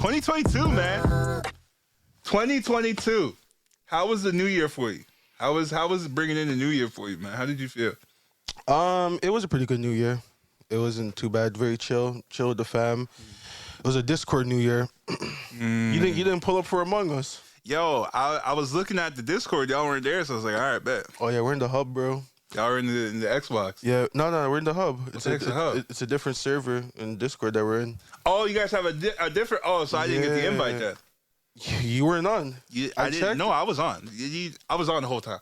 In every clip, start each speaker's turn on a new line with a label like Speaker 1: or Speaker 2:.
Speaker 1: 2022, man. 2022. How was the new year for you? How was bringing in the new year for you, man? How did you feel?
Speaker 2: It was a pretty good new year. It wasn't too bad. Very chill with the fam. It was a Discord new year. You didn't pull up for Among Us?
Speaker 1: Yo, I was looking at the Discord. Y'all weren't there, so I was like, all right, bet.
Speaker 2: Oh yeah, we're in the hub, bro.
Speaker 1: Y'all are in the Xbox.
Speaker 2: Yeah, no, we're in the hub.
Speaker 1: What's the hub?
Speaker 2: It's a different server in Discord that we're in.
Speaker 1: Oh, you guys have a different. Oh, so I didn't get the invite then.
Speaker 2: You weren't on.
Speaker 1: I didn't. No, I was on. I was on the whole time.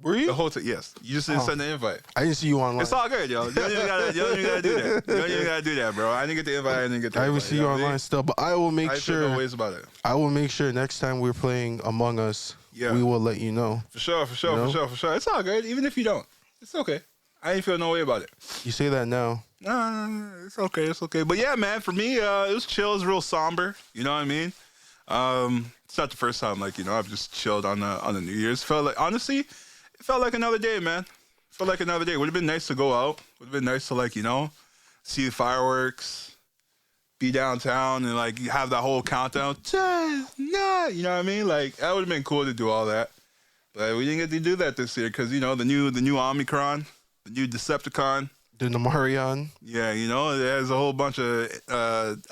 Speaker 2: Were you?
Speaker 1: The whole time, yes. You just didn't send the invite.
Speaker 2: I didn't see you online.
Speaker 1: It's all good, yo. You don't even gotta do that. You don't even gotta do that, bro. I didn't get the invite. I didn't get the invite.
Speaker 2: I didn't see you online still, but I will make sure.
Speaker 1: No ways about it.
Speaker 2: I will make sure next time we're playing Among Us, we will let you know.
Speaker 1: For sure. It's all good. Even if you don't, it's okay. I ain't feel no way about it.
Speaker 2: You say that now.
Speaker 1: No, it's okay. But yeah, man, for me, it was chill. It was real somber. You know what I mean? It's not the first time, I've just chilled on the New Year's. Honestly, it felt like another day, man. Would have been nice to go out. Would have been nice to see the fireworks, be downtown, and have that whole countdown. You know what I mean? That would have been cool to do all that. But we didn't get to do that this year because the new Omicron, the new Decepticon,
Speaker 2: the Namarion.
Speaker 1: Yeah, there's a whole bunch of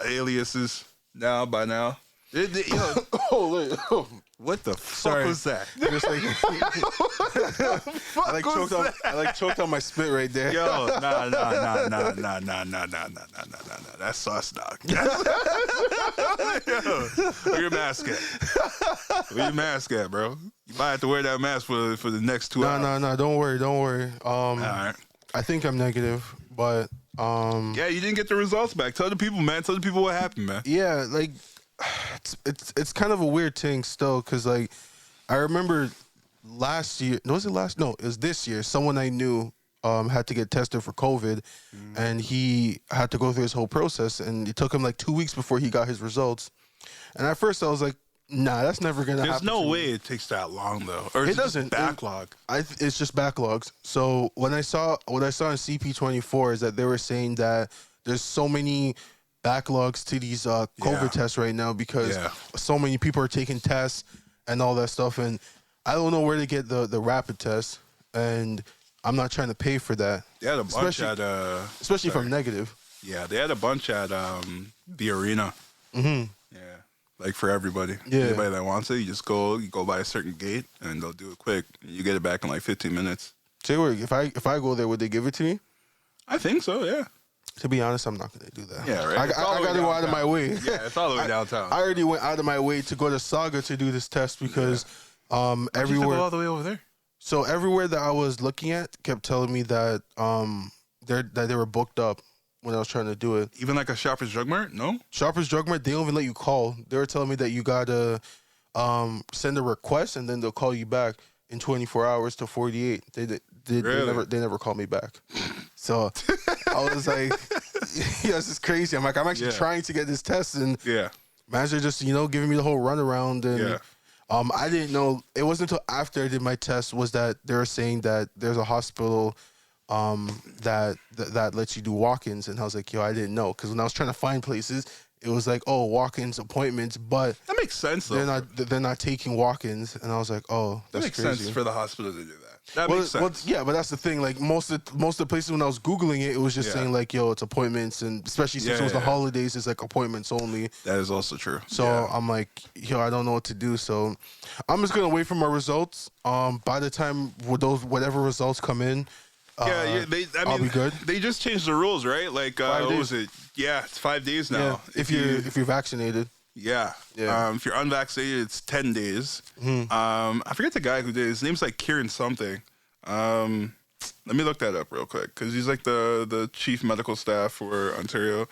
Speaker 1: aliases by now. What the fuck was that?
Speaker 2: Just I choked on my spit right there.
Speaker 1: Yo, nah. That's sauce, dog. Yo, where your mask at, bro? You might have to wear that mask for the next 2 hours.
Speaker 2: No. Don't worry.
Speaker 1: All right.
Speaker 2: I think I'm negative, but
Speaker 1: yeah, you didn't get the results back. Tell the people, man. Tell the people what happened, man.
Speaker 2: Yeah, it's kind of a weird thing still, because I remember last year. No, was it last? No, it was this year. Someone I knew had to get tested for COVID, and he had to go through his whole process, and it took him 2 weeks before he got his results. And at first I was like, nah, that's never gonna happen.
Speaker 1: There's no way it takes that long though. Or
Speaker 2: it doesn't.
Speaker 1: Backlog.
Speaker 2: It's just backlogs. So what I saw in CP24 is that they were saying that there's so many backlogs to these COVID tests right now because so many people are taking tests and all that stuff, and I don't know where to get the rapid test, and I'm not trying to pay for that.
Speaker 1: They had a bunch
Speaker 2: especially if I'm negative.
Speaker 1: Yeah, they had a bunch at the arena.
Speaker 2: Mm-hmm.
Speaker 1: Yeah, for everybody. Yeah. Anybody that wants it, you go by a certain gate, and they'll do it quick. You get it back in 15 minutes.
Speaker 2: So if I go there, would they give it to me?
Speaker 1: I think so. Yeah.
Speaker 2: To be honest, I'm not going to do that.
Speaker 1: Yeah, right.
Speaker 2: I got to go out of my way.
Speaker 1: Yeah, it's all the way downtown.
Speaker 2: I already went out of my way to go to Saga to do this test because everywhere.
Speaker 1: Why'd you have to go all the way over there?
Speaker 2: So everywhere that I was looking at kept telling me that they were booked up when I was trying to do it.
Speaker 1: Even a Shoppers Drug Mart? No?
Speaker 2: Shoppers Drug Mart, they don't even let you call. They were telling me that you got to send a request and then they'll call you back in 24 hours to 48. They never called me back. So I was like, yeah, this is crazy. I'm actually trying to get this test, and manager just giving me the whole runaround, and I didn't know. It wasn't until after I did my test was that they were saying that there's a hospital that lets you do walk-ins, and I was like, yo, I didn't know, because when I was trying to find places, it was like, oh, walk-ins appointments, but
Speaker 1: that makes sense though.
Speaker 2: They're not taking walk-ins, and I was like, oh, that's
Speaker 1: makes
Speaker 2: crazy.
Speaker 1: Sense for the hospital to do that. That makes sense.
Speaker 2: Yeah, but that's the thing. Most of the places when I was Googling it was just saying yo, it's appointments, and especially since it was the holidays, it's appointments only.
Speaker 1: That is also true.
Speaker 2: So I'm like, yo, I don't know what to do. So I'm just gonna wait for my results. By the time whatever results come in, I'll be good.
Speaker 1: They just changed the rules, right?
Speaker 2: 5 days.
Speaker 1: What was it? Yeah, it's 5 days now.
Speaker 2: Yeah, if you're vaccinated.
Speaker 1: Yeah. If you're unvaccinated, it's 10 days.
Speaker 2: Mm-hmm.
Speaker 1: I forget the guy who did. His name's Kieran something. Let me look that up real quick because he's the chief medical staff for Ontario.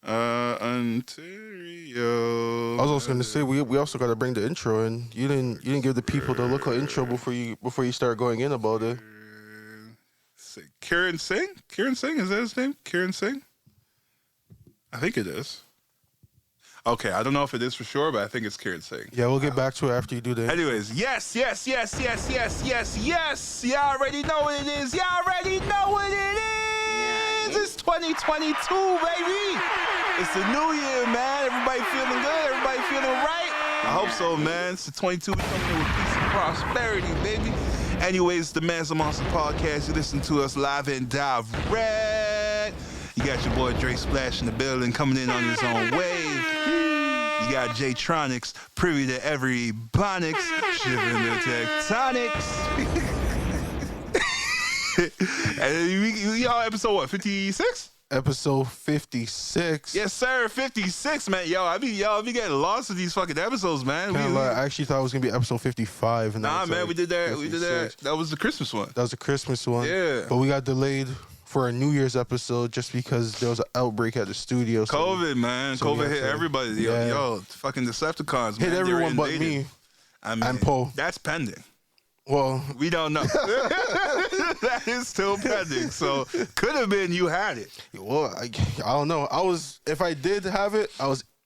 Speaker 1: Ontario.
Speaker 2: I was also going to say we also got to bring the intro in. You didn't give the people the local intro before you start going in about it.
Speaker 1: Kieran Singh? Kieran Singh, is that his name? Kieran Singh? I think it is. Okay, I don't know if it is for sure, but I think it's Kieran Singh.
Speaker 2: Yeah, we'll get back to it after you do that.
Speaker 1: Anyways, yes. Y'all already know what it is. It's 2022, baby. It's the new year, man. Everybody feeling good. Everybody feeling right. I hope so, man. It's the 22. We coming in with peace and prosperity, baby. Anyways, the Man's Mossin podcast. You listen to us live and direct. You got your boy Dre Splash in the building, coming in on his own wave. You got J-Tronics, privy to every bonics, shivering the tectonics. And we all episode what, 56?
Speaker 2: Episode 56.
Speaker 1: Yes, sir, 56, man. I be getting lost in these fucking episodes, man.
Speaker 2: I actually thought it was gonna be episode 55. And
Speaker 1: nah, man,
Speaker 2: like
Speaker 1: we did that.
Speaker 2: 56.
Speaker 1: We did that. That was the Christmas one.
Speaker 2: That was the Christmas one.
Speaker 1: Yeah.
Speaker 2: But we got delayed for a New Year's episode just because there was an outbreak at the studio. So
Speaker 1: COVID, man. COVID hit everybody. Yo, fucking Decepticons, man.
Speaker 2: Hit everyone but me.
Speaker 1: I mean,
Speaker 2: and Poe.
Speaker 1: That's pending.
Speaker 2: Well,
Speaker 1: we don't know. That is still pending. So could have been you had it.
Speaker 2: Well, I don't know. If I did have it,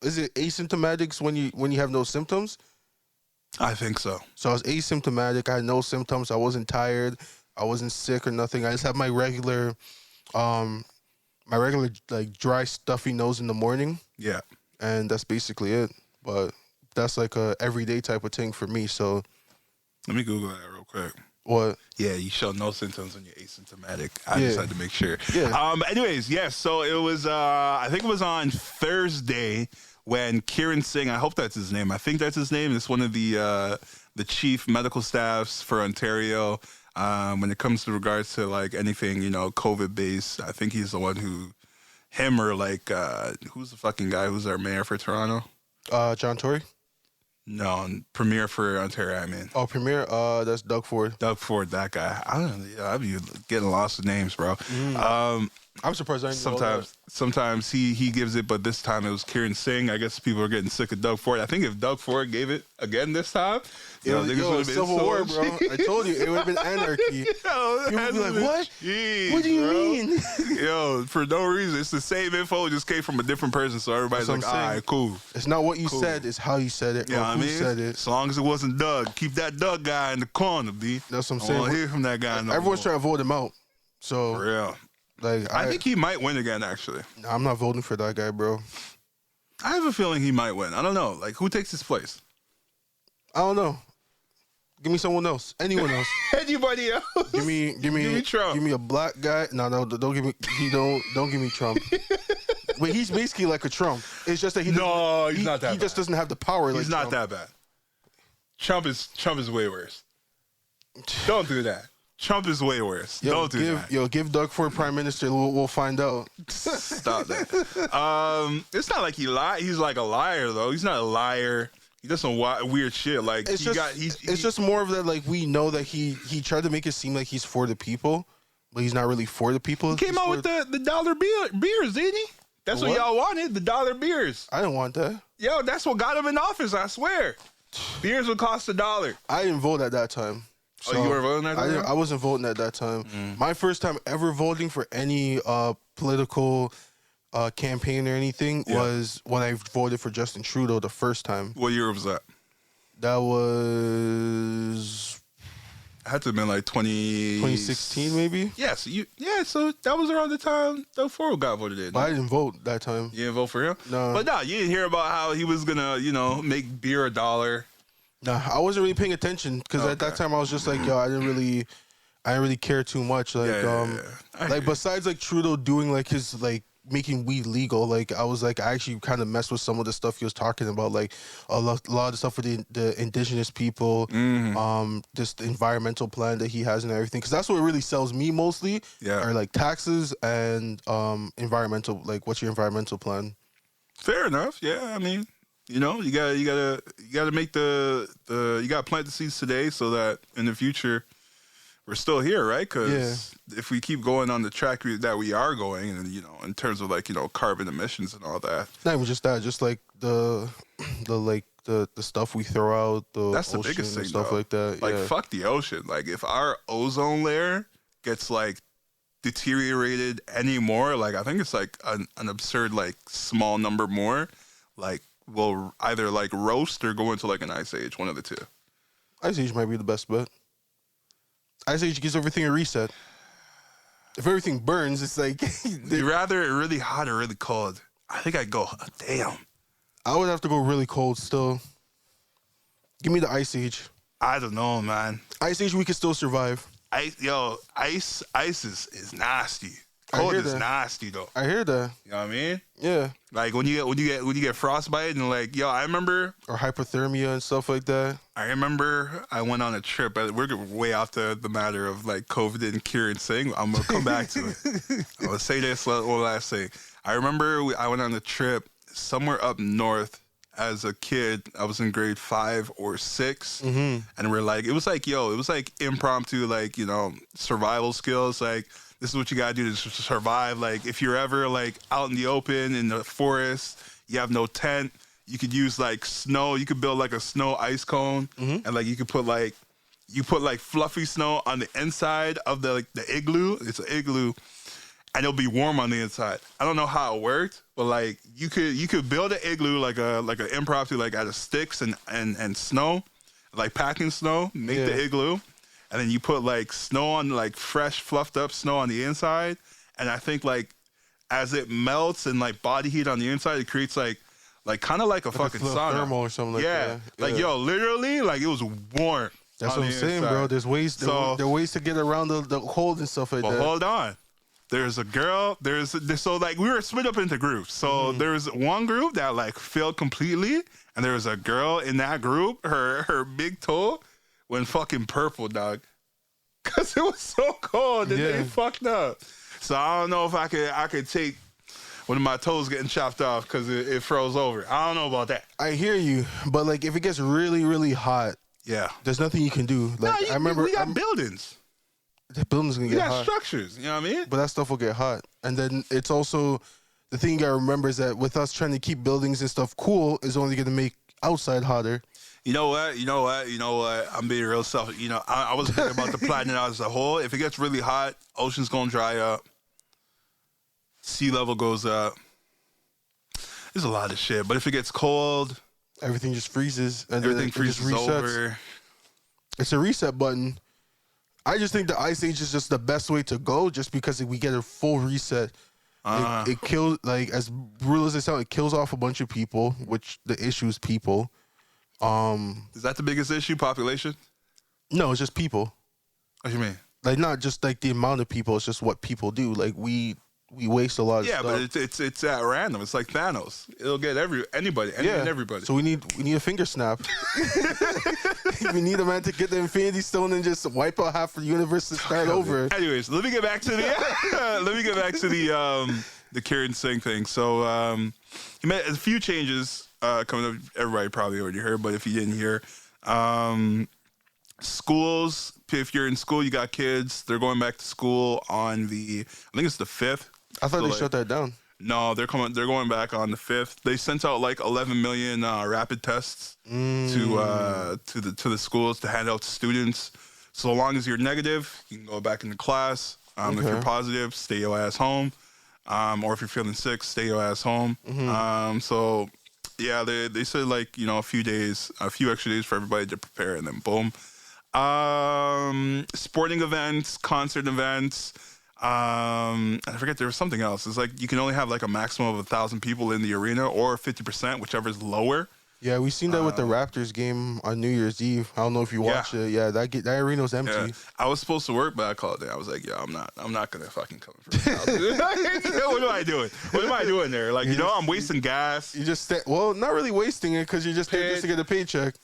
Speaker 2: is it asymptomatic when you have no symptoms?
Speaker 1: I think so.
Speaker 2: So I was asymptomatic. I had no symptoms. I wasn't tired. I wasn't sick or nothing. I just had my regular like dry, stuffy nose in the morning.
Speaker 1: Yeah.
Speaker 2: And that's basically it. But that's like a everyday type of thing for me. So
Speaker 1: let me Google that real quick.
Speaker 2: What?
Speaker 1: Yeah, you show no symptoms when you're asymptomatic. I just had to make sure.
Speaker 2: Yeah.
Speaker 1: Anyways, yes. So it was. I think it was on Thursday when Kieran Singh. I hope that's his name. I think that's his name. It's one of the chief medical staffs for Ontario. When it comes to regards to like anything, COVID based. I think he's the one him or like who's the fucking guy who's our mayor for Toronto?
Speaker 2: John Tory.
Speaker 1: No, Premier for Ontario, I mean.
Speaker 2: Oh, Premier, that's Doug Ford.
Speaker 1: Doug Ford, that guy. I don't know. I'd be getting lost in names, bro.
Speaker 2: I'm surprised I didn't know
Speaker 1: sometimes he gives it, but this time it was Kieran Singh. I guess people are getting sick of Doug Ford. I think if Doug Ford gave it again this time,
Speaker 2: Civil War, bro. I told you, it would have been anarchy. People would be like, what?
Speaker 1: Jeez,
Speaker 2: what do you mean?
Speaker 1: Yo, for no reason. It's the same info, just came from a different person, so everybody's like, all right, cool.
Speaker 2: It's not what you said, it's how you said it.
Speaker 1: Yeah, who
Speaker 2: said it.
Speaker 1: As long as it wasn't Doug, keep that Doug guy in the corner, B.
Speaker 2: That's what I'm
Speaker 1: I
Speaker 2: saying.
Speaker 1: don't want to hear from that guy no
Speaker 2: Everyone's
Speaker 1: more.
Speaker 2: trying to vote him out. So,
Speaker 1: For real.
Speaker 2: Like,
Speaker 1: I think he might win again, actually.
Speaker 2: I'm not voting for that guy, bro.
Speaker 1: I have a feeling he might win. I don't know. Like, who takes his place?
Speaker 2: I don't know. Give me someone else. Anyone else.
Speaker 1: Anybody else?
Speaker 2: Give me Trump. Give me a black guy. No, don't give me. Don't give me Trump. But he's basically like a Trump. It's just that he's not that bad. He just doesn't have the power.
Speaker 1: He's not that bad. Trump is way worse. Don't do that. Trump is way worse. Don't do that.
Speaker 2: Give Doug Ford prime minister. We'll find out.
Speaker 1: Stop that. It's not like he lied. He's like a liar though. He's not a liar. He does some weird shit. Like
Speaker 2: it's just more of that. Like we know that he tried to make it seem like he's for the people, but he's not really for the people.
Speaker 1: He came out with the dollar beers, didn't he? That's what y'all wanted. The dollar beers.
Speaker 2: I didn't want that.
Speaker 1: Yo, that's what got him in office. I swear. Beers would cost $1.
Speaker 2: I didn't vote at that time. So
Speaker 1: you were voting at that time?
Speaker 2: I wasn't voting at that time. My first time ever voting for any political campaign or anything was when I voted for Justin Trudeau the first time.
Speaker 1: What year was that?
Speaker 2: That was...
Speaker 1: It had to have been like
Speaker 2: 2016 maybe?
Speaker 1: Yes. So that was around the time Doug Ford got voted in.
Speaker 2: But I didn't vote that time.
Speaker 1: You didn't vote for him?
Speaker 2: No.
Speaker 1: But no, you didn't hear about how he was going to, make beer $1.
Speaker 2: Nah, I wasn't really paying attention because at that time I was just like, yo, I didn't really care too much. Like, like besides like Trudeau doing like his like making weed legal, like I was like, I actually kind of messed with some of the stuff he was talking about, like a lot of the stuff for the indigenous people, just the environmental plan that he has and everything. Because that's what really sells me mostly. Are like taxes and environmental. Like, what's your environmental plan?
Speaker 1: Fair enough. Yeah, I mean. You gotta make you gotta plant the seeds today so that in the future we're still here, right? Because if we keep going on the track that we are going, and in terms of like carbon emissions and all that,
Speaker 2: not even just that, just like the stuff we throw out,
Speaker 1: that's the biggest thing,
Speaker 2: stuff like that.
Speaker 1: Like fuck the ocean. Like if our ozone layer gets like deteriorated anymore, like I think it's like an absurd like small number more, like. Will either like roast or go into like an ice age, one of the two.
Speaker 2: Ice age might be the best bet. Ice age gives everything a reset. If everything burns, it's like
Speaker 1: you rather it really hot or really cold. I think I'd go, damn.
Speaker 2: I would have to go really cold still. Give me the Ice Age.
Speaker 1: I don't know, man.
Speaker 2: Ice Age, we can still survive.
Speaker 1: Ice is nasty. Cold is nasty though.
Speaker 2: I hear that.
Speaker 1: You know what I mean?
Speaker 2: Yeah.
Speaker 1: Like when you get frostbite and like, I remember,
Speaker 2: or hypothermia and stuff like that.
Speaker 1: I remember I went on a trip. We're way off the matter of like COVID and Kieran saying. I'm gonna come back to it. I'm gonna say this one last thing. I remember I went on a trip somewhere up north as a kid. I was in grade 5 or 6, and we're like, it was like impromptu, like, survival skills. Like, this is what you gotta do to survive. Like, if you're ever like out in the open in the forest, you have no tent, you could use like snow. You could build like a snow ice cone, and like you could put like fluffy snow on the inside of the igloo. It's an igloo, and it'll be warm on the inside. I don't know how it worked, but like you could build an igloo like an impromptu, like out of sticks and snow, like packing snow, make the igloo. And then you put like snow on, like fresh fluffed up snow on the inside. And I think like as it melts and like body heat on the inside, it creates like kind of like a fucking sauna.
Speaker 2: Thermal or something like that.
Speaker 1: Like literally, like it was warm.
Speaker 2: That's what I'm saying, bro. There's ways. There are ways to get around the cold and stuff like that.
Speaker 1: But hold on. There's a girl. So like we were split up into groups. So there's one group that like failed completely, and there was a girl in that group. Her big toe went fucking purple, dog. Cause it was so cold and they fucked up. So I don't know if I could take one of my toes getting chopped off because it froze over. I don't know about that.
Speaker 2: I hear you, but like if it gets really, really hot, there's nothing you can do. Like I remember,
Speaker 1: we got buildings.
Speaker 2: The buildings gonna get hot.
Speaker 1: We got structures. You know what I mean?
Speaker 2: But that stuff will get hot, and then it's also the thing you gotta remember is that with us trying to keep buildings and stuff cool is only gonna make outside hotter.
Speaker 1: You know what? I'm being real selfish. I was thinking about the planet as a whole. If it gets really hot, ocean's gonna dry up. Sea level goes up. There's a lot of shit. But if it gets cold,
Speaker 2: everything just freezes and
Speaker 1: everything freezes over.
Speaker 2: It's a reset button. I just think the Ice Age is just the best way to go, just because we get a full reset. It kills, like, as brutal as it sounds, it kills off a bunch of people, which the issue is people.
Speaker 1: Is that the biggest issue, population?
Speaker 2: No, it's just people.
Speaker 1: What do you mean?
Speaker 2: Like, not just like the amount of people, it's just what people do. Like, we waste a lot of stuff.
Speaker 1: Yeah, but it's at random. It's like Thanos. It'll get anybody and everybody.
Speaker 2: So we need a finger snap. We need a man to get the Infinity Stone and just wipe out half the universe to start over.
Speaker 1: Anyways, let me get back to the Kieran Singh thing. So he made a few changes coming up. Everybody probably already heard, but if you didn't hear, schools. If you're in school, you got kids. They're going back to school on I think it's the 5th.
Speaker 2: I thought they shut that down.
Speaker 1: No, they're going back on the 5th. They sent out like 11 million rapid tests to the schools to hand out to students. So long as you're negative, you can go back into class. If you're positive, stay your ass home. Or if you're feeling sick, stay your ass home. So yeah, they said like, a few extra days for everybody to prepare, and then boom. Sporting events, concert events. I forget, there was something else. It's like you can only have like a maximum of 1,000 people in the arena, or 50%, whichever is lower.
Speaker 2: Yeah, we seen that with the Raptors game on New Year's Eve. I don't know if you watched it. Yeah, that arena was empty. Yeah.
Speaker 1: I was supposed to work, but I called it. I was like, I'm not gonna fucking come for this house. What am I doing? What am I doing there? Like, I'm wasting gas.
Speaker 2: You just not really wasting it, because you're just there just to get a paycheck.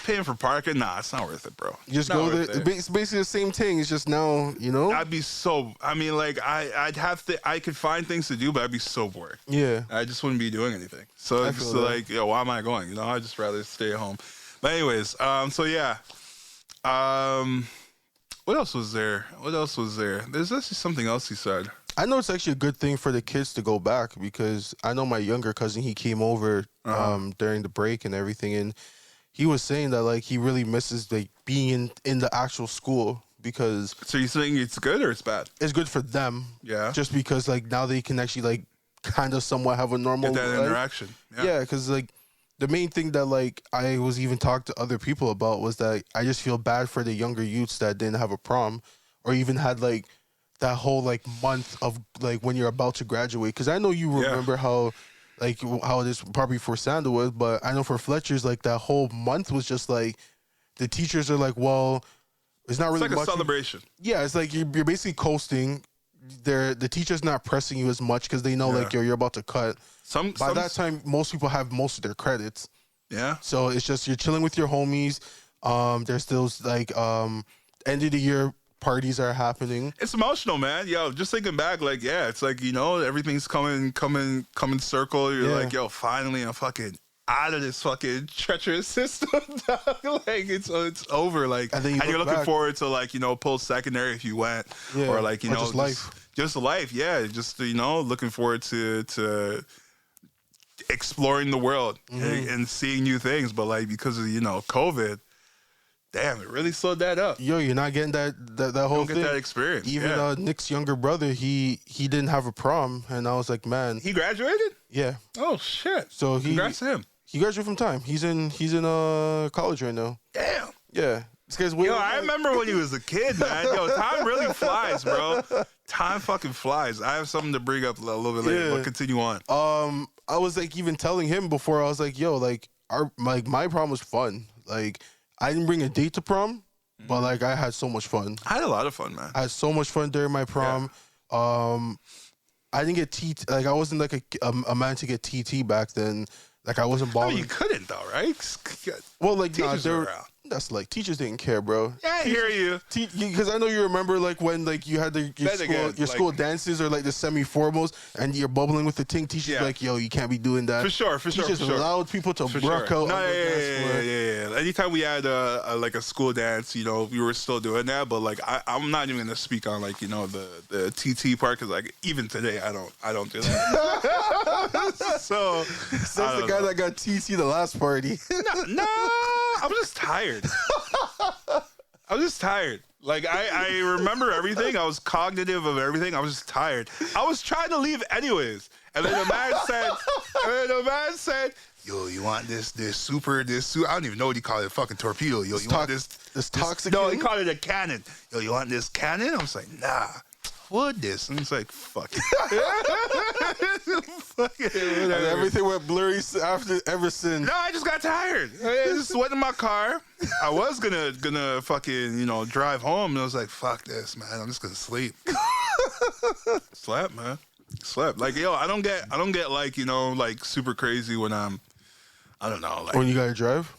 Speaker 1: Paying for parking? Nah, it's not worth it, bro.
Speaker 2: You just go there. It's basically the same thing. It's just now,
Speaker 1: I'd be so. I mean, like I could find things to do, but I'd be so bored.
Speaker 2: Yeah.
Speaker 1: I just wouldn't be doing anything. So it's just like, why am I going? I'd just rather stay at home. But anyways, so yeah. What else was there? There's actually something else he said.
Speaker 2: I know it's actually a good thing for the kids to go back, because I know my younger cousin, he came over during the break and everything, and he was saying that like he really misses like being in the actual school, because.
Speaker 1: So you saying it's good or it's bad?
Speaker 2: It's good for them.
Speaker 1: Yeah.
Speaker 2: Just because like now they can actually like kind of somewhat have a normal
Speaker 1: get that
Speaker 2: life.
Speaker 1: Interaction.
Speaker 2: Yeah, because like the main thing that like I was even talking to other people about was that I just feel bad for the younger youths that didn't have a prom, or even had like that whole like month of like when you're about to graduate. Because I know you remember how like how it is probably for Sandalwood, but I know for Fletcher's, like that whole month was just like the teachers are like, well, it's not really
Speaker 1: It's like
Speaker 2: much.
Speaker 1: a celebration.
Speaker 2: Yeah, it's like you're basically coasting. The teacher's not pressing you as much because they know like you're about to cut. By that time, most people have most of their credits.
Speaker 1: Yeah.
Speaker 2: So it's just you're chilling with your homies. There's those like end of the year parties are happening.
Speaker 1: It's emotional, man. Yo, just thinking back, like, yeah, it's like, you know, everything's coming circle. You're like, yo, finally I'm fucking out of this fucking treacherous system. Like it's over. Like, and you're looking forward to, like, you know, post-secondary if you went, or like, you know,
Speaker 2: just life.
Speaker 1: Just life. Yeah, just, you know, looking forward to exploring the world and seeing new things. But like, because of, you know, COVID, damn, it really slowed that up.
Speaker 2: Yo, you're not getting that whole thing.
Speaker 1: Get that experience.
Speaker 2: Even Nick's younger brother, he didn't have a prom, and I was like, man,
Speaker 1: he graduated.
Speaker 2: Yeah.
Speaker 1: Oh shit.
Speaker 2: So
Speaker 1: congrats to him.
Speaker 2: He graduated from time. He's in college right now.
Speaker 1: Damn.
Speaker 2: Yeah.
Speaker 1: Yo, I remember when he was a kid, man. Yo, time really flies, bro. Time fucking flies. I have something to bring up a little bit later, but continue on.
Speaker 2: I was like even telling him before, I was like, yo, like my prom was fun. Like, I didn't bring a date to prom, but like I had so much fun.
Speaker 1: I had a lot of fun, man.
Speaker 2: I had so much fun during my prom. Yeah. I didn't get TT. Like, I wasn't like a man to get TT back then. Like, I wasn't balling.
Speaker 1: I mean, you couldn't though, right?
Speaker 2: Well, like,
Speaker 1: teachers were around.
Speaker 2: That's like teachers didn't care, bro.
Speaker 1: Yeah, I hear you.
Speaker 2: Because I know you remember like when like you had your school dances or like the semi-formals and you're bubbling with the ting. Teachers like, yo, you can't be doing that.
Speaker 1: For sure.
Speaker 2: Teachers allowed people to rock out.
Speaker 1: Yeah. Anytime we had like a school dance, you know, we were still doing that. But like, I'm not even gonna speak on like, you know, the TT part, because like even today I don't do that. So
Speaker 2: that's the guy that got TT the last party.
Speaker 1: No, I'm just tired. I'm just tired. Like, I remember everything. I was cognitive of everything. I was just tired. I was trying to leave anyways. And then the man said, yo, you want this super, I don't even know what he called it, fucking torpedo. Yo, you want this toxic? No, he called it a cannon. Yo, you want this cannon? I was like, nah. What this? And it's like, fuck it. Fuck it.
Speaker 2: And everything went blurry ever since.
Speaker 1: No, I just got tired. I just went in my car. I was gonna fucking, you know, drive home, and I was like, fuck this, man. I'm just gonna sleep. Slept, man. Slept. Like, yo, I don't get like, you know, like super crazy when I don't know, like,
Speaker 2: when you gotta drive?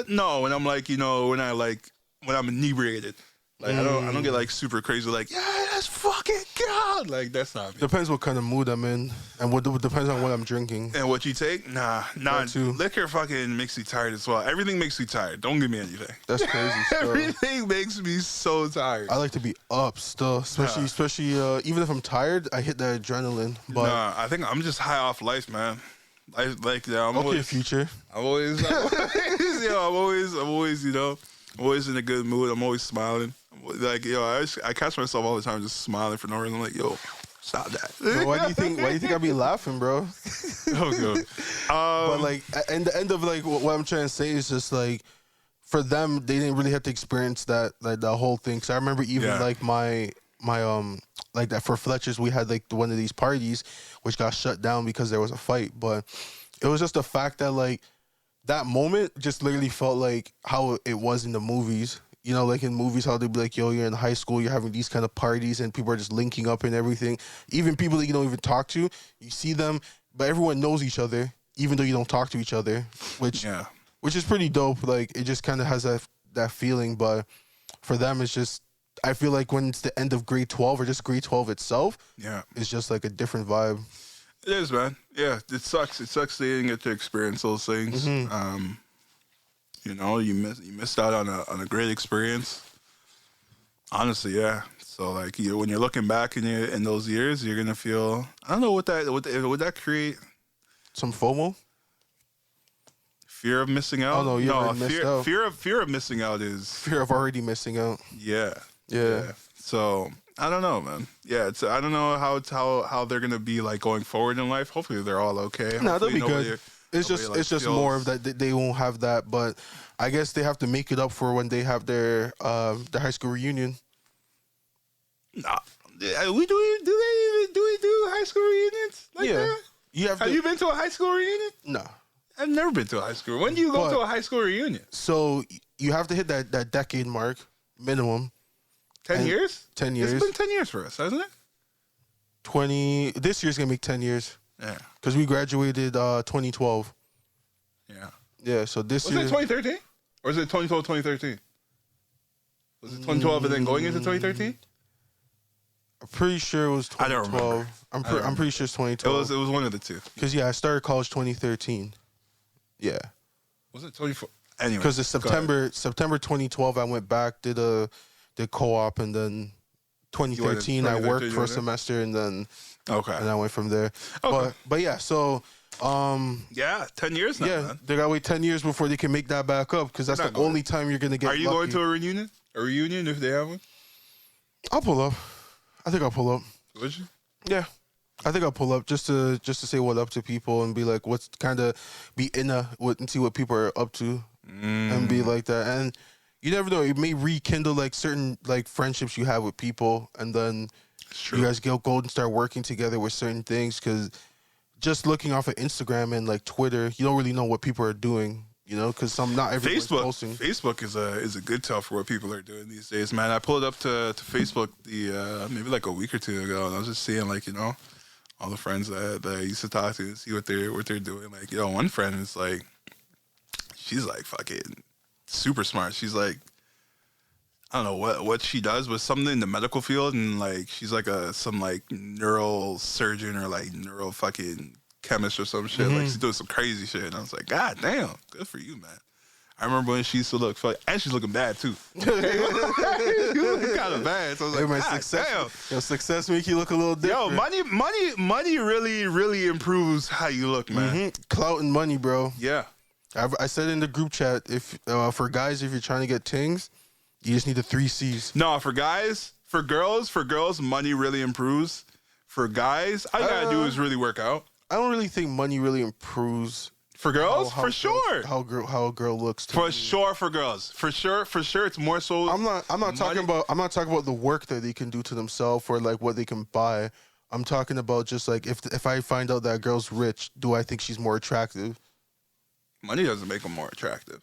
Speaker 1: No, when I'm like, you know, when I'm inebriated. Like, I don't get like super crazy, like, yeah, let's fucking go. Like, that's not me.
Speaker 2: Depends what kind of mood I'm in, and what depends on what I'm drinking.
Speaker 1: And what you take? Nah. Liquor fucking makes me tired as well. Everything makes me tired. Don't give me anything.
Speaker 2: That's crazy stuff.
Speaker 1: Everything makes me so tired.
Speaker 2: I like to be up still, especially even if I'm tired, I hit that adrenaline. But
Speaker 1: nah, I think I'm just high off life, man. I'm
Speaker 2: always,
Speaker 1: future. I'm always, you know, I'm always in a good mood. I'm always smiling. Like, yo, I catch myself all the time just smiling for no reason. I'm like, yo, stop that.
Speaker 2: Bro, why do you think I be laughing, bro?
Speaker 1: Oh, good.
Speaker 2: But like, and the end of like what I'm trying to say is just like, for them, they didn't really have to experience that, like, the whole thing. Because I remember even like my like that for Fletcher's, we had like one of these parties which got shut down because there was a fight. But it was just the fact that like that moment just literally felt like how it was in the movies. You know, like in movies, how they'd be like, yo, you're in high school, you're having these kind of parties, and people are just linking up and everything. Even people that you don't even talk to, you see them, but everyone knows each other, even though you don't talk to each other, which is pretty dope. Like, it just kind of has that feeling. But for them, it's just, I feel like when it's the end of grade 12 or just grade 12 itself, it's just like a different vibe.
Speaker 1: It is, man. Yeah, it sucks. It sucks that you didn't get to experience those things. Mm-hmm. You know, you missed out on a great experience. Honestly, yeah. So like, when you're looking back in those years, you're gonna feel, I don't know would that create
Speaker 2: some FOMO,
Speaker 1: fear of missing out.
Speaker 2: Oh no,
Speaker 1: fear of missing out is
Speaker 2: fear of already missing out.
Speaker 1: Yeah. So I don't know, man. Yeah, I don't know how they're gonna be like going forward in life. Hopefully they're all okay.
Speaker 2: No, they'll be good. It's just more of that they won't have that, but I guess they have to make it up for when they have their high school reunion.
Speaker 1: Nah, we do high school reunions like that? Have you been to a high school reunion?
Speaker 2: No.
Speaker 1: I've never been to a high school. When do you go to a high school reunion?
Speaker 2: So you have to hit that decade mark minimum.
Speaker 1: 10 years?
Speaker 2: 10 years.
Speaker 1: It's been 10 years for us, hasn't it?
Speaker 2: This year's gonna make 10 years.
Speaker 1: Yeah.
Speaker 2: Because we graduated 2012.
Speaker 1: Yeah.
Speaker 2: Yeah. So this year.
Speaker 1: Was it 2013? Or is it 2012, 2013? Was it 2012 and then going into 2013?
Speaker 2: I'm pretty sure it was 2012.
Speaker 1: I don't remember.
Speaker 2: I'm pretty sure it's 2012.
Speaker 1: It was one of the two.
Speaker 2: Because I started college 2013. Yeah.
Speaker 1: Was it 24? Anyway.
Speaker 2: Because September 2012, I went back, did co-op, and then 2013 I worked for a semester, and then and I went from there. Okay. But yeah, so
Speaker 1: 10 years now.
Speaker 2: Yeah,
Speaker 1: man.
Speaker 2: they gotta wait 10 years before they can make that back up, because that's the only time you're gonna get.
Speaker 1: Are you going to a reunion? A reunion if they have one?
Speaker 2: I'll pull up. I think I'll pull up.
Speaker 1: Would you?
Speaker 2: Yeah. I think I'll pull up just to say what up to people and be like, what's kind of be and see what people are up to and be like that. And you never know, it may rekindle like certain like friendships you have with people, and then you guys go and start working together with certain things, because just looking off of Instagram and like Twitter, you don't really know what people are doing. You know, because not everyone's posting.
Speaker 1: Facebook is a good tell for what people are doing these days, man. I pulled up to Facebook maybe like a week or two ago, and I was just seeing like, you know, all the friends that I used to talk to and see what they're doing. Like, you know, one friend is like, she's like fucking super smart. She's like, I don't know what she does, but something in the medical field, and like she's like some like neural surgeon or like neural fucking chemist or some shit. Like she's doing some crazy shit, and I was like, God damn, good for you, man. I remember when she used to look funny, and she's looking bad too. You look kind of bad, so I was like, God damn.
Speaker 2: Yo, success make you look a little different.
Speaker 1: Yo, money really improves how you look, man.
Speaker 2: Clout and money, bro.
Speaker 1: Yeah.
Speaker 2: I said in the group chat, if for guys, if you're trying to get tings, you just need the 3 C's.
Speaker 1: No, for girls, money really improves. For guys, all you gotta do is really work out.
Speaker 2: I don't really think money really improves
Speaker 1: for girls. For sure,
Speaker 2: how a girl looks.
Speaker 1: For sure, for girls. For sure, it's more so.
Speaker 2: I'm not talking about the work that they can do to themselves or like what they can buy. I'm talking about just like if I find out that a girl's rich, do I think she's more attractive?
Speaker 1: Money doesn't make them more attractive.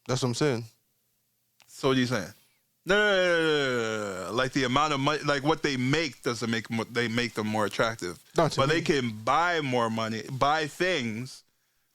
Speaker 2: That's what I'm saying.
Speaker 1: So what are you saying? No. Like the amount of money, like what they make doesn't make them more attractive. But they can buy more money, buy things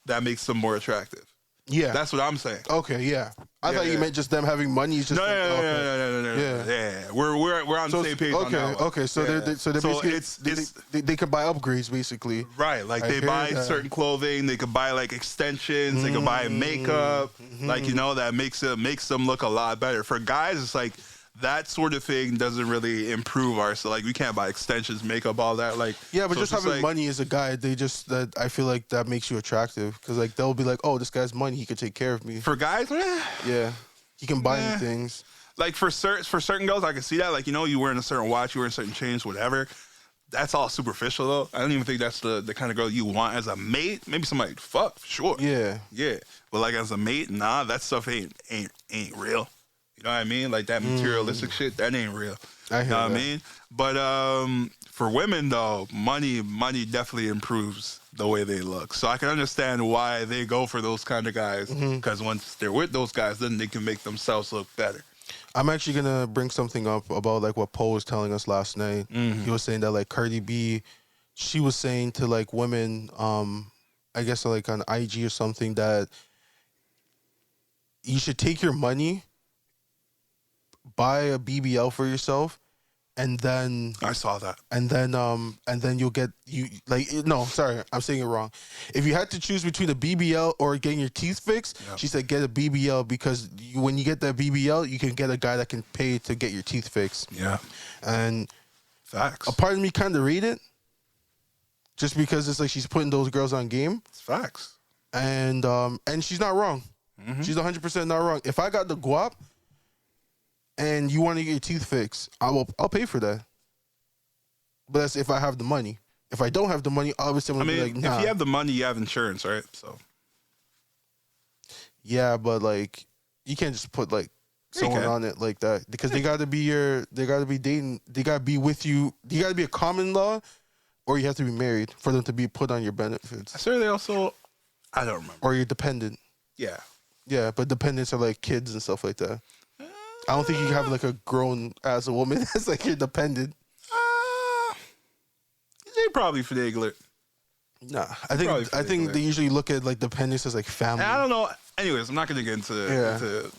Speaker 1: that makes them more attractive.
Speaker 2: Yeah,
Speaker 1: that's what I'm saying.
Speaker 2: Okay, yeah. I thought you meant just them having money. Is just
Speaker 1: no. Yeah, we're on the same page.
Speaker 2: Okay,
Speaker 1: on that one.
Speaker 2: Okay. So they're basically they can buy upgrades basically.
Speaker 1: Right, like they buy certain clothing. They could buy like extensions. They could buy makeup. Like, you know, that makes them look a lot better. For guys, it's like that sort of thing doesn't really improve so like we can't buy extensions, makeup, all that. Like
Speaker 2: but just having money as a guy, that I feel like that makes you attractive, because like they'll be like, oh, this guy's money, he could take care of me.
Speaker 1: For guys,
Speaker 2: yeah, he can buy me things. Like
Speaker 1: for certain girls, I can see that. Like, you know, you wearing a certain watch, you wearing certain chains, whatever. That's all superficial though. I don't even think that's the kind of girl you want as a mate. Maybe somebody fuck, sure. Yeah. But like as a mate, nah, that stuff ain't real. You know what I mean? Like that materialistic shit, that ain't real. You know what I mean? But for women though, money definitely improves the way they look. So I can understand why they go for those kind of guys, because once they're with those guys, then they can make themselves look better.
Speaker 2: I'm actually gonna bring something up about like what Poe was telling us last night. He was saying that like Cardi B, she was saying to like women, I guess like on IG or something, that you should take your money, buy a BBL for yourself, and then
Speaker 1: I saw that.
Speaker 2: And then you'll get I'm saying it wrong. If you had to choose between a BBL or getting your teeth fixed, she said get a BBL, because when you get that BBL, you can get a guy that can pay to get your teeth fixed. Yeah. And
Speaker 1: facts.
Speaker 2: A part of me kind of read it, just because it's like she's putting those girls on game.
Speaker 1: It's facts.
Speaker 2: And she's not wrong. She's 100% not wrong. If I got the guap and you want to get your teeth fixed, I'll pay for that. But that's if I have the money. If I don't have the money, obviously I'm gonna be like, nah.
Speaker 1: If you have the money, you have insurance, right? So
Speaker 2: yeah, but like you can't just put like someone on it like that, because they gotta be dating, they gotta be with you. You gotta be a common law, or you have to be married for them to be put on your benefits.
Speaker 1: I swear they also, I don't remember.
Speaker 2: Or you're dependent.
Speaker 1: Yeah.
Speaker 2: Yeah, but dependents are like kids and stuff like that. I don't think you can have like a grown as a woman that's like your dependent.
Speaker 1: They probably finagle it.
Speaker 2: Nah, I think they usually look at like dependents as like family.
Speaker 1: I don't know. Anyways, I'm not gonna get into.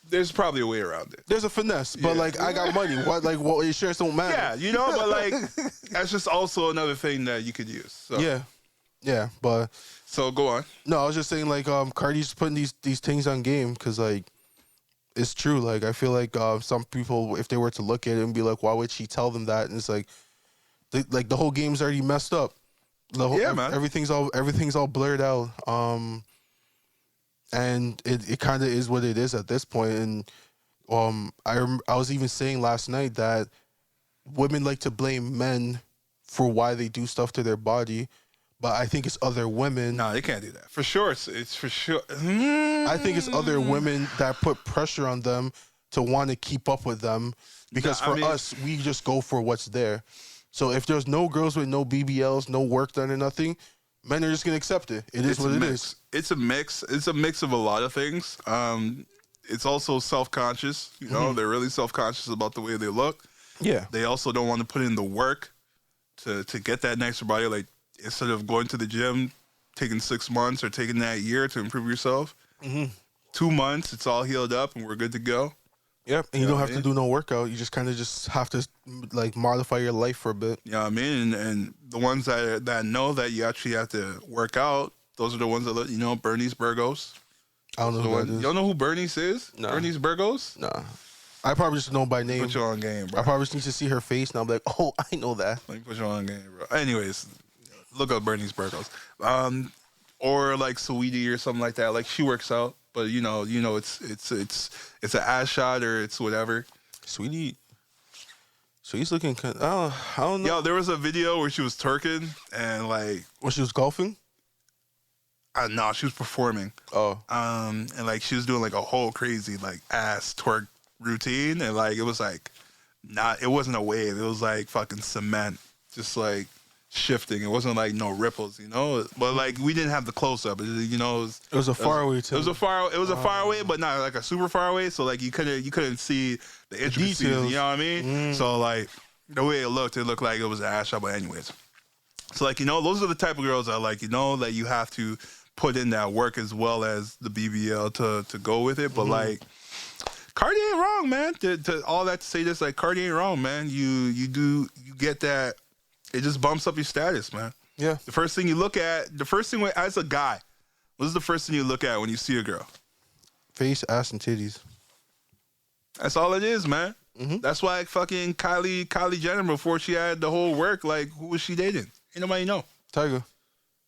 Speaker 1: There's probably a way around it.
Speaker 2: There's a finesse, but like I got money. What insurance don't matter.
Speaker 1: Yeah, you know, but like that's just also another thing that you could use. So.
Speaker 2: Yeah, but
Speaker 1: so go on.
Speaker 2: No, I was just saying like Cardi's putting these things on game because like it's true. Like I feel like some people, if they were to look at it and be like, why would she tell them that? And it's like the whole game's already messed up. Man. Everything's all blurred out. And it kind of is what it is at this point. And I was even saying last night that women like to blame men for why they do stuff to their body, but I think it's other women.
Speaker 1: No, they can't do that. For sure, it's for sure.
Speaker 2: I think it's other women that put pressure on them to want to keep up with them because us, we just go for what's there. So if there's no girls with no BBLs, no work done or nothing, men are just gonna accept it. It is what it is.
Speaker 1: It's a mix. It's a mix of a lot of things. It's also self-conscious. You know, they're really self-conscious about the way they look.
Speaker 2: Yeah.
Speaker 1: They also don't want to put in the work to get that nicer body. Like instead of going to the gym, taking 6 months or taking that year to improve yourself, 2 months, it's all healed up and we're good to go.
Speaker 2: Yep, and you don't have to do no workout. You just kind of just have to like modify your life for a bit.
Speaker 1: Yeah, I mean, and the ones that know that you actually have to work out, those are the ones that Bernice Burgos.
Speaker 2: I don't know who that is.
Speaker 1: You don't know who Bernice is?
Speaker 2: No.
Speaker 1: Bernice Burgos?
Speaker 2: Nah. I probably just know by name.
Speaker 1: Put you on game, bro.
Speaker 2: I probably just need to see her face, and I'm like, oh, I know that.
Speaker 1: Let me put you on game, bro. Anyways, look up Bernice Burgos. Or like Saweetie or something like that. Like she works out, but you know, it's an ass shot or it's whatever.
Speaker 2: Saweetie's looking kind of, I don't know.
Speaker 1: Yo, there was a video where she was twerking and like
Speaker 2: when she was golfing.
Speaker 1: No, she was performing.
Speaker 2: Oh.
Speaker 1: And like she was doing like a whole crazy like ass twerk routine, and like it was like it wasn't a wave. It was like fucking cement, just like shifting. It wasn't like no ripples, you know. But like we didn't have the close up. It was
Speaker 2: a far away too.
Speaker 1: It was a far away, but not like a super far away. So like you couldn't see the intricacies. You know what I mean? So like the way it looked like it was an ass shot. But anyways, so like those are the type of girls that like that you have to put in that work as well as the BBL to go with it. But like Cardi ain't wrong, man. To all that to say this, like Cardi ain't wrong, man. You get that. It just bumps up your status, man.
Speaker 2: Yeah.
Speaker 1: The first thing as a guy, what's the first thing you look at when you see a girl?
Speaker 2: Face, ass, and titties.
Speaker 1: That's all it is, man. That's why fucking Kylie Jenner, before she had the whole work, like who was she dating? Ain't nobody know.
Speaker 2: Tyga.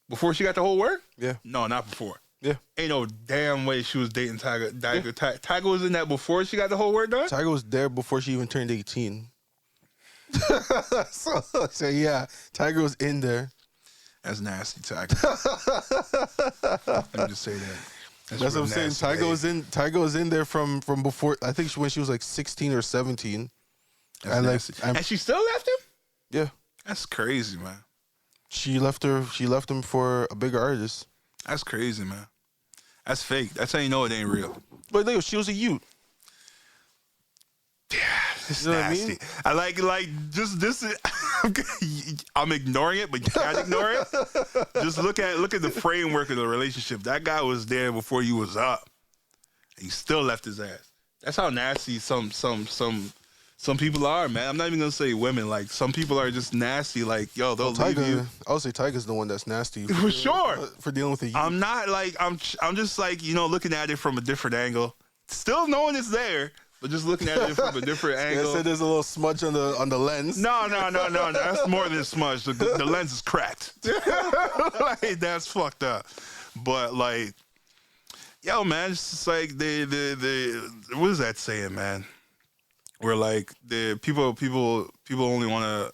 Speaker 1: Before she got the whole work?
Speaker 2: Yeah.
Speaker 1: No, not before.
Speaker 2: Yeah.
Speaker 1: Ain't no damn way she was dating Tyga. Tyga was in that before she got the whole work done?
Speaker 2: Tyga was there before she even turned 18. so yeah, Tyga was in there.
Speaker 1: That's nasty, Tyga. Let me just say that.
Speaker 2: That's what I'm saying. Tyga was in there from before. I think when she was like 16 or 17.
Speaker 1: And she still left him?
Speaker 2: Yeah.
Speaker 1: That's crazy, man.
Speaker 2: She left him for a bigger artist.
Speaker 1: That's crazy, man. That's fake. That's how you know it ain't real.
Speaker 2: But look, she was a youth.
Speaker 1: Yeah, it's nasty. I like just this. I'm ignoring it, but you can't ignore it. Just look at the framework of the relationship. That guy was there before you was up, and he still left his ass. That's how nasty some people are, man. I'm not even gonna say women. Like some people are just nasty. Like they'll leave you.
Speaker 2: I would say Tyga's the one that's nasty
Speaker 1: for sure
Speaker 2: for dealing with the youth.
Speaker 1: I'm not like I'm just like looking at it from a different angle. Still knowing it's there. But just looking at it from a different angle.
Speaker 2: So there's a little smudge on the lens.
Speaker 1: No. That's more than smudge. The lens is cracked. Like, that's fucked up. But like, yo, man, it's just like the what is that saying, man? Where like the people only want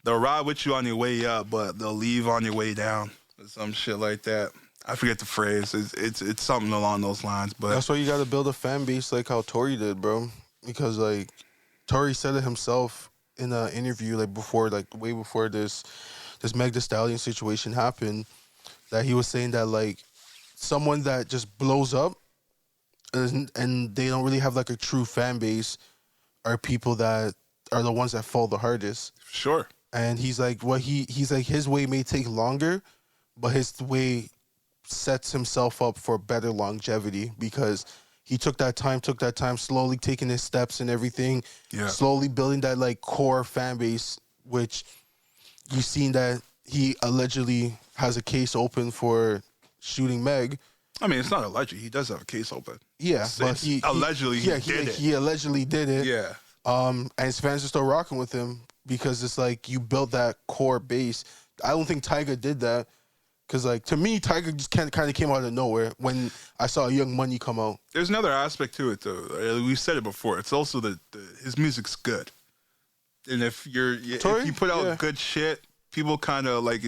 Speaker 1: they'll ride with you on your way up, but they'll leave on your way down or some shit like that. I forget the phrase. It's something along those lines. But
Speaker 2: that's why you got to build a fan base like how Tory did, bro. Because like Tory said it himself in an interview, way before this this Meg Thee Stallion situation happened, that he was saying that like someone that just blows up and they don't really have like a true fan base are people that are the ones that fall the hardest.
Speaker 1: Sure.
Speaker 2: And he's like, he's like, his way may take longer, but his way sets himself up for better longevity because he took that time, slowly taking his steps and everything, slowly building that like core fan base, which you've seen that he allegedly has a case open for shooting Meg.
Speaker 1: I mean, it's not alleged. He does have a case open.
Speaker 2: Yeah, but he
Speaker 1: allegedly did it.
Speaker 2: He allegedly did it.
Speaker 1: Yeah.
Speaker 2: And his fans are still rocking with him because it's like you built that core base. I don't think Tyga did that because, like, to me, Tyga just kind of came out of nowhere when I saw Young Money come out.
Speaker 1: There's another aspect to it, though. We've said it before. It's also that his music's good, and if you put out good shit, people kind of like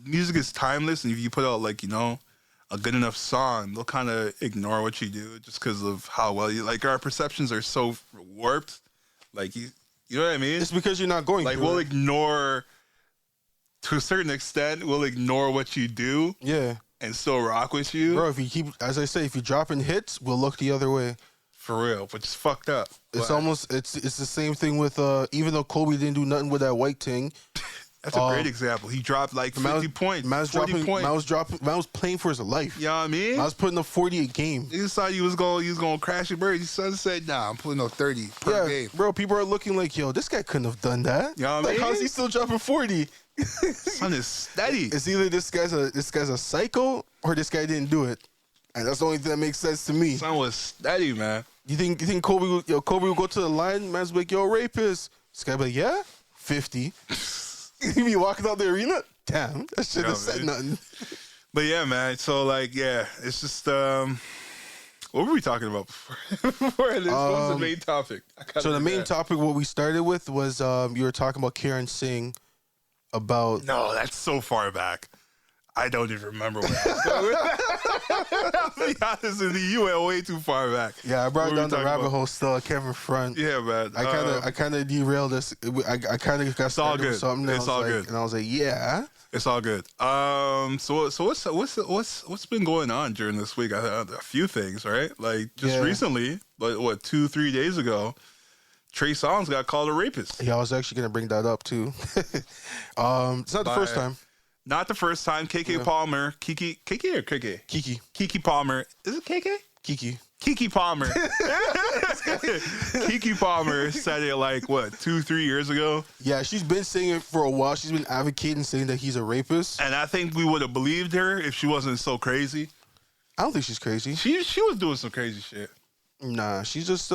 Speaker 1: music is timeless, and if you put out like a good enough song, they'll kind of ignore what you do just because of how well you like. Our perceptions are so warped, like you know what I mean?
Speaker 2: It's because you're not going.
Speaker 1: Like we'll ignore. To a certain extent, we'll ignore what you do, and still rock with you,
Speaker 2: bro. If you keep, as I say, if you're dropping hits, we'll look the other way.
Speaker 1: For real, which is fucked up.
Speaker 2: It's almost it's the same thing with even though Kobe didn't do nothing with that white thing.
Speaker 1: That's a great example. He dropped like 50 points. Man
Speaker 2: was playing for his life.
Speaker 1: You know what I mean?
Speaker 2: I was putting up 40 a game.
Speaker 1: He decided he was going to crash your bird. His son said, "Nah, I'm putting up 30 per game."
Speaker 2: Bro, people are looking like, yo, this guy couldn't have done that.
Speaker 1: You know what I mean?
Speaker 2: How's he still dropping 40?
Speaker 1: Son is steady.
Speaker 2: It's either this guy's a psycho or this guy didn't do it, and that's the only thing that makes sense to me.
Speaker 1: Son was steady, man.
Speaker 2: You think Kobe will go to the line? Man's like, yo, rapist. This guy be like, yeah, 50. He be walking out the arena. Damn, that shit have said nothing.
Speaker 1: But yeah, man. So like, yeah, it's just what were we talking about before this? What was the main topic?
Speaker 2: So the main topic, what we started with was you were talking about Karen Singh about.
Speaker 1: No, that's so far back. I don't even remember what I'll be honest with you, you went way too far back.
Speaker 2: Yeah, I brought down the rabbit hole still. I can't front.
Speaker 1: Yeah, man.
Speaker 2: I kind of derailed this. I kind of got started with something.
Speaker 1: It's all good.
Speaker 2: And I was like, yeah.
Speaker 1: It's all good. So what's been going on during this week? A few things, right? Like just recently, like what 2-3 days ago, Trey Songz got called a rapist.
Speaker 2: Yeah, I was actually gonna bring that up too. It's not the first time.
Speaker 1: Not the first time. Palmer, Kiki Palmer. Is it KK? Kiki Palmer. Kiki Palmer said it like what 2-3 years ago.
Speaker 2: Yeah, she's been saying it for a while. She's been advocating saying that he's a rapist.
Speaker 1: And I think we would have believed her if she wasn't so crazy.
Speaker 2: I don't think she's crazy.
Speaker 1: She was doing some crazy shit.
Speaker 2: Nah, she's just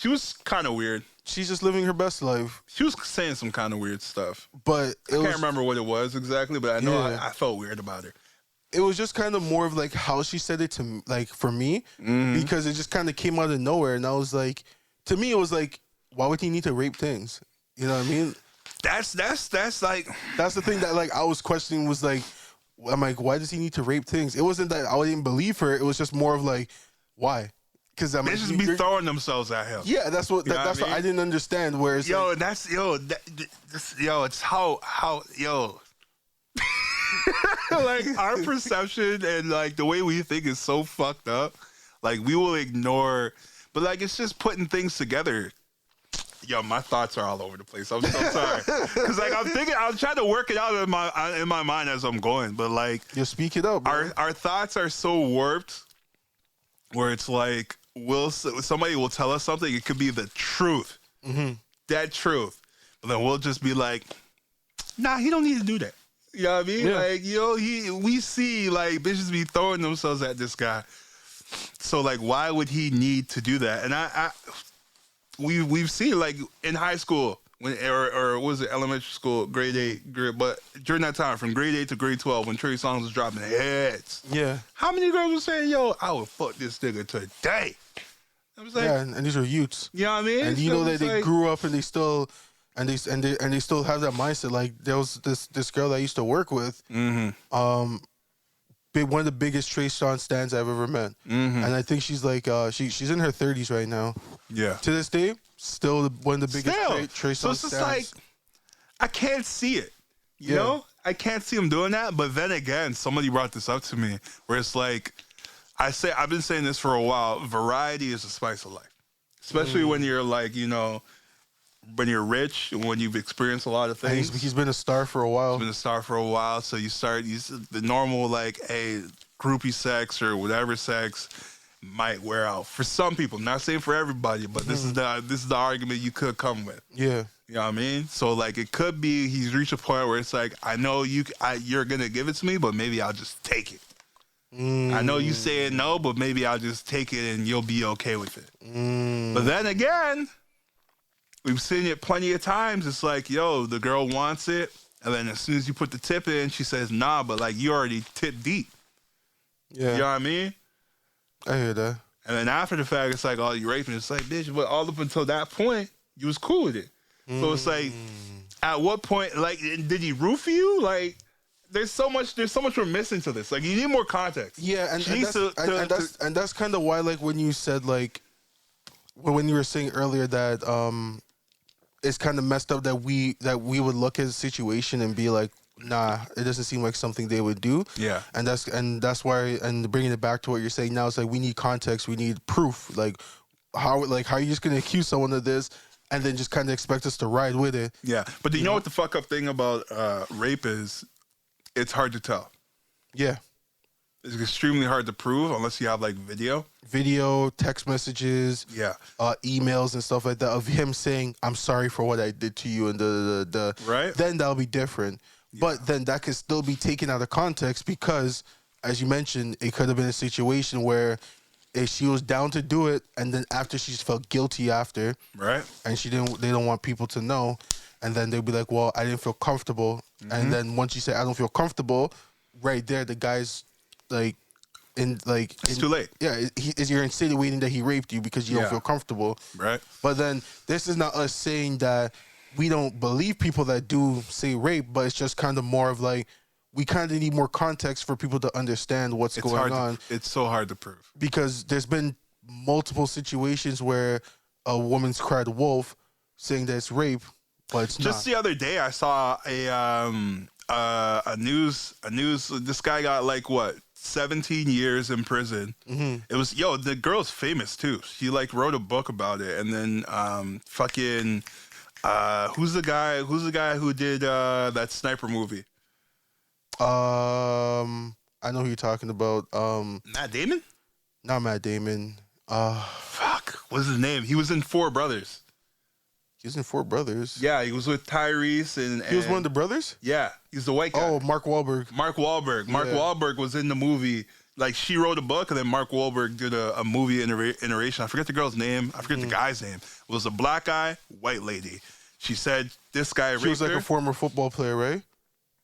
Speaker 1: she was kind of weird.
Speaker 2: She's just living her best life.
Speaker 1: She was saying some kind of weird stuff.
Speaker 2: But
Speaker 1: I can't remember what it was exactly, but I know I felt weird about her.
Speaker 2: It was just kind of more of like how she said it to me, like for me, because it just kind of came out of nowhere. And I was like, to me, it was like, why would he need to rape things? You know what I mean?
Speaker 1: That's like...
Speaker 2: That's the thing that like I was questioning was like, I'm like, why does he need to rape things? It wasn't that I didn't believe her. It was just more of like, why? Because
Speaker 1: they just be throwing themselves at him.
Speaker 2: Yeah, that's what what I didn't understand. Where it's
Speaker 1: it's how like our perception and like the way we think is so fucked up. Like we will ignore, but like it's just putting things together. Yo, my thoughts are all over the place. I'm so sorry because like I'm trying to work it out in my mind as I'm going, but like
Speaker 2: you speak it up. Bro.
Speaker 1: Our thoughts are so warped where it's like. Somebody will tell us something. It could be the truth, that truth, but then we'll just be like, "Nah, he don't need to do that." You know what I mean?
Speaker 2: Yeah.
Speaker 1: Like, we see like bitches be throwing themselves at this guy. So like, why would he need to do that? And we've seen like in high school or was it elementary school, grade 8, but during that time from grade 8 to grade 12 when Trey Songz was dropping heads.
Speaker 2: Yeah.
Speaker 1: How many girls were saying, "Yo, I would fuck this nigga today"? I was like,
Speaker 2: yeah, and these are youths.
Speaker 1: You know what I mean?
Speaker 2: And you know that they grew up and they still and they still have that mindset. Like there was this girl that I used to work with. One of the biggest Trey Songz stands I've ever met. And I think she's like she's in her 30s right now.
Speaker 1: Yeah.
Speaker 2: To this day, still one of the biggest Trey Songz
Speaker 1: So it's just like I can't see it. You know? I can't see him doing that. But then again, somebody brought this up to me where it's like, I've been saying this for a while. Variety is the spice of life, especially when you're like, when you're rich, when you've experienced a lot of things.
Speaker 2: He's been a star for a while.
Speaker 1: He's been a star for a while. So you the normal, like, hey, groupie sex or whatever sex might wear out for some people. Not saying for everybody, but this is the argument you could come with.
Speaker 2: Yeah.
Speaker 1: You know what I mean? So, like, it could be he's reached a point where it's like, I know you're going to give it to me, but maybe I'll just take it. I know you saying no, but maybe I'll just take it and you'll be okay with it. But then again, we've seen it plenty of times. It's like, yo, the girl wants it, and then as soon as you put the tip in, she says nah, but like you already tip deep.
Speaker 2: Yeah.
Speaker 1: You know what I mean?
Speaker 2: I hear that.
Speaker 1: And then after the fact, it's like, oh, you raped me. It's like, bitch, but all up until that point, you was cool with it. So it's like, at what point, like, did he roofie you? Like, there's so much we're missing to this. Like, you need more context.
Speaker 2: Yeah, and that's kind of why, like, when you said, like, when you were saying earlier that it's kind of messed up that we would look at the situation and be like, nah, it doesn't seem like something they would do.
Speaker 1: Yeah,
Speaker 2: and that's why, and bringing it back to what you're saying now, it's like we need context, we need proof. Like, how are you just gonna accuse someone of this and then just kind of expect us to ride with it?
Speaker 1: Yeah, but do you know what the fuck up thing about rape is? It's hard to tell.
Speaker 2: Yeah.
Speaker 1: It's extremely hard to prove unless you have, like, video,
Speaker 2: text messages, emails and stuff like that of him saying, "I'm sorry for what I did to you," and the
Speaker 1: right. Then
Speaker 2: that'll be different. Yeah. But then that could still be taken out of context because, as you mentioned, it could have been a situation where if she was down to do it, and then after she just felt guilty after,
Speaker 1: right,
Speaker 2: and they don't want people to know, and then they'll be like, "Well, I didn't feel comfortable," and then once you say, "I don't feel comfortable," right there, the guy's like, it's
Speaker 1: too late.
Speaker 2: Yeah, you're insinuating that he raped you because you don't feel comfortable.
Speaker 1: Right.
Speaker 2: But then this is not us saying that we don't believe people that do say rape, but it's just kind of more of like, we kind of need more context for people to understand what's going on.
Speaker 1: It's so hard to prove.
Speaker 2: Because there's been multiple situations where a woman's cried wolf saying that it's rape, but it's
Speaker 1: just not. The other day I saw a news this guy got like what 17 years in prison. It was the girl's famous too. She like wrote a book about it, and then who's the guy who did that sniper movie?
Speaker 2: I know who you're talking about.
Speaker 1: Matt Damon?
Speaker 2: Not Matt Damon.
Speaker 1: What's his name? He was in Four Brothers.
Speaker 2: He was in Four Brothers.
Speaker 1: Yeah, he was with Tyrese and
Speaker 2: he was one of the brothers?
Speaker 1: Yeah, he's the white guy.
Speaker 2: Oh, Mark Wahlberg.
Speaker 1: Mark Wahlberg was in the movie. Like, she wrote a book, and then Mark Wahlberg did a movie iteration. I forget the girl's name. I forget the guy's name. It was a black guy, white lady. She said this guy raped her.
Speaker 2: She was like a former football player, right?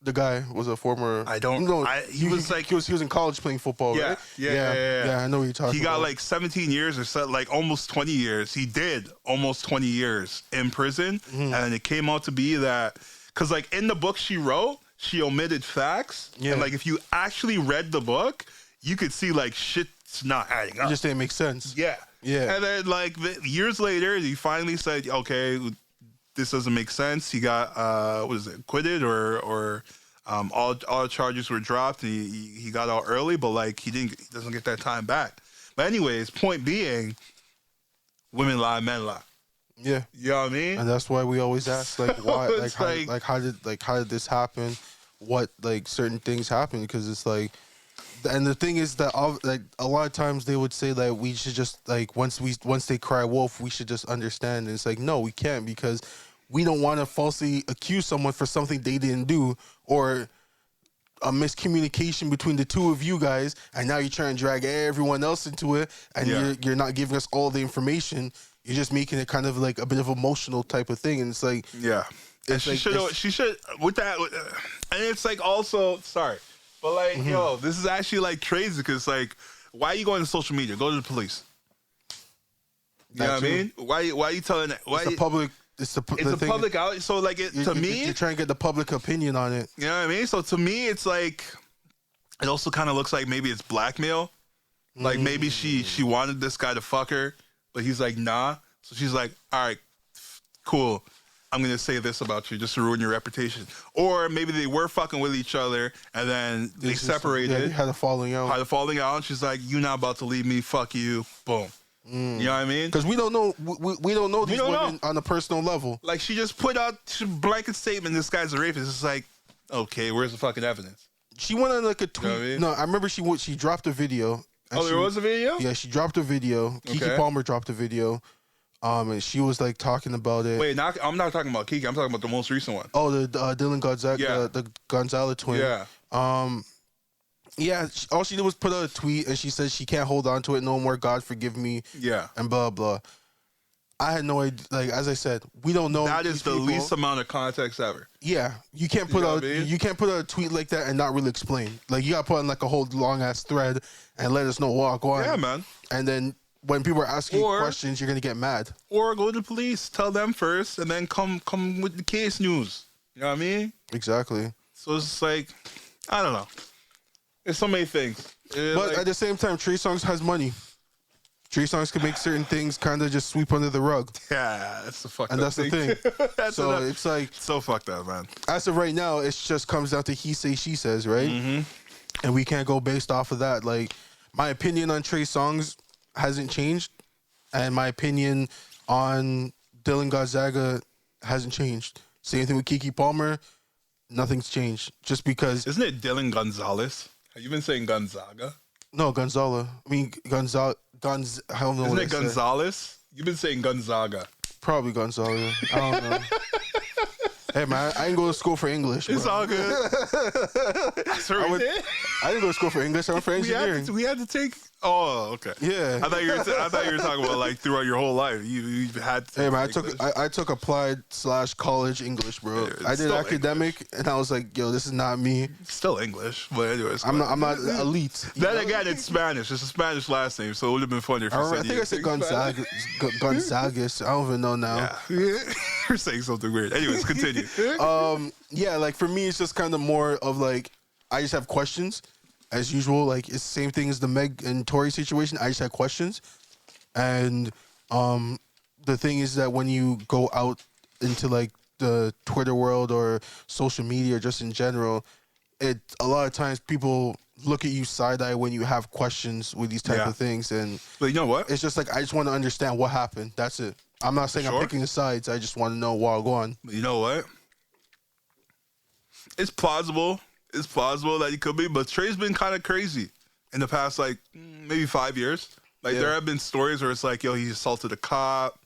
Speaker 2: The guy was a former.
Speaker 1: I don't know. He was
Speaker 2: in college playing football, right? Yeah. I know what you're talking about. He
Speaker 1: got like 17 years or so, like almost 20 years. He did almost 20 years in prison, and it came out to be that because like in the book she wrote, she omitted facts, and like if you actually read the book, you could see like shit's not adding up.
Speaker 2: It just didn't make sense.
Speaker 1: Yeah. And then like years later, he finally said, okay, this doesn't make sense. He got acquitted or all charges were dropped, and he got out early, but like he doesn't get that time back. But anyways, point being, women lie, men lie.
Speaker 2: Yeah.
Speaker 1: You know what I mean?
Speaker 2: And that's why we always ask like why how did this happen? What like certain things happen, because it's like, and the thing is that like a lot of times they would say that we should just like once they cry wolf, we should just understand. And it's like, no, we can't, because we don't want to falsely accuse someone for something they didn't do, or a miscommunication between the two of you guys, and now you're trying to drag everyone else into it, and you're not giving us all the information. You're just making it kind of like a bit of emotional type of thing, and it's like
Speaker 1: she should with that, and it's like also sorry. But like, yo, this is actually like crazy, because like, why are you going to social media? Go to the police. You know what I mean? Why are you telling that? Why
Speaker 2: it's the public? It's a
Speaker 1: public out. So like, to me,
Speaker 2: you're trying to get the public opinion on it.
Speaker 1: You know what I mean? So to me, it's like, it also kind of looks like maybe it's blackmail. Like maybe she wanted this guy to fuck her, but he's like, nah. So she's like, all right, cool. I'm gonna say this about you just to ruin your reputation. Or maybe they were fucking with each other and then they separated.
Speaker 2: Yeah, they had a falling out.
Speaker 1: And she's like, "You not about to leave me? Fuck you." Boom. You know what I mean?
Speaker 2: Because we don't know. We don't know these women on a personal level.
Speaker 1: Like she just put out a blanket statement. This guy's a rapist. It's like, okay, where's the fucking evidence?
Speaker 2: She went on like a tweet.
Speaker 1: You know what I mean?
Speaker 2: No, I remember she dropped a video.
Speaker 1: Oh, there was a video?
Speaker 2: Yeah, she dropped a video. Keke Palmer dropped a video. And she was like talking about it.
Speaker 1: Wait, I'm not talking about Keke. I'm talking about the most recent one.
Speaker 2: Oh, the Dylan Gonzaga, the Gonzalez twin.
Speaker 1: Yeah.
Speaker 2: Yeah. All she did was put out a tweet, and she said she can't hold on to it no more. God forgive me.
Speaker 1: Yeah.
Speaker 2: And blah blah. I had no idea. Like as I said, we don't know.
Speaker 1: That is the least amount of context ever.
Speaker 2: Yeah, you can't put out you can't put out a tweet like that and not really explain. Like you got to put on like a whole long ass thread and let us know what going on.
Speaker 1: Yeah, man.
Speaker 2: And then when people are asking you questions, you're gonna get mad. Or
Speaker 1: go to the police, tell them first, and then come with the case news. You know what I mean?
Speaker 2: Exactly.
Speaker 1: So it's like, I don't know. There's so many things.
Speaker 2: But at the same time, Trey Songz has money. Trey Songz can make certain things kind of just sweep under the rug.
Speaker 1: Yeah, that's the fucked up
Speaker 2: and that's the thing. So it's like
Speaker 1: so fucked up, man.
Speaker 2: As of right now, it just comes down to he say, she says, right? Mm-hmm. And we can't go based off of that. Like my opinion on Trey Songz hasn't changed, and my opinion on Dylan Gonzaga hasn't changed. Same thing with Keke Palmer. Nothing's changed. Just because.
Speaker 1: Isn't it Dylan Gonzalez? Have you been saying Gonzaga?
Speaker 2: No, Gonzala. I mean I don't know.
Speaker 1: Isn't it Gonzalez? You've been saying Gonzaga.
Speaker 2: Probably Gonzaga. I don't know. Hey man, I didn't go to school for English. Bro.
Speaker 1: It's all good. Sorry,
Speaker 2: I didn't go to school for English. I went for engineering.
Speaker 1: We had to take. Oh, okay.
Speaker 2: Yeah.
Speaker 1: I thought you were talking about like throughout your whole life. You had. To
Speaker 2: hey man, I took applied / college English, bro. I did academic, English. And I was like, yo, this is not me.
Speaker 1: It's still English, but anyways.
Speaker 2: I'm not elite.
Speaker 1: Then again, it's Spanish. It's a Spanish last name, so it would have been funny if you said.
Speaker 2: I think I said Gonzaga. Gonzagas. I don't even know now.
Speaker 1: Yeah. You're saying something weird. Anyways, continue.
Speaker 2: Yeah, like for me, it's just kind of more of like I just have questions. As usual, like it's the same thing as the Meg and Tory situation. I just had questions, and the thing is that when you go out into like the Twitter world or social media, or just in general, a lot of times people look at you side eye when you have questions with these type of things. And
Speaker 1: but you know what?
Speaker 2: It's just like I just want to understand what happened. That's it. I'm not saying I'm picking the sides. I just want to know what's going on.
Speaker 1: But you know what? It's plausible. It's plausible that he could be, but Trey's been kind of crazy in the past, like, maybe 5 years. Like, there have been stories where it's like, yo, he assaulted a cop.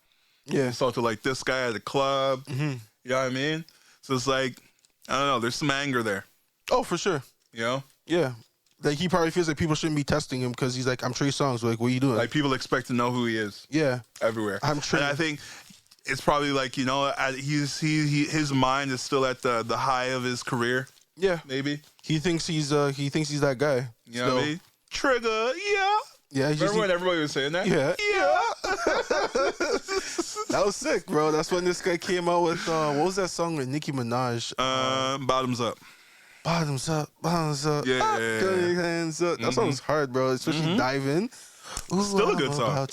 Speaker 1: Yeah. He assaulted, like, this guy at a club. Mm-hmm. You know what I mean? So it's like, I don't know. There's some anger there.
Speaker 2: Oh, for sure.
Speaker 1: You know?
Speaker 2: Yeah. Like, he probably feels like people shouldn't be testing him because he's like, I'm Trey Songz. Like, what are you doing?
Speaker 1: Like, people expect to know who he is.
Speaker 2: Yeah.
Speaker 1: Everywhere.
Speaker 2: I'm Trey.
Speaker 1: And I think it's probably like, you know, his mind is still at the high of his career.
Speaker 2: Yeah,
Speaker 1: maybe
Speaker 2: he thinks he's that guy.
Speaker 1: You know what I mean? Trigger, yeah.
Speaker 2: Yeah,
Speaker 1: remember when everybody was saying that?
Speaker 2: Yeah. That was sick, bro. That's when this guy came out with what was that song with Nicki Minaj?
Speaker 1: Bottoms Up.
Speaker 2: Bottoms Up, bottoms up.
Speaker 1: Yeah.
Speaker 2: Hands up. That song was hard, bro. Especially Dive In. Ooh,
Speaker 1: still a good song.
Speaker 2: I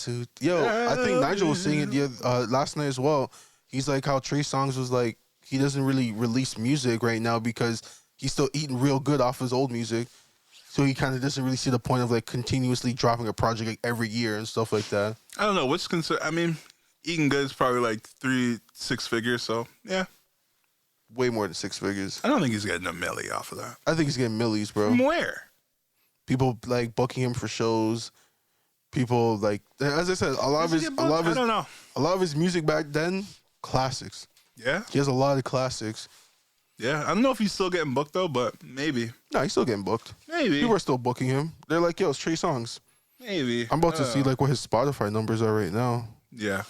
Speaker 2: think Nigel was singing it last night as well. He's like how Trey Songz was like he doesn't really release music right now because he's still eating real good off his old music. So he kind of doesn't really see the point of like continuously dropping a project like every year and stuff like that.
Speaker 1: I don't know. What's I mean, eating good is probably like 6 figures. So yeah,
Speaker 2: way more than 6 figures.
Speaker 1: I don't think he's getting a milli off of that.
Speaker 2: I think he's getting millies, bro.
Speaker 1: From where?
Speaker 2: People like booking him for shows. People like, as I said, a lot of his music back then, classics.
Speaker 1: Yeah,
Speaker 2: he has a lot of classics.
Speaker 1: Yeah, I don't know if he's still getting booked though, but maybe.
Speaker 2: No, he's still getting booked.
Speaker 1: Maybe
Speaker 2: people are still booking him. They're like, yo, it's Trey Songz.
Speaker 1: Maybe
Speaker 2: I'm about to see like what his Spotify numbers are right now.
Speaker 1: Yeah.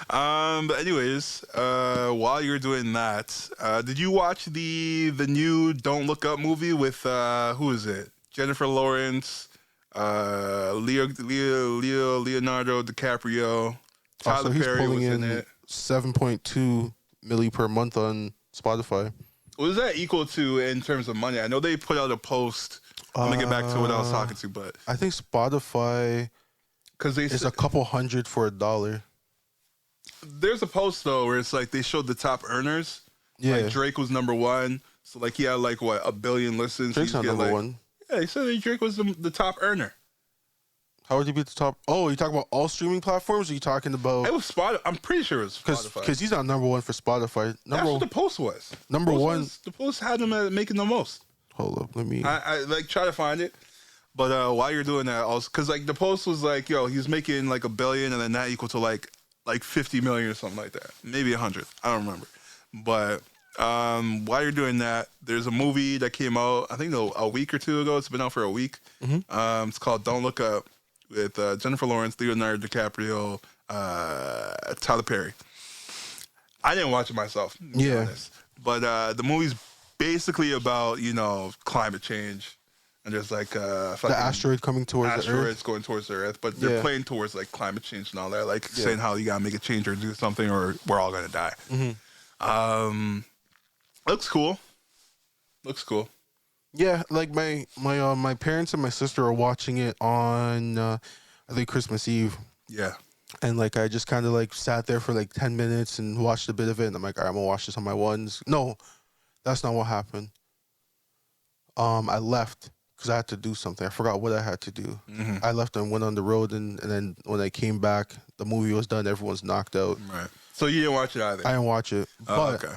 Speaker 1: But anyways, while you're doing that, did you watch the new Don't Look Up movie with who is it? Jennifer Lawrence, Leonardo DiCaprio, Tyler Perry was in it.
Speaker 2: 7.2 milli per month on Spotify.
Speaker 1: What is that equal to in terms of money? I know they put out a post. I'm gonna get back to what I was talking to, but
Speaker 2: I think Spotify
Speaker 1: is
Speaker 2: a couple hundred for $1.
Speaker 1: there's a post though where it's like they showed the top earners.
Speaker 2: Yeah.
Speaker 1: Like Drake was number one, so like he had like what 1 billion listens.
Speaker 2: Drake's not number one.
Speaker 1: Yeah, he said that Drake was the top earner.
Speaker 2: How would he be at the top? Oh, you talking about all streaming platforms? Or are you talking about?
Speaker 1: It was Spotify. I'm pretty sure it was Spotify.
Speaker 2: Because he's not number one for Spotify.
Speaker 1: That's what the post was.
Speaker 2: Number one.
Speaker 1: The post had him at making the most.
Speaker 2: Hold up, let me.
Speaker 1: I like try to find it, but while you're doing that, also because like the post was like, yo, he's making like 1 billion, and then that equal to like 50 million or something like that, maybe 100. I don't remember, but. While you're doing that, there's a movie that came out, I think a week or two ago. It's been out for a week.
Speaker 2: Mm-hmm.
Speaker 1: It's called Don't Look Up with Jennifer Lawrence, Leonardo DiCaprio, Tyler Perry. I didn't watch it myself, to be honest. But the movie's basically about, climate change. And there's like
Speaker 2: the asteroid coming towards the Earth.
Speaker 1: Asteroids going towards the Earth, but they're playing towards like climate change and all that, like saying how you gotta make a change or do something or we're all gonna die.
Speaker 2: Mm-hmm.
Speaker 1: Looks cool.
Speaker 2: Yeah, like my parents and my sister are watching it on I think Christmas Eve.
Speaker 1: Yeah.
Speaker 2: And like I just kind of like sat there for like 10 minutes and watched a bit of it, and I'm like, all right, I'm gonna watch this on my ones. No, that's not what happened. I left because I had to do something. I forgot what I had to do.
Speaker 1: Mm-hmm.
Speaker 2: I left and went on the road, and then when I came back, the movie was done. Everyone's knocked out.
Speaker 1: Right. So you didn't watch it either?
Speaker 2: I didn't watch it. But
Speaker 1: okay.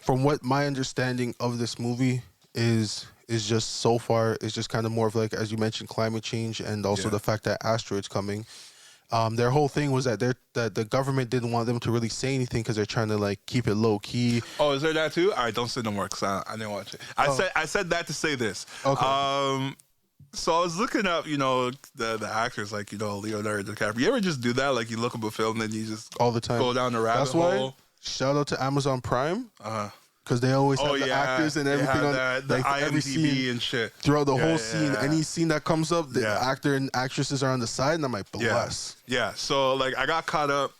Speaker 2: From what my understanding of this movie is just so far, is just kind of more of like, as you mentioned, climate change, and also the fact that asteroids coming. Their whole thing was that the government didn't want them to really say anything because they're trying to like keep it low key.
Speaker 1: Oh, is there that too? All right, don't say no more because I didn't watch it. I said that to say this.
Speaker 2: Okay.
Speaker 1: So I was looking up, the actors like Leonardo DiCaprio. You ever just do that? Like you look up a film and then you just
Speaker 2: all the time
Speaker 1: go down the rabbit hole.
Speaker 2: Why, shout out to Amazon Prime. Because they always have the actors and everything on
Speaker 1: the
Speaker 2: like every scene
Speaker 1: and shit.
Speaker 2: Throughout the whole scene, any scene that comes up, the actor and actresses are on the side, and I'm like, bless.
Speaker 1: Yeah. So like I got caught up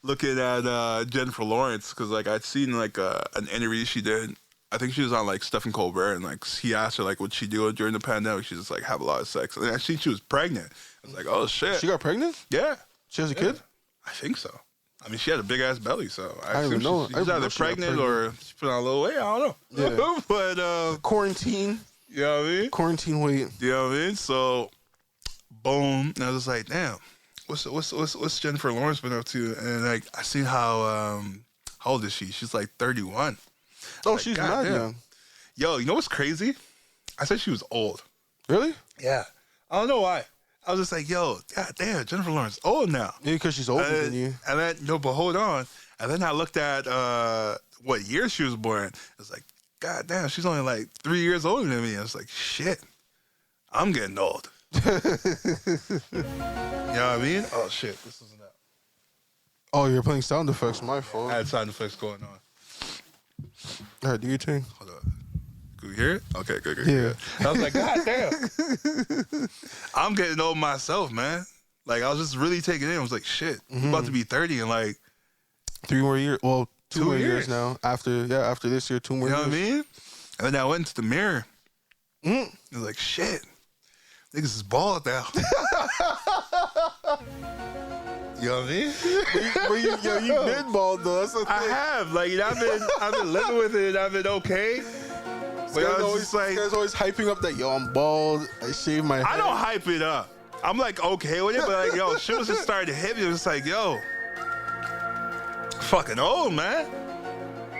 Speaker 1: looking at Jennifer Lawrence because like I'd seen like an interview she did. I think she was on like Stephen Colbert, and like he asked her like what she do during the pandemic. She just like have a lot of sex, and I think she was pregnant. I was like, oh shit,
Speaker 2: she got pregnant?
Speaker 1: Yeah,
Speaker 2: she has a kid.
Speaker 1: I think so. I mean, she had a big ass belly, so I
Speaker 2: don't even know.
Speaker 1: She was either pregnant or she put on a little weight. I don't know.
Speaker 2: Yeah.
Speaker 1: But
Speaker 2: quarantine.
Speaker 1: You know what I mean?
Speaker 2: Quarantine weight.
Speaker 1: You know what I mean? So, boom. And I was like, damn, what's Jennifer Lawrence been up to? And like, I see how old is she? She's like 31.
Speaker 2: Oh,
Speaker 1: like,
Speaker 2: she's mad young.
Speaker 1: Yo, you know what's crazy? I said she was old.
Speaker 2: Really?
Speaker 1: Yeah. I don't know why. I was just like, yo, god damn, Jennifer Lawrence old now.
Speaker 2: Maybe because she's older than you.
Speaker 1: And then, but hold on. And then I looked at what year she was born. I was like, god damn, she's only like 3 years older than me. I was like, shit, I'm getting old. You know what I mean? Oh, shit, this isn't that.
Speaker 2: Oh, you're playing sound effects. My fault.
Speaker 1: I had sound effects going on.
Speaker 2: All right, do your thing.
Speaker 1: Hold on. Can we hear it? Okay, good.
Speaker 2: Yeah.
Speaker 1: I was like, god damn. I'm getting old myself, man. Like, I was just really taking it in. I was like, shit, I'm about to be 30 in like
Speaker 2: 3 more years. Well, 2 more
Speaker 1: years
Speaker 2: years now. After this year, 2 more years.
Speaker 1: You know what I mean? And then I went into the mirror. I was like, shit, niggas is bald now. You know what I mean?
Speaker 2: But you've been bald though. That's the thing.
Speaker 1: I have. Like, I've been living with it. I've been okay. But I was just like,
Speaker 2: you guys always hyping up that, yo, I'm bald. I shave my head.
Speaker 1: I don't hype it up. I'm like okay with it, but like, yo, shit was just starting to hit me. It was like, yo, fucking old, man.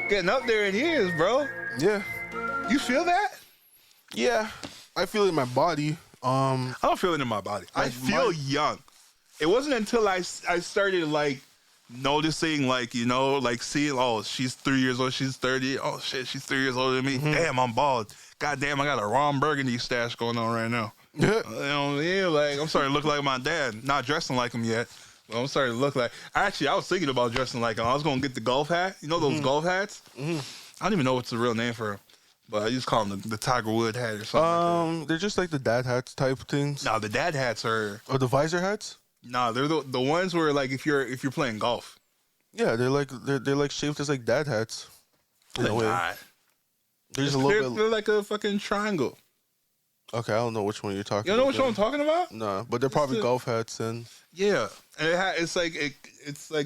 Speaker 1: Getting up there in years, bro.
Speaker 2: Yeah.
Speaker 1: You feel that?
Speaker 2: Yeah. I feel it in my body.
Speaker 1: I don't feel it in my body. I feel young. It wasn't until I started like noticing, like, like seeing, oh, she's 3 years old, she's 30. Oh shit, she's 3 years older than me. Damn, I'm bald. God damn, I got a Ron Burgundy stash going on right now.
Speaker 2: Yeah.
Speaker 1: You know what I mean? Like, I'm starting to look like my dad. Not dressing like him yet. But I'm starting to look like. Actually, I was thinking about dressing like him. I was gonna get the golf hat. You know those golf hats? I don't even know what's the real name for them. But I just call them the Tiger Wood hat or something. Like that.
Speaker 2: They're just like the dad hats type things.
Speaker 1: No, the dad hats are.
Speaker 2: Or the visor hats?
Speaker 1: Nah, they're the ones where like if you're playing golf.
Speaker 2: Yeah, they're like shaped as like dad hats. In a way.
Speaker 1: Nah.
Speaker 2: They're just a little bit.
Speaker 1: They're like a fucking triangle.
Speaker 2: Okay, I don't know which one you're talking
Speaker 1: You don't know
Speaker 2: about.
Speaker 1: which one I'm talking about?
Speaker 2: No, but they're probably golf hats and.
Speaker 1: Yeah, and it's like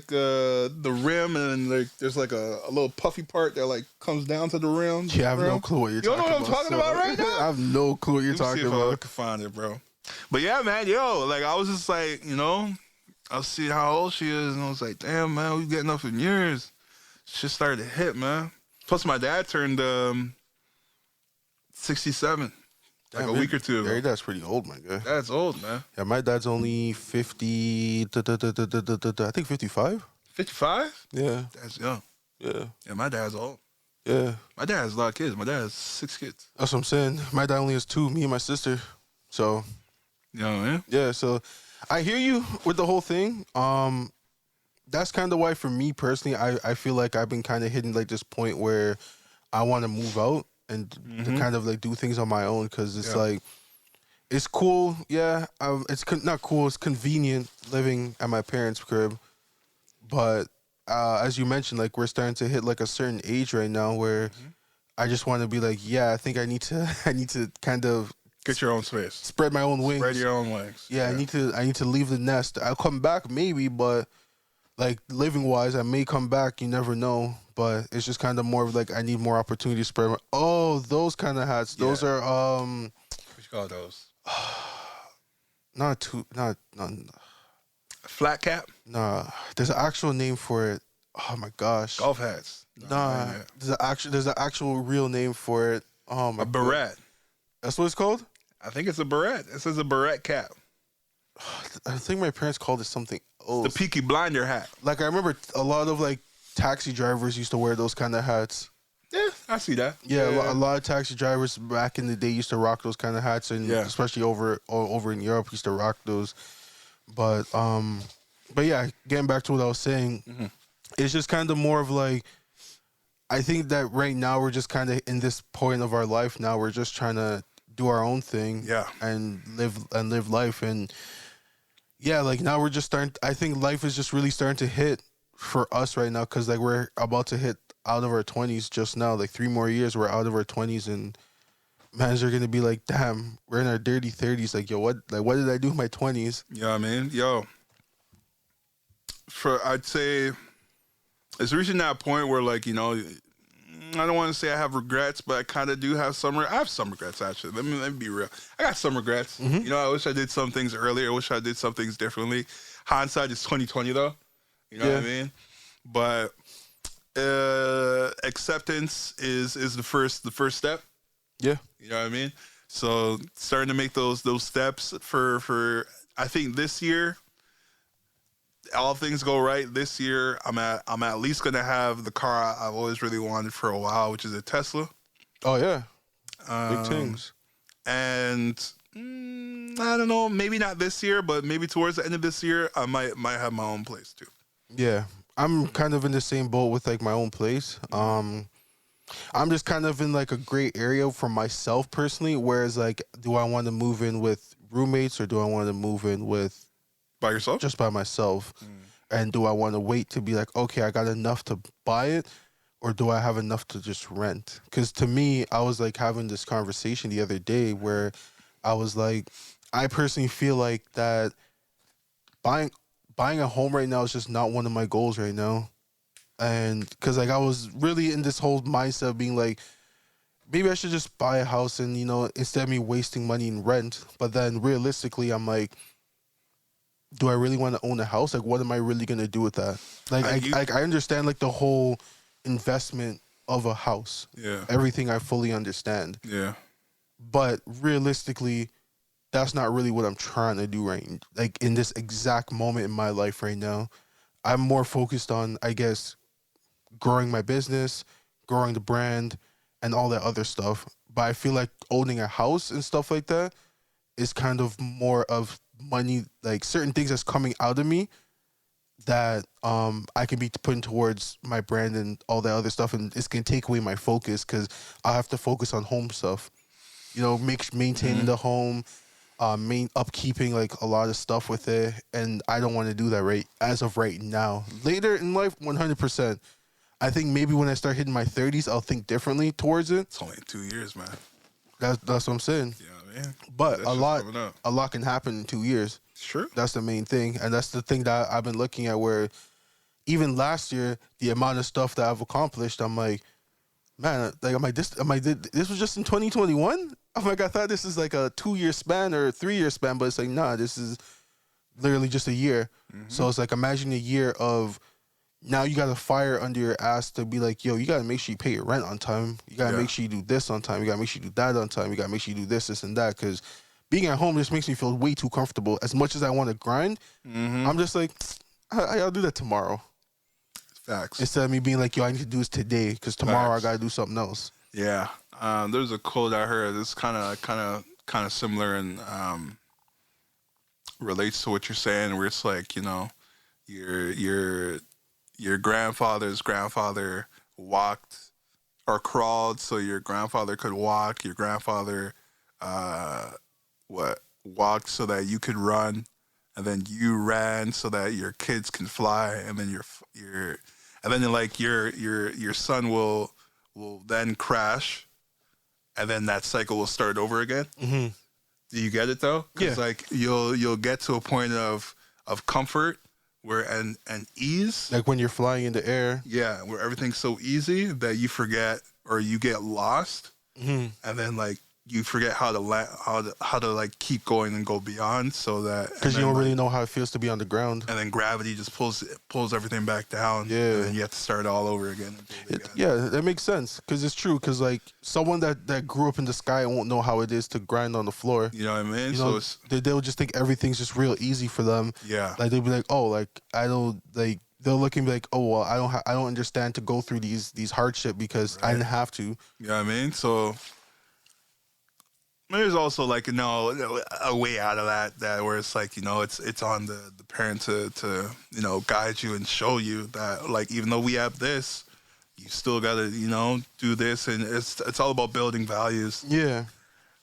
Speaker 1: the rim, and like there's like a little puffy part that like comes down to the rim.
Speaker 2: Yeah, I have no clue what you're talking about.
Speaker 1: You know what I'm talking about right now?
Speaker 2: I have no clue what you're talking about.
Speaker 1: I can find it, bro. But yeah, man, like I was just like, I was seeing how old she is, and I was like, damn, man, we getting up in years. Shit started to hit, man. Plus, my dad turned 67. Like a week or two ago.
Speaker 2: Your dad's pretty old, my guy.
Speaker 1: That's old, man.
Speaker 2: Yeah, my dad's only 50. I think 55.
Speaker 1: 55?
Speaker 2: Yeah.
Speaker 1: That's young.
Speaker 2: Yeah.
Speaker 1: Yeah, my dad's old.
Speaker 2: Yeah.
Speaker 1: My dad has a lot of kids. My dad has 6 kids.
Speaker 2: That's what I'm saying. My dad only has 2, me and my sister. So.
Speaker 1: You know what I mean?
Speaker 2: Yeah, so I hear you with the whole thing. That's kind of why, for me personally, I feel like I've been kind of hitting like this point where I want to move out and to kind of like do things on my own, because it's like, it's cool. Yeah, it's not cool. It's convenient living at my parents' crib, but as you mentioned, like we're starting to hit like a certain age right now where I just want to be like, yeah, I think I need to kind of
Speaker 1: get your own space,
Speaker 2: spread my own wings,
Speaker 1: spread your own wings.
Speaker 2: Yeah, I need to leave the nest. I'll come back maybe, but like living wise, I may come back. You never know. But it's just kind of more of like I need more opportunity to spread. Those kind of hats. Those are
Speaker 1: what you call those?
Speaker 2: Not
Speaker 1: flat cap.
Speaker 2: Nah, there's an actual name for it. Oh my gosh,
Speaker 1: golf hats.
Speaker 2: Nah, there's an actual real name for it. Oh my,
Speaker 1: a beret.
Speaker 2: That's what it's called.
Speaker 1: I think it's a beret. It says a beret cap.
Speaker 2: I think my parents called it something else.
Speaker 1: The Peaky Blinder hat.
Speaker 2: Like I remember a lot of like taxi drivers used to wear those kind of hats.
Speaker 1: Yeah, I see that.
Speaker 2: Yeah, a lot of taxi drivers back in the day used to rock those kind of hats, and especially over in Europe used to rock those. But yeah, getting back to what I was saying, it's just kind of more of like, I think that right now we're just kind of in this point of our life now. We're just trying to do our own thing, and live life, and like now we're just starting. I think life is just really starting to hit for us right now, because like we're about to hit out of our 20s just now. Like 3 more years, we're out of our 20s, and mans are gonna be like, damn, we're in our dirty 30s. Like, yo, what did I do in my 20s?
Speaker 1: You know what I mean? Yo, I'd say it's reaching that point where, like, I don't want to say I have regrets, but I kind of do have some. I have some regrets, actually. Let me be real. I got some regrets. I wish I did some things earlier. I wish I did some things differently. Hindsight is 2020, though. You know what I mean? But acceptance is the first step.
Speaker 2: Yeah.
Speaker 1: You know what I mean? So starting to make those steps for I think this year, all things go right. This year, I'm at least gonna have the car I've always really wanted for a while, which is a Tesla.
Speaker 2: Oh yeah, big things.
Speaker 1: And I don't know, maybe not this year, but maybe towards the end of this year, I might have my own place too.
Speaker 2: Yeah, I'm kind of in the same boat with like my own place. I'm just kind of in like a gray area for myself personally. Whereas like, do I want to move in with roommates, or do I want to move in with
Speaker 1: by yourself?
Speaker 2: Just by myself. And do I want to wait to be like, okay, I got enough to buy it, or do I have enough to just rent? Because to me, I was like having this conversation the other day where I was like, I personally feel like that buying a home right now is just not one of my goals right now. And because like I was really in this whole mindset of being like, maybe I should just buy a house and, instead of me wasting money in rent. But then realistically, I'm like, do I really want to own a house? Like, what am I really going to do with that? Like, I understand like the whole investment of a house.
Speaker 1: Yeah.
Speaker 2: Everything I fully understand.
Speaker 1: Yeah.
Speaker 2: But realistically, that's not really what I'm trying to do like in this exact moment in my life right now. I'm more focused on, I guess, growing my business, growing the brand, and all that other stuff. But I feel like owning a house and stuff like that is kind of more of money, like certain things that's coming out of me that I can be putting towards my brand and all that other stuff, and it's gonna take away my focus because I have to focus on home stuff. Maintaining the home, upkeeping like a lot of stuff with it, and I don't want to do that as of right now. Later in life, 100%. I think maybe when I start hitting my 30s, I'll think differently towards it.
Speaker 1: It's only 2 years, man.
Speaker 2: That's what I'm saying.
Speaker 1: Yeah, I man.
Speaker 2: But a lot can happen in 2 years.
Speaker 1: It's true.
Speaker 2: That's the main thing, and that's the thing that I've been looking at. Where even last year, the amount of stuff that I've accomplished, I'm like, man, like this was just in 2021. I'm like, I thought this is like a 2-year span or a 3-year span, but it's like, nah, this is literally just a year. Mm-hmm. So it's like, imagine a year of now you got a fire under your ass to be like, yo, you got to make sure you pay your rent on time. You got to make sure you do this on time. You got to make sure you do that on time. You got to make sure you do this, and that. Because being at home just makes me feel way too comfortable. As much as I want to grind, I'm just like, I'll do that tomorrow.
Speaker 1: Facts.
Speaker 2: Instead of me being like, yo, I need to do this today because tomorrow I got to do something else.
Speaker 1: Yeah. There's a quote I heard. It's kind of similar and relates to what you're saying, where it's like, you know, your grandfather's grandfather walked or crawled so your grandfather could walk. Your grandfather walked so that you could run, and then you ran so that your kids can fly, and then your son will then crash, and then that cycle will start over again. Mm-hmm. Do you get it though? Because like you'll get to a point of comfort where and ease,
Speaker 2: like when you're flying in the air.
Speaker 1: Yeah, where everything's so easy that you forget or you get lost, and then like you forget how to like keep going and go beyond, so that
Speaker 2: because you don't really know how it feels to be on the ground,
Speaker 1: and then gravity just pulls everything back down. Yeah, and then you have to start all over again.
Speaker 2: Yeah, that makes sense because it's true. Because like someone that grew up in the sky won't know how it is to grind on the floor.
Speaker 1: You know what I mean?
Speaker 2: You know, so they'll just think everything's just real easy for them.
Speaker 1: Yeah,
Speaker 2: like they'll be like, oh, like I don't like. They'll look and be like, oh well, I don't understand to go through these hardship because I didn't have to.
Speaker 1: You know what I mean? So there's also like, you know, a way out of that where it's like, you know, it's on the parent to you know, guide you and show you that like, even though we have this, you still gotta, you know, do this, and it's all about building values.
Speaker 2: Yeah.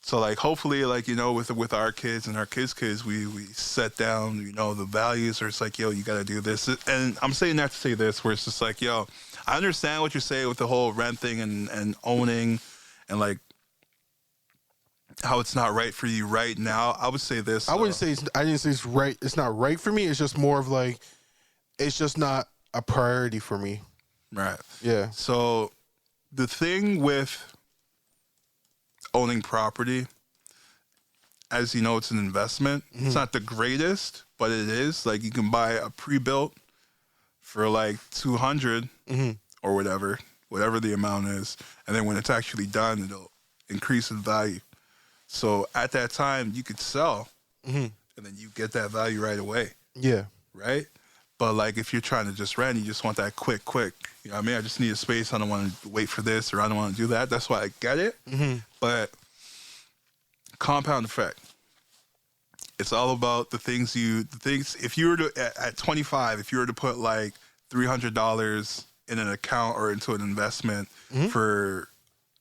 Speaker 1: So like hopefully like, you know, with our kids and our kids' we set down, you know, the values where it's like, yo, you gotta do this. And I'm saying that to say this, where it's just like, yo, I understand what you're saying with the whole rent thing and owning and like how it's not right for you right now. I would say this.
Speaker 2: I wouldn't say I didn't say it's right. It's not right for me. It's just more of like, it's just not a priority for me.
Speaker 1: Right.
Speaker 2: Yeah.
Speaker 1: So the thing with owning property, as you know, it's an investment. Mm-hmm. It's not the greatest, but it is. Like you can buy a pre-built for like $200 or whatever the amount is, and then when it's actually done, it'll increase in value. So at that time, you could sell, and then you get that value right away.
Speaker 2: Yeah.
Speaker 1: Right? But like if you're trying to just rent, you just want that quick. You know what I mean? I just need a space. I don't want to wait for this, or I don't want to do that. That's why I get it. Mm-hmm. But compound effect. It's all about the things. If you were to at 25, if you were to put like $300 in an account or into an investment for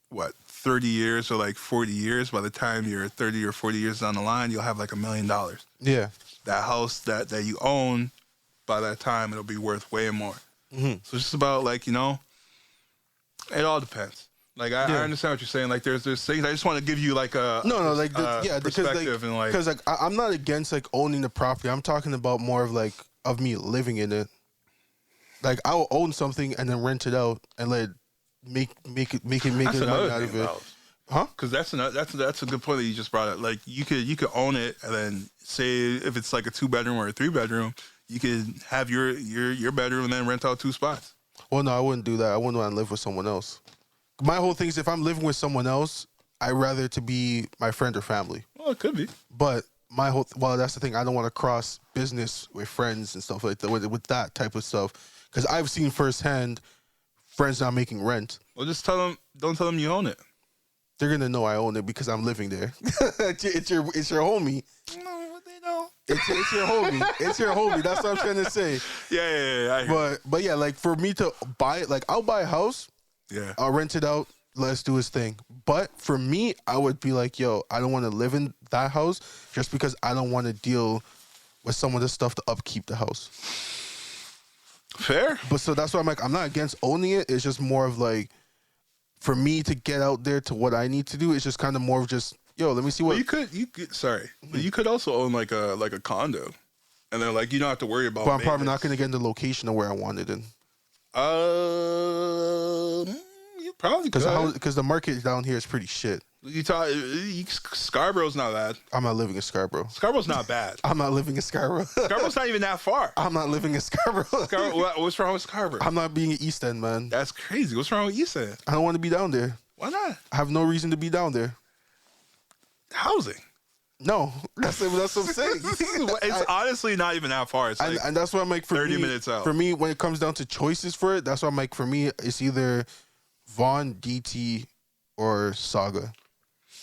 Speaker 1: what? 30 years or like 40 years, by the time you're 30 or 40 years down the line, you'll have like $1 million.
Speaker 2: Yeah.
Speaker 1: That house that you own, by that time, it'll be worth way more. Mm-hmm. So it's just about like, you know, it all depends. Like I understand what you're saying. Like there's things. I just want to give you like a perspective
Speaker 2: because like I'm not against like owning the property. I'm talking about more of like of me living in it. Like I will own something and then rent it out and let it make money out of it. Huh?
Speaker 1: Because that's a good point that you just brought up. Like you could own it and then say if it's like a 2-bedroom or a 3-bedroom, you could have your bedroom and then rent out 2 spots.
Speaker 2: Well, no, I wouldn't do that. I wouldn't want to live with someone else. My whole thing is if I'm living with someone else, I'd rather it to be my friend or family.
Speaker 1: Well, it could be.
Speaker 2: But that's the thing. I don't want to cross business with friends and stuff like that with that type of stuff because I've seen firsthand friends not making rent.
Speaker 1: Well, just don't tell them you own it.
Speaker 2: They're gonna know I own it because I'm living there. It's your homie.
Speaker 1: No, what they know.
Speaker 2: It's your homie. It's your homie. That's what I'm trying to say.
Speaker 1: Yeah.
Speaker 2: But yeah, like for me to buy it, like I'll buy a house.
Speaker 1: Yeah.
Speaker 2: I'll rent it out. Let's do his thing. But for me, I would be like, yo, I don't want to live in that house just because I don't want to deal with some of the stuff to upkeep the house.
Speaker 1: Fair.
Speaker 2: But so that's why I'm like, I'm not against owning it. It's just more of like, for me to get out there to what I need to do, it's just kind of more of just, yo, let me see what
Speaker 1: you could but you could also own like a condo, and then like you don't have to worry about.
Speaker 2: But I'm probably not going to get in the location of where I wanted it.
Speaker 1: You probably could.
Speaker 2: Because the market down here is pretty shit.
Speaker 1: Scarborough's not bad.
Speaker 2: I'm not living in Scarborough.
Speaker 1: Scarborough's not bad.
Speaker 2: I'm not living in Scarborough.
Speaker 1: Scarborough's not even that far.
Speaker 2: I'm not living in Scarborough.
Speaker 1: What's wrong with Scarborough?
Speaker 2: I'm not being in East End, man.
Speaker 1: That's crazy. What's wrong with East End?
Speaker 2: I don't want to be down there.
Speaker 1: Why not?
Speaker 2: I have no reason to be down there.
Speaker 1: Housing.
Speaker 2: No, that's what I'm saying.
Speaker 1: It's honestly not even that far. It's like
Speaker 2: and that's what I'm like. For
Speaker 1: 30
Speaker 2: me,
Speaker 1: minutes out.
Speaker 2: For me, when it comes down to choices for it, that's what I'm like. For me, it's either Vaughn, DT, or Saga.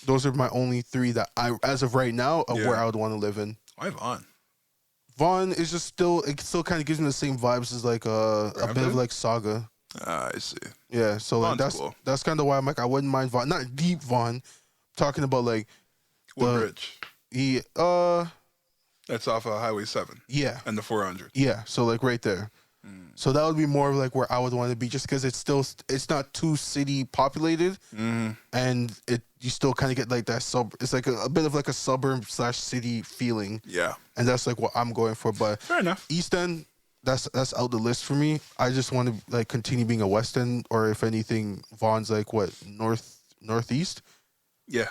Speaker 2: Those are my only three that as of right now, where I would want to live in.
Speaker 1: Why Vaughn?
Speaker 2: Vaughn is just it still kind of gives me the same vibes as like a bit of like Saga.
Speaker 1: I see.
Speaker 2: Yeah, so like that's kind of why I'm like I wouldn't mind Vaughn, not deep Vaughn. Talking about like
Speaker 1: Woodbridge. That's off of Highway 7.
Speaker 2: Yeah,
Speaker 1: and the 400.
Speaker 2: Yeah, so like right there. So that would be more of like where I would want to be, just because it's not too city populated, and you still kind of get like that It's like a bit of like a suburb / city feeling.
Speaker 1: Yeah,
Speaker 2: and that's like what I'm going for. But
Speaker 1: fair enough.
Speaker 2: East End, that's out the list for me. I just want to like continue being a West End, or if anything, Vaughn's like what northeast.
Speaker 1: Yeah,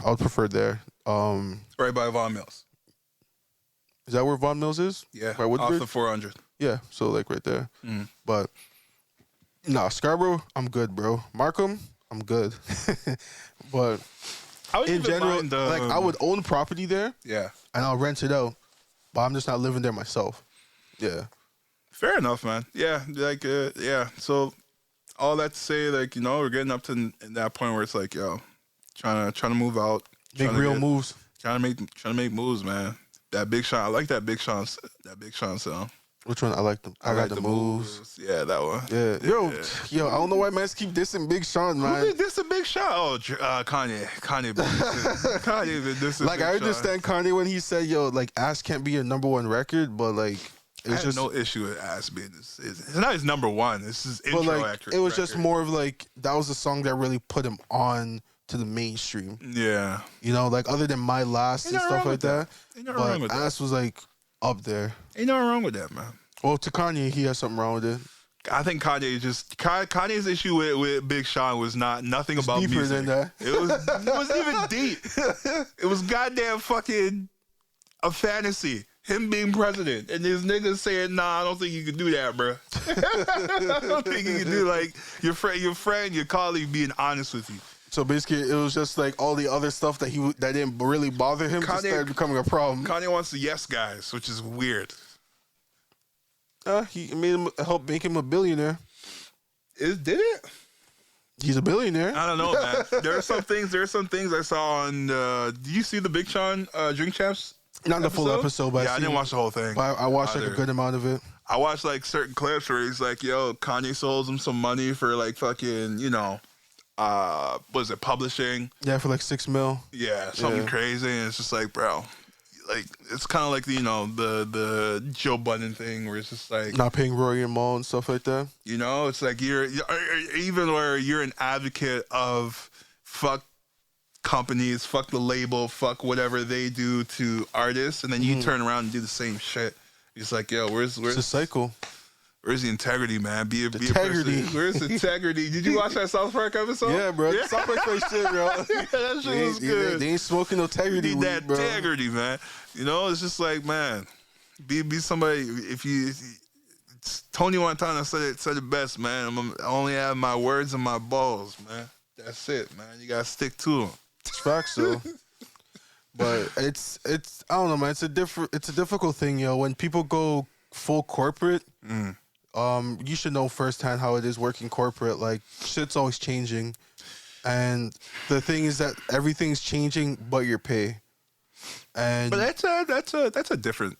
Speaker 2: I would prefer there.
Speaker 1: Right by Vaughan Mills.
Speaker 2: Is that where Vaughan Mills is?
Speaker 1: Yeah,
Speaker 2: right,
Speaker 1: off the 400.
Speaker 2: Yeah, so like right there. But Scarborough, I'm good, bro. Markham, I'm good. But in general, like I would own property there.
Speaker 1: Yeah,
Speaker 2: and I'll rent it out, but I'm just not living there myself. Yeah,
Speaker 1: fair enough, man. Yeah, like So all that to say, like we're getting up to in that point where it's like, trying to move out,
Speaker 2: make real moves,
Speaker 1: trying to make moves, man. That Big Sean, I like that Big Sean song.
Speaker 2: Which one? I like them. I got the moves.
Speaker 1: Yeah, that one.
Speaker 2: Yeah. Yo, I don't know why man keep dissing Big Sean, man.
Speaker 1: Who did diss a Big Sean? Oh, Kanye. Kanye been dissing
Speaker 2: like,
Speaker 1: Big
Speaker 2: I understand
Speaker 1: Sean.
Speaker 2: Kanye when he said, yo, like, Ass can't be your number one record, but, like,
Speaker 1: I have no issue with Ass being this. It's not his number one. This is intro
Speaker 2: record. It was just more of, like, that was a song that really put him on to the mainstream.
Speaker 1: Yeah.
Speaker 2: Like, other than My Last and stuff like that. But Ass was, like, up there.
Speaker 1: Ain't nothing wrong with that, man.
Speaker 2: Well, to Kanye, he has something wrong with it.
Speaker 1: I think Kanye's issue with Big Sean was nothing
Speaker 2: it's
Speaker 1: about
Speaker 2: deeper
Speaker 1: music.
Speaker 2: Than that.
Speaker 1: It wasn't even deep. It was goddamn fucking a fantasy. Him being president and his niggas saying, "Nah, I don't think you can do that, bro. I don't think you can do like your friend, your colleague being honest with you."
Speaker 2: So basically, it was just like all the other stuff that didn't really bother him just started becoming a problem.
Speaker 1: Kanye wants the yes guys, which is weird.
Speaker 2: He helped make him a billionaire.
Speaker 1: Did it?
Speaker 2: He's a billionaire.
Speaker 1: I don't know, man. There are some things I saw on. Did you see the Big Sean Drink Champs?
Speaker 2: Not the full episode, but
Speaker 1: I didn't watch the whole thing.
Speaker 2: But I watched like a good amount of it.
Speaker 1: I watched like certain clips where he's like, "Yo, Kanye sold him some money for like fucking, was it publishing?
Speaker 2: Yeah, for like $6 million.
Speaker 1: Yeah, something crazy." And it's just like, bro, like it's kind of like the Joe Budden thing where it's just like
Speaker 2: not paying Rory and Mal and stuff like that.
Speaker 1: It's like you're even where you're an advocate of fuck companies, fuck the label, fuck whatever they do to artists, and then you turn around and do the same shit. It's like, yo, where's
Speaker 2: it's a cycle.
Speaker 1: Where's the integrity, man? Be a
Speaker 2: integrity.
Speaker 1: person. Where's the integrity? Did you watch that South Park episode?
Speaker 2: Yeah, bro. Yeah. South Park shit, bro.
Speaker 1: Yeah, that shit was good.
Speaker 2: They ain't smoking no integrity.
Speaker 1: You need that integrity, man. It's just like, man, be somebody. Tony Montana said it best, man. I only have my words and my balls, man. That's it, man. You gotta stick to them.
Speaker 2: It's facts, though. But it's I don't know, man. It's a difficult thing, when people go full corporate. You should know firsthand how it is working corporate. Like, shit's always changing, and the thing is that everything's changing but your pay. And
Speaker 1: but that's a different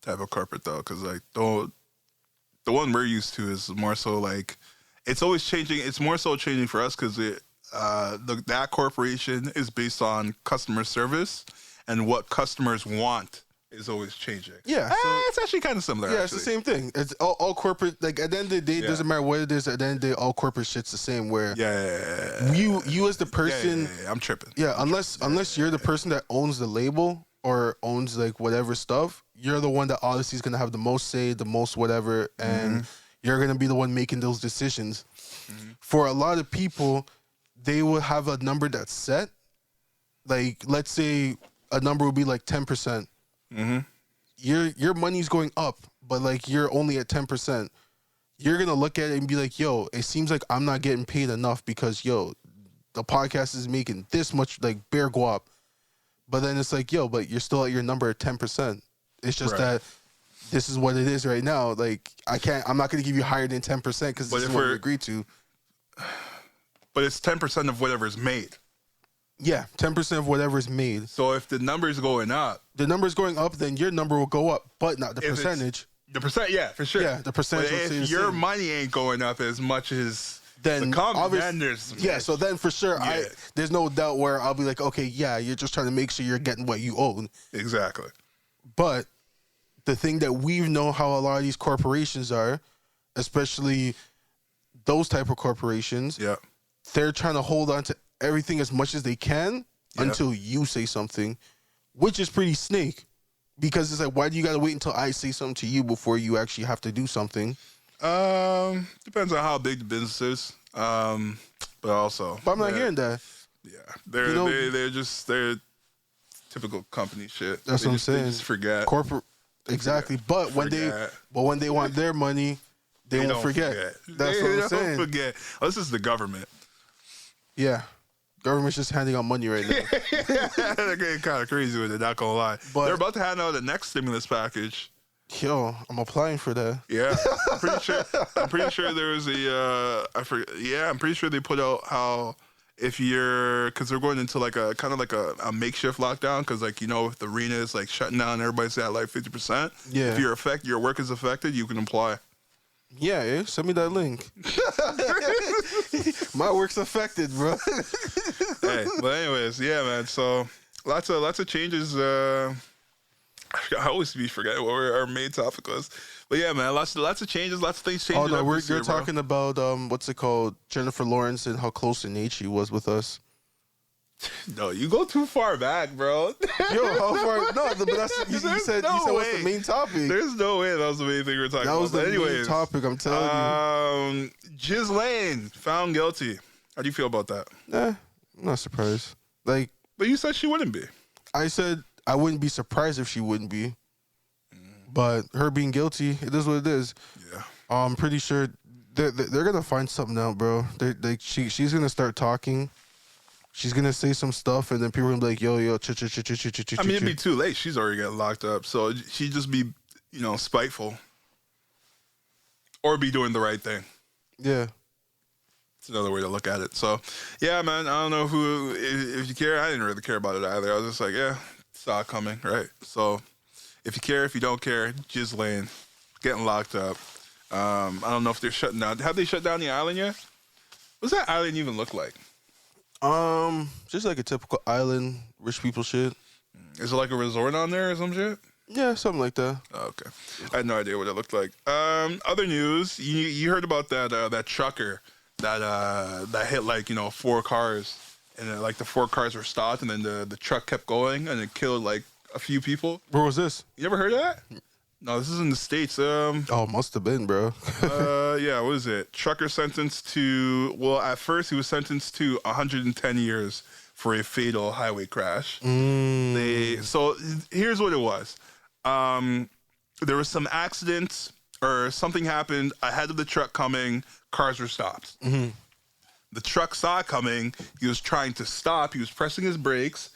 Speaker 1: type of corporate though, because like the one we're used to is more so like it's always changing. It's more so changing for us because that corporation is based on customer service and what customers want is always changing.
Speaker 2: Yeah, so,
Speaker 1: it's actually kind of similar.
Speaker 2: Yeah, it's the same thing. It's all corporate. Like at the end of the day, it doesn't matter what it is. At the end of the day, all corporate shit's the same. Where you as the person,
Speaker 1: I'm tripping.
Speaker 2: Yeah, unless you're the person that owns the label or owns like whatever stuff, you're the one that obviously is gonna have the most say, the most whatever, and you're gonna be the one making those decisions. For a lot of people, they will have a number that's set. Like, let's say a number would be like 10%. Your money's going up, but like you're only at 10%. You're gonna look at it and be like, yo, it seems like I'm not getting paid enough because the podcast is making this much like bare guap. But then it's like, yo, but you're still at your number at 10%. It's just that this is what it is right now. Like I'm not gonna give you higher than 10% because this is what we agreed to.
Speaker 1: But it's 10% of whatever's made.
Speaker 2: Yeah, 10% of whatever is made.
Speaker 1: So if the number's going up,
Speaker 2: then your number will go up, but not the percentage.
Speaker 1: The percent, yeah, for sure.
Speaker 2: Yeah, the percentage.
Speaker 1: But if your money ain't going up as much as
Speaker 2: then
Speaker 1: there's
Speaker 2: so then for sure, there's no doubt where I'll be like, okay, yeah, you're just trying to make sure you're getting what you own.
Speaker 1: Exactly.
Speaker 2: But the thing that we know how a lot of these corporations are, especially those type of corporations, they're trying to hold on to everything as much as they can until you say something, which is pretty snake. Because it's like, why do you got to wait until I say something to you before you actually have to do something?
Speaker 1: Depends on how big the business is. But I'm
Speaker 2: not hearing that.
Speaker 1: Yeah, they're typical company shit.
Speaker 2: That's what I'm saying.
Speaker 1: They just forget
Speaker 2: corporate. Exactly. But when they want their money, they won't forget. That's what I'm saying.
Speaker 1: Don't forget. Oh, this is the government.
Speaker 2: Yeah. Government's just handing out money right now.
Speaker 1: They're getting kind of crazy with it, not gonna lie. But they're about to hand out the next stimulus package.
Speaker 2: Yo, I'm applying for that.
Speaker 1: Yeah, I'm pretty sure there was I'm pretty sure they put out how because they're going into like a kind of like a makeshift lockdown because like if the arena is like shutting down, everybody's at like 50%.
Speaker 2: Yeah.
Speaker 1: If your work is affected, you can apply.
Speaker 2: Yeah, send me that link. My work's affected, bro.
Speaker 1: Hey, but anyways, yeah, man. So lots of changes. I always forget what our main topic was, but yeah, man, lots of changes, lots of things changing.
Speaker 2: Oh no, you're talking about what's it called, Jennifer Lawrence and how close and she was with us.
Speaker 1: No, you go too far back, bro.
Speaker 2: Yo, how far? No, but that's you said what's the main topic.
Speaker 1: There's no way that was the main thing we're talking about.
Speaker 2: That was the main topic, I'm telling you.
Speaker 1: Ghislaine found guilty. How do you feel about that?
Speaker 2: I'm not surprised. But
Speaker 1: you said she wouldn't be.
Speaker 2: I said I wouldn't be surprised if she wouldn't be. But her being guilty, it is what it is.
Speaker 1: Yeah. I'm
Speaker 2: pretty sure they're gonna find something out, bro. She's gonna start talking. She's gonna say some stuff, and then people are gonna be like, "Yo,
Speaker 1: I mean, it'd be too late. She's already getting locked up, so she'd just be, spiteful, or be doing the right thing."
Speaker 2: Yeah,
Speaker 1: it's another way to look at it. So, yeah, man. I don't know if you care. I didn't really care about it either. I was just like, yeah, saw it coming, right? So, if you care, if you don't care, Ghislaine getting locked up. I don't know if they're shutting down. Have they shut down the island yet? What's that island even look like?
Speaker 2: Just like a typical island, rich people shit.
Speaker 1: Is it like a resort on there or some shit?
Speaker 2: Yeah, something like that.
Speaker 1: Oh, okay. I had no idea what it looked like. Other news, you heard about that trucker that hit like 4 cars, and then, like the 4 cars were stopped, and then the truck kept going, and it killed like a few people.
Speaker 2: Where was this?
Speaker 1: You ever heard of that? No, this is in the States.
Speaker 2: Oh, must have been, bro.
Speaker 1: Yeah, what is it? Trucker sentenced to, at first he was sentenced to 110 years for a fatal highway crash. So here's what it was. There was some accident or something happened ahead of the truck coming. Cars were stopped.
Speaker 2: Mm-hmm.
Speaker 1: The truck saw it coming. He was trying to stop. He was pressing his brakes.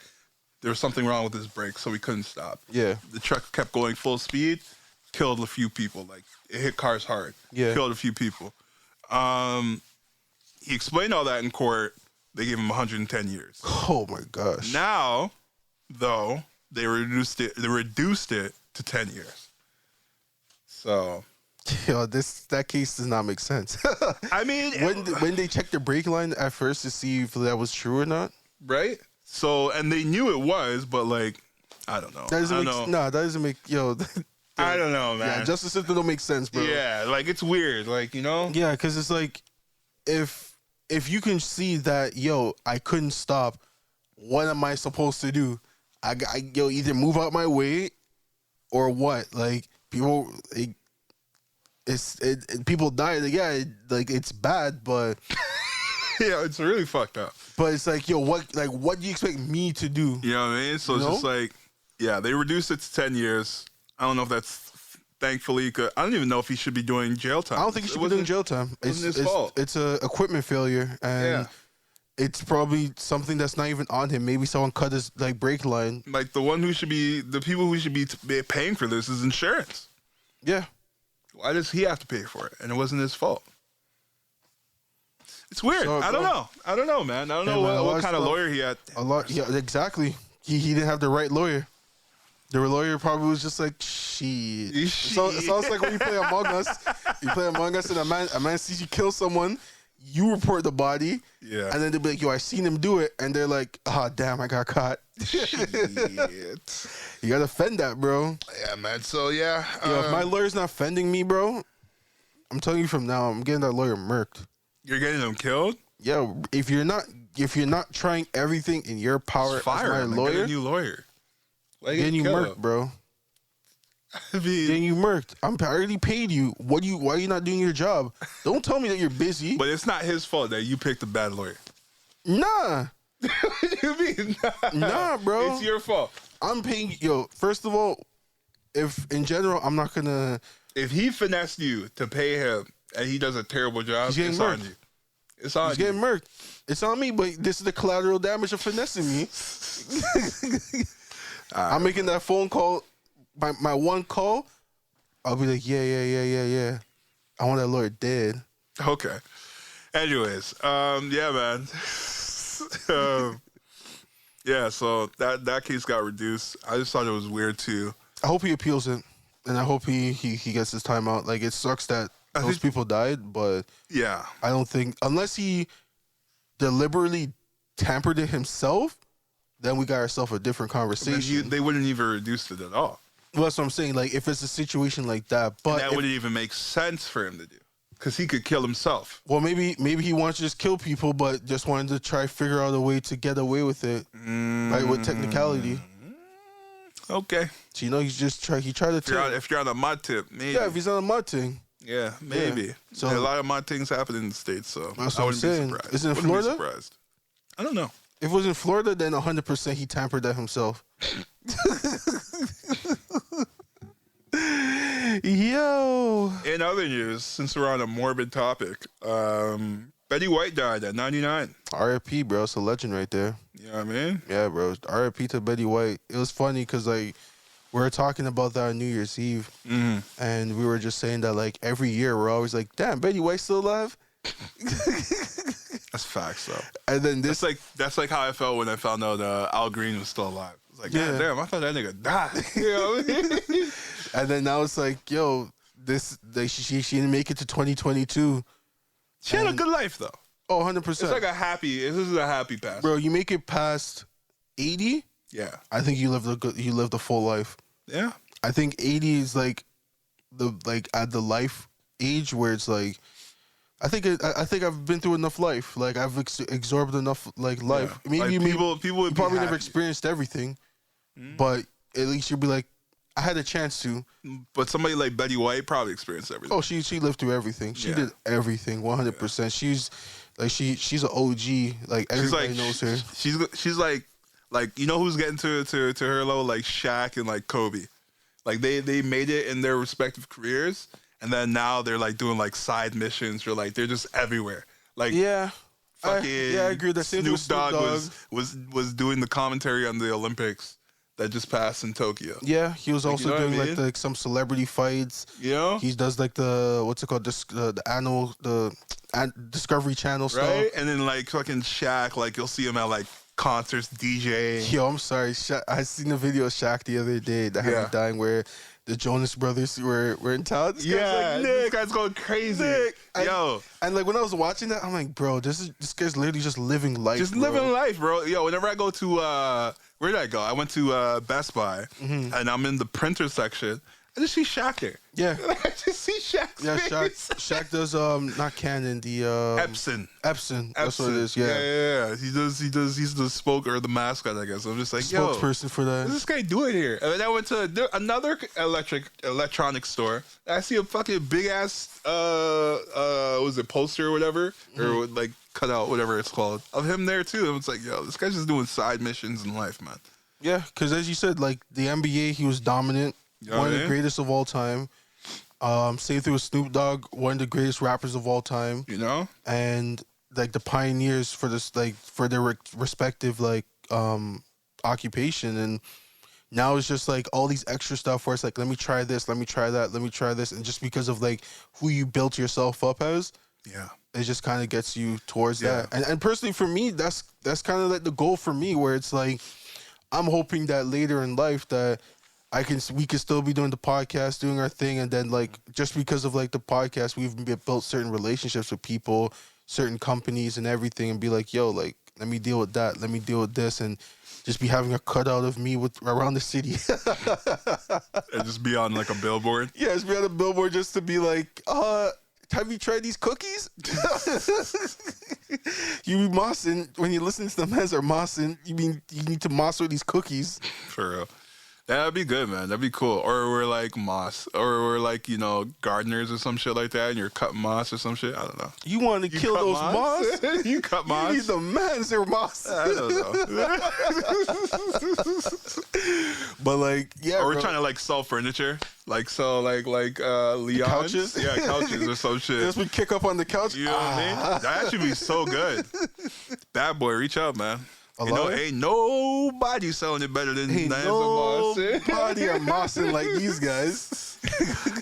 Speaker 1: There was something wrong with his brakes, so he couldn't stop.
Speaker 2: Yeah.
Speaker 1: The truck kept going full speed, killed a few people. Like, it hit cars hard.
Speaker 2: Yeah.
Speaker 1: Killed a few people. He explained all that in court. They gave him 110 years.
Speaker 2: Oh, my gosh.
Speaker 1: Now, though, they reduced it to 10 years. So...
Speaker 2: Yo, that case does not make sense.
Speaker 1: I mean...
Speaker 2: When they checked the brake line at first to see if that was true or not?
Speaker 1: Right? So, and they knew it was, but like, I don't know.
Speaker 2: That doesn't that doesn't make
Speaker 1: I don't know, man.
Speaker 2: Yeah, justice system don't make sense, bro.
Speaker 1: Yeah, like it's weird, like
Speaker 2: Yeah, because it's like if you can see that, I couldn't stop. What am I supposed to do? I either move out my way or what? Like people, people die. Like, it's bad, but
Speaker 1: yeah, it's really fucked up.
Speaker 2: But it's like, what do you expect me to do?
Speaker 1: You know what I mean? So it's just like, yeah, they reduced it to 10 years. I don't know if that's thankfully. I don't even know if he should be doing jail time.
Speaker 2: I don't think he should be doing jail time.
Speaker 1: It's his fault.
Speaker 2: It's a equipment failure, and it's probably something that's not even on him. Maybe someone cut his brake line.
Speaker 1: Like the people who should be paying for this is insurance.
Speaker 2: Yeah.
Speaker 1: Why does he have to pay for it? And it wasn't his fault. It's weird.
Speaker 2: So,
Speaker 1: I don't know, man. I don't know what kind of lawyer he had.
Speaker 2: Yeah, exactly. He didn't have the right lawyer. The lawyer probably was just like, shit. So it sounds like when you play Among Us. You play Among Us and a man sees you kill someone, you report the body, and then they'll be like, I seen him do it, and they're like, damn, I got caught. Shit. You gotta fend that, bro.
Speaker 1: Yeah, man. So yeah.
Speaker 2: If my lawyer's not fending me, bro, I'm telling you from now, I'm getting that lawyer murked.
Speaker 1: You're getting them killed?
Speaker 2: Yeah, if you're not trying everything in your power as my lawyer,
Speaker 1: get a new lawyer.
Speaker 2: Then you murked, bro. Then you murked. I already paid you. Why are you not doing your job? Don't tell me that you're busy.
Speaker 1: But it's not his fault that you picked a bad lawyer.
Speaker 2: Nah.
Speaker 1: What do you mean?
Speaker 2: Nah, bro.
Speaker 1: It's your fault.
Speaker 2: I'm paying. First of all, if in general, I'm not gonna.
Speaker 1: If he finessed you to pay him and he does a terrible job, it's on you. It's on you.
Speaker 2: He's getting murked. It's on me, but this is the collateral damage of finessing me. I'm making that phone call, my one call. I'll be like, yeah. I want that lawyer dead.
Speaker 1: Okay. Anyways, yeah, man. Yeah, so that case got reduced. I just thought it was weird too.
Speaker 2: I hope he appeals it, and I hope he gets his time out. Like, it sucks that those people died, but
Speaker 1: yeah, I
Speaker 2: don't think unless he deliberately tampered it himself, then we got ourselves a different conversation.
Speaker 1: They wouldn't even reduce it at all.
Speaker 2: Well, that's what I'm saying. Like, if it's a situation like that, but
Speaker 1: that wouldn't even make sense for him to do, because he could kill himself.
Speaker 2: Well, maybe he wants to just kill people, but just wanted to try figure out a way to get away with it, right? With technicality.
Speaker 1: Okay.
Speaker 2: So, he tried to.
Speaker 1: If you're on a mud tip, maybe.
Speaker 2: Yeah, if he's on a mud thing.
Speaker 1: Yeah, maybe. Yeah. So a lot of mud things happen in the States, so
Speaker 2: that's what I'm saying.
Speaker 1: Surprised.
Speaker 2: Is it in Florida?
Speaker 1: Surprised. I don't know.
Speaker 2: If it was in Florida, then 100% he tampered that himself. Yo.
Speaker 1: In other news, since we're on a morbid topic, Betty White died at 99.
Speaker 2: R.I.P., bro. It's a legend right there.
Speaker 1: You know what I mean?
Speaker 2: Yeah, bro. R.I.P. to Betty White. It was funny because, we were talking about that on New Year's Eve, and we were just saying that, every year we're always like, damn, Betty White's still alive?
Speaker 1: That's facts, though.
Speaker 2: And then
Speaker 1: that's like how I felt when I found out Al Green was still alive. I was like, God damn, I thought that nigga died. You know what I mean?
Speaker 2: And then now it's like, yo, she didn't make it to 2022.
Speaker 1: She had a good life, though.
Speaker 2: Oh, 100%.
Speaker 1: This is a happy pass.
Speaker 2: Bro, you make it past 80?
Speaker 1: Yeah.
Speaker 2: I think you lived a full life.
Speaker 1: Yeah.
Speaker 2: I think 80 is at the life age where it's like, I think I've been through enough life. Like, I've absorbed enough life.
Speaker 1: Yeah.
Speaker 2: Maybe
Speaker 1: people would
Speaker 2: probably never experienced everything, but at least you'd be like, I had a chance to.
Speaker 1: But somebody like Betty White probably experienced everything.
Speaker 2: Oh, she lived through everything. She did everything 100%. She's she's an OG. Like, everybody knows her.
Speaker 1: She's like you know who's getting to her level, like Shaq and like Kobe. Like they made it in their respective careers. And then now they're doing side missions or they're just everywhere. Like
Speaker 2: I agree. That
Speaker 1: Snoop Dogg was doing the commentary on the Olympics that just passed in Tokyo.
Speaker 2: Yeah, he was also doing some celebrity fights.
Speaker 1: Yeah,
Speaker 2: he does the what's it called, the Discovery Channel stuff.
Speaker 1: Right, and then fucking Shaq, you'll see him at concerts DJing.
Speaker 2: Yo, I'm sorry, Shaq, I seen the video of Shaq the other day that had him dying where the Jonas Brothers were in town.
Speaker 1: This guy's going crazy. Nick. Yo.
Speaker 2: And when I was watching that, I'm like, bro, this guy's literally just living life.
Speaker 1: Living life, bro. Yo, whenever I go to Where did I go? I went to Best Buy, and I'm in the printer section. I just see Shaq there.
Speaker 2: Yeah.
Speaker 1: I just see Shaq's face.
Speaker 2: Shaq does Not Canon, the
Speaker 1: Epson.
Speaker 2: That's what it is. Yeah.
Speaker 1: He does. He's the spoke or the mascot, I guess. I'm just like, yo,
Speaker 2: spokesperson for that.
Speaker 1: What's this guy doing here? And then I went to another electronic store. I see a fucking big ass was it poster or whatever, or like cut out, whatever it's called, of him there too. And it's like, yo, this guy's just doing side missions in life, man.
Speaker 2: Yeah, because as you said, like the NBA, he was dominant. One of the greatest of all time. Same thing with Snoop Dogg, one of the greatest rappers of all time.
Speaker 1: You know,
Speaker 2: and like the pioneers for this, like for their respective like occupation. And now it's just like all these extra stuff where it's like, let me try this, let me try that, let me try this, and just because of like who you built yourself up as, it just kind of gets you towards that. And personally, for me, that's kind of like the goal for me, where it's like I'm hoping that later in life that we can still be doing the podcast, doing our thing, and then like just because of like the podcast, we've built certain relationships with people, certain companies, and everything, and be like, yo, like let me deal with that, let me deal with this, and just be having a cutout of me around the city,
Speaker 1: and just be on like a billboard.
Speaker 2: Yeah, just be on a billboard just to be like, have you tried these cookies? You be Mossin when you listen to them as are Mossin. You need to moss with these cookies
Speaker 1: for real. That'd be good, man. That'd be cool. Or we're like moss. Or we're like, gardeners or some shit like that, and you're cutting moss or some shit. I don't know.
Speaker 2: You want to kill those moss?
Speaker 1: You cut moss?
Speaker 2: You need the man's their moss.
Speaker 1: I don't know.
Speaker 2: But like, yeah.
Speaker 1: Or we're trying to like sell furniture. Like sell like Leon's.
Speaker 2: Couches?
Speaker 1: Yeah, couches or some shit.
Speaker 2: Just we kick up on the couch.
Speaker 1: You know what I mean? That should be so good. Bad boy, reach out, man. Ain't nobody selling it better than Mossin.
Speaker 2: Nobody are Mossin like these guys.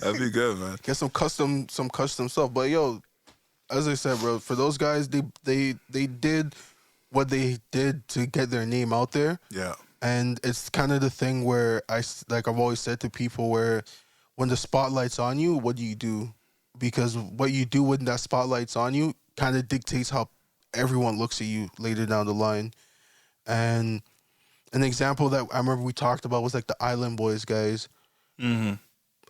Speaker 1: That'd be good, man.
Speaker 2: Get some custom stuff. But yo, as I said, bro, for those guys, they did what they did to get their name out there.
Speaker 1: Yeah.
Speaker 2: And it's kind of the thing where I've always said to people, where when the spotlight's on you, what do you do? Because what you do when that spotlight's on you kind of dictates how everyone looks at you later down the line. And an example that I remember we talked about was like the Island Boys guys.
Speaker 1: Mm-hmm.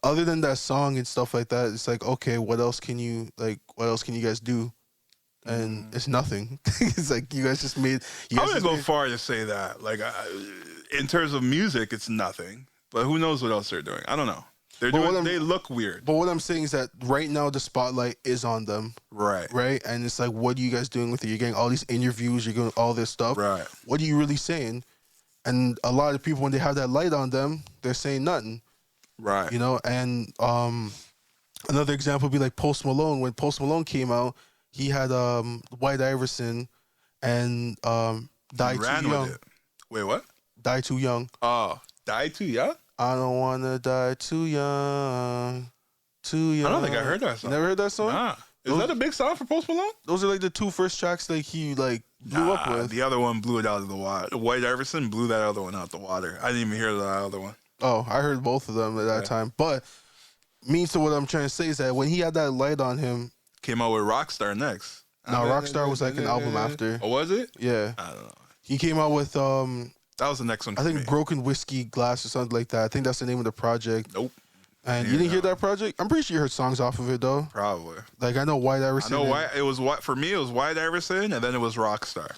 Speaker 2: Other than that song and stuff like that, it's like, okay, what else can you guys do? And it's nothing. It's like you guys just made.
Speaker 1: I'm gonna go far to say that, like, in terms of music, it's nothing. But who knows what else they're doing? I don't know. They look weird.
Speaker 2: But what I'm saying is that right now the spotlight is on them.
Speaker 1: Right.
Speaker 2: Right? And it's like, what are you guys doing with it? You're getting all these interviews, you're doing all this stuff.
Speaker 1: Right.
Speaker 2: What are you really saying? And a lot of people, when they have that light on them, they're saying nothing.
Speaker 1: Right.
Speaker 2: And another example would be like Post Malone. When Post Malone came out, he had White Iverson and Die Too Young.
Speaker 1: Wait, what?
Speaker 2: Die Too Young.
Speaker 1: Oh, Die Too Young?
Speaker 2: I don't want to die too young. Too young.
Speaker 1: I don't think I heard that song.
Speaker 2: Never heard that song?
Speaker 1: Nah. Is that a big song for Post Malone?
Speaker 2: Those are like the two first tracks like he like blew up with.
Speaker 1: The other one blew it out of the water. White Iverson blew that other one out the water. I didn't even hear that other one.
Speaker 2: Oh, I heard both of them at that time. But so what I'm trying to say is that when he had that light on him,
Speaker 1: came out with Rockstar next.
Speaker 2: No, Rockstar was like an album after.
Speaker 1: Oh, was it?
Speaker 2: Yeah.
Speaker 1: I don't know.
Speaker 2: He came out with
Speaker 1: that was the next one.
Speaker 2: I think Broken Whiskey Glass or something like that. I think that's the name of the project.
Speaker 1: Nope.
Speaker 2: And you didn't hear that project? I'm pretty sure you heard songs off of it though.
Speaker 1: Probably.
Speaker 2: Like I know White Iverson.
Speaker 1: I know it was for me. It was White Iverson, and then it was Rockstar.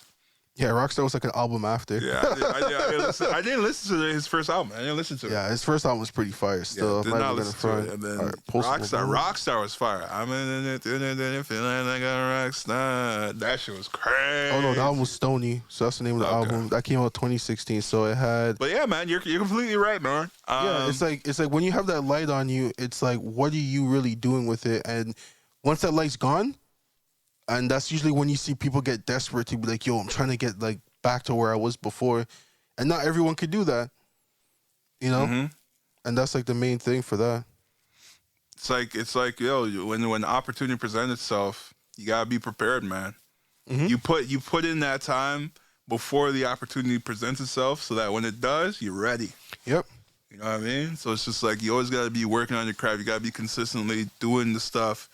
Speaker 2: Yeah, Rockstar was like an album after.
Speaker 1: Yeah, I didn't listen to his first album. I didn't listen to it.
Speaker 2: Yeah, his first album was pretty fire still.
Speaker 1: Yeah, did not listen to it. And then Rockstar was fire. I'm in it, feeling like a rockstar. That shit was crazy.
Speaker 2: Oh no, the album was Stony. So that's the name of the album. That came out 2016. So it had.
Speaker 1: But yeah, man, you're completely right, man.
Speaker 2: Yeah, it's like when you have that light on you, it's like, what are you really doing with it? And once that light's gone. And that's usually when you see people get desperate to be like, yo, I'm trying to get like back to where I was before. And not everyone could do that.
Speaker 1: Mm-hmm.
Speaker 2: And that's like the main thing for that.
Speaker 1: It's like, yo, when the opportunity presents itself, you gotta be prepared, man. Mm-hmm. You put in that time before the opportunity presents itself so that when it does, you're ready.
Speaker 2: Yep.
Speaker 1: You know what I mean? So it's just like you always gotta be working on your craft. You gotta be consistently doing the stuff.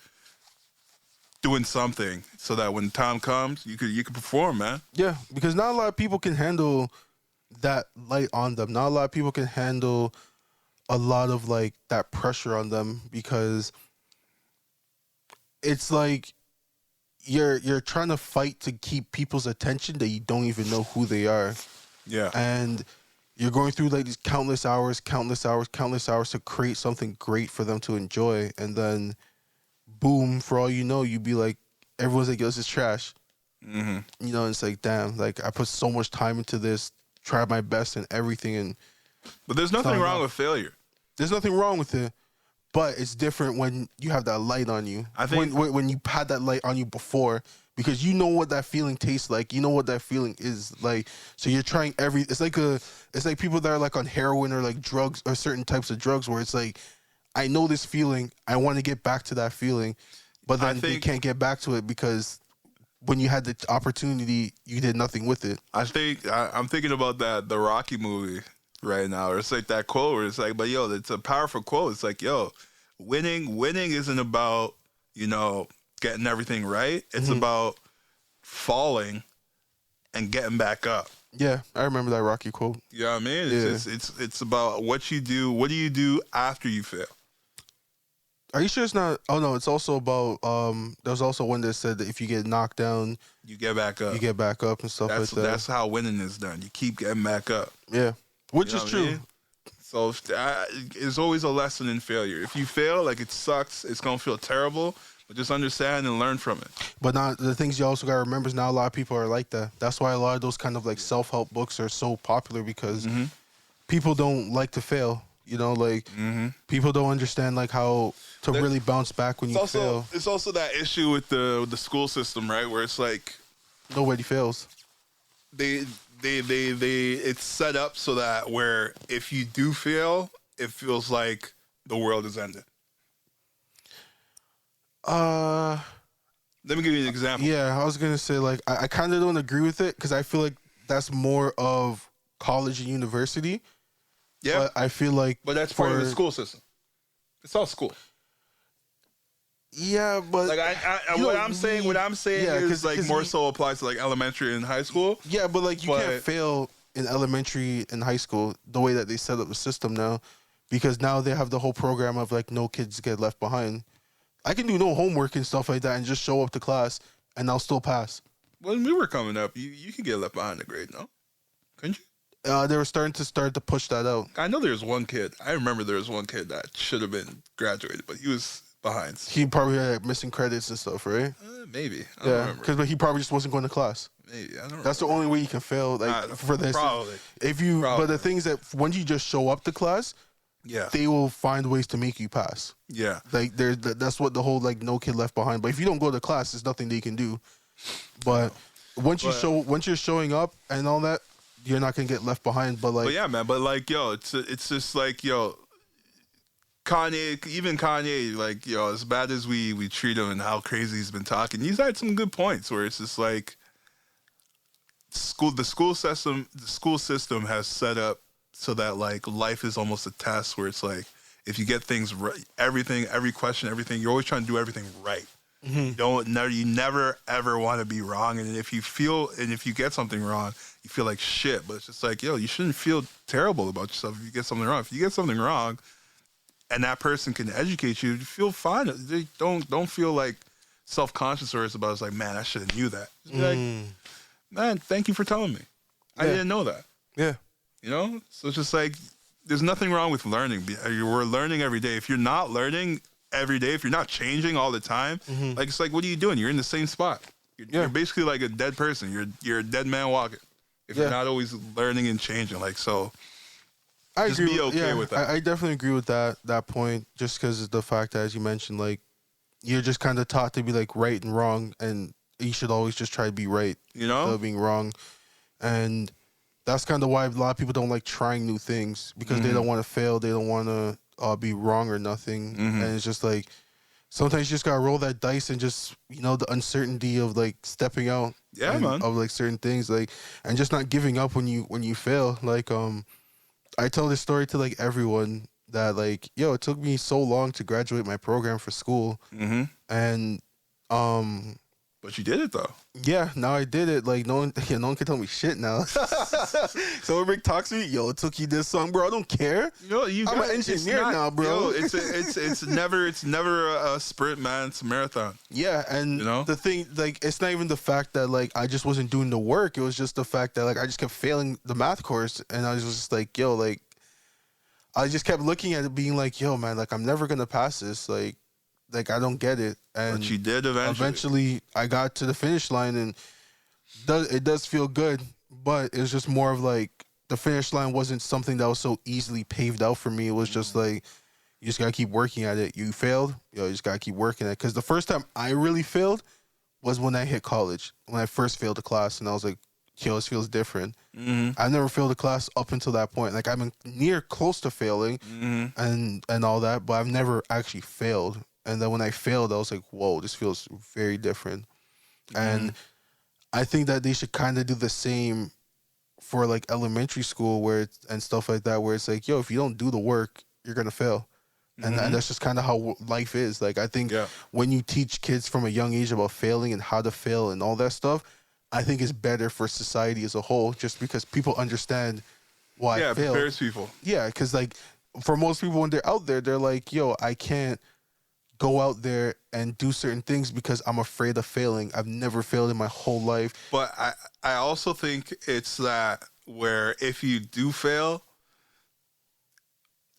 Speaker 1: Doing something so that when time comes, you could perform, man.
Speaker 2: Yeah, because not a lot of people can handle that light on them. Not a lot of people can handle a lot of like that pressure on them because it's like you're trying to fight to keep people's attention that you don't even know who they are.
Speaker 1: Yeah.
Speaker 2: And you're going through like these countless hours to create something great for them to enjoy, and then boom, for all you know, you'd be like, everyone's like, yo, this is trash.
Speaker 1: Mm-hmm.
Speaker 2: You know, and it's like, damn, like I put so much time into this, tried my best and everything,
Speaker 1: but there's nothing wrong with failure.
Speaker 2: There's nothing wrong with it, but it's different when you have that light on you.
Speaker 1: I think
Speaker 2: when you had that light on you before, because you know what that feeling tastes like, you know what that feeling is like. So you're trying it's like people that are like on heroin or like drugs or certain types of drugs where it's like, I know this feeling, I want to get back to that feeling, but then you can't get back to it because when you had the opportunity, you did nothing with it.
Speaker 1: I'm thinking about the Rocky movie right now. Or it's like that quote where it's like, but yo, it's a powerful quote. It's like, yo, winning isn't about, you know, getting everything right. It's about falling and getting back up.
Speaker 2: Yeah, I remember that Rocky quote.
Speaker 1: You know what I mean? It's about what you do. What do you do after you fail?
Speaker 2: Are you sure it's not? Oh no, it's also about. There's also one that said that if you get knocked down,
Speaker 1: you get back up.
Speaker 2: You get back up and stuff like that.
Speaker 1: That's how winning is done. You keep getting back up.
Speaker 2: Yeah, which is true. I mean?
Speaker 1: So it's always a lesson in failure. If you fail, like it sucks, it's gonna feel terrible. But just understand and learn from it. But
Speaker 2: now the things you also gotta remember is now a lot of people are like that. That's why a lot of those kind of like self-help books are so popular because people don't like to fail. You know, like people don't understand like how to really bounce back when you fail.
Speaker 1: It's also that issue with the school system, right? Where it's like
Speaker 2: nobody fails.
Speaker 1: It's set up so that where if you do fail, it feels like the world is ended. Let me give you an example.
Speaker 2: Yeah, I was gonna say like I kind of don't agree with it because I feel like that's more of college and university.
Speaker 1: Yeah,
Speaker 2: but I feel like,
Speaker 1: but that's part of the school system. It's all school.
Speaker 2: Yeah, but
Speaker 1: like what I'm saying is like more so applies to like elementary and high school.
Speaker 2: Yeah, but like you can't fail in elementary and high school the way that they set up the system now, because now they have the whole program of like no kids get left behind. I can do no homework and stuff like that and just show up to class and I'll still pass.
Speaker 1: When we were coming up, you could get left behind the grade, no? Couldn't you?
Speaker 2: They were starting to push that out.
Speaker 1: I know there was one kid. I remember there was one kid that should have been graduated, but he was behind.
Speaker 2: He probably had missing credits and stuff, right?
Speaker 1: Maybe. I don't remember.
Speaker 2: Because he probably just wasn't going to class.
Speaker 1: Maybe. I don't remember.
Speaker 2: That's the only way you can fail for this.
Speaker 1: Probably.
Speaker 2: But the thing is that once you just show up to class, they will find ways to make you pass.
Speaker 1: Yeah.
Speaker 2: Like that's what the whole like no kid left behind. But if you don't go to class, there's nothing they can do. But once you're showing up and all that, you're not gonna get left behind. But
Speaker 1: yeah, man. But like, yo, it's just like, yo, Kanye, like, yo, as bad as we treat him and how crazy he's been talking, he's had some good points where it's just like the school system has set up so that like life is almost a test where it's like if you get things right, every question, everything, you're always trying to do everything right. You never ever want to be wrong, and if you get something wrong, you feel like shit. But it's just like, yo, you shouldn't feel terrible about yourself if you get something wrong. If you get something wrong, and that person can educate you, feel fine. Don't feel like self-conscious or it's about. It's like, man, I should have knew that. Just be like, man, thank you for telling me. I didn't know that.
Speaker 2: Yeah,
Speaker 1: you know. So it's just like there's nothing wrong with learning. We're learning every day. If you're not learning every day, if you're not changing all the time, like it's like, what are you doing? You're in the same spot. You're basically like a dead person. You're a dead man walking. If you're not always learning and changing, like so.
Speaker 2: I
Speaker 1: just
Speaker 2: agree
Speaker 1: be okay with that.
Speaker 2: I definitely agree with that point. Just because of the fact that, as you mentioned, like you're just kind of taught to be like right and wrong, and you should always just try to be right,
Speaker 1: you know,
Speaker 2: instead of being wrong. And that's kind of why a lot of people don't like trying new things because they don't want to fail. They don't want to be wrong or nothing. And it's just like sometimes you just gotta roll that dice and just, you know, the uncertainty of like stepping out,
Speaker 1: man,
Speaker 2: of like certain things, like, and just not giving up when you fail. Like I tell this story to like everyone that like, yo, it took me so long to graduate my program for school, and
Speaker 1: but But you did it though.
Speaker 2: Yeah, now I did it. Like no one can tell me shit now. So when Rick talks to me, yo, it took you this song, bro. I don't care. I'm an engineer now, bro.
Speaker 1: It's never a sprint, man. It's a marathon.
Speaker 2: Yeah, and the thing, like, it's not even the fact that like I just wasn't doing the work. It was just the fact that like I just kept failing the math course, and I was just like, yo, like, I just kept looking at it, being like, yo, man, like I'm never gonna pass this, like I don't get it. And
Speaker 1: but you did eventually.
Speaker 2: Eventually, I got to the finish line, and it does feel good, but it's just more of like the finish line wasn't something that was so easily paved out for me. It was just like, you just gotta keep working at it. You failed, you just gotta keep working at it. Because the first time I really failed was when I hit college, when I first failed a class, and I was like, yo, this feels different. I never failed a class up until that point. Like I've been near close to failing and all that, but I've never actually failed. And then when I failed, I was like, whoa, this feels very different. And I think that they should kind of do the same for like elementary school and stuff like that, where it's like, yo, if you don't do the work, you're going to fail. And that's just kind of how life is. Like, I think when you teach kids from a young age about failing and how to fail and all that stuff, I think it's better for society as a whole, just because people understand why I failed. Yeah,
Speaker 1: prepares people.
Speaker 2: Yeah, because like for most people when they're out there, they're like, yo, I can't go out there and do certain things because I'm afraid of failing. I've never failed in my whole life.
Speaker 1: But I also think it's that where if you do fail,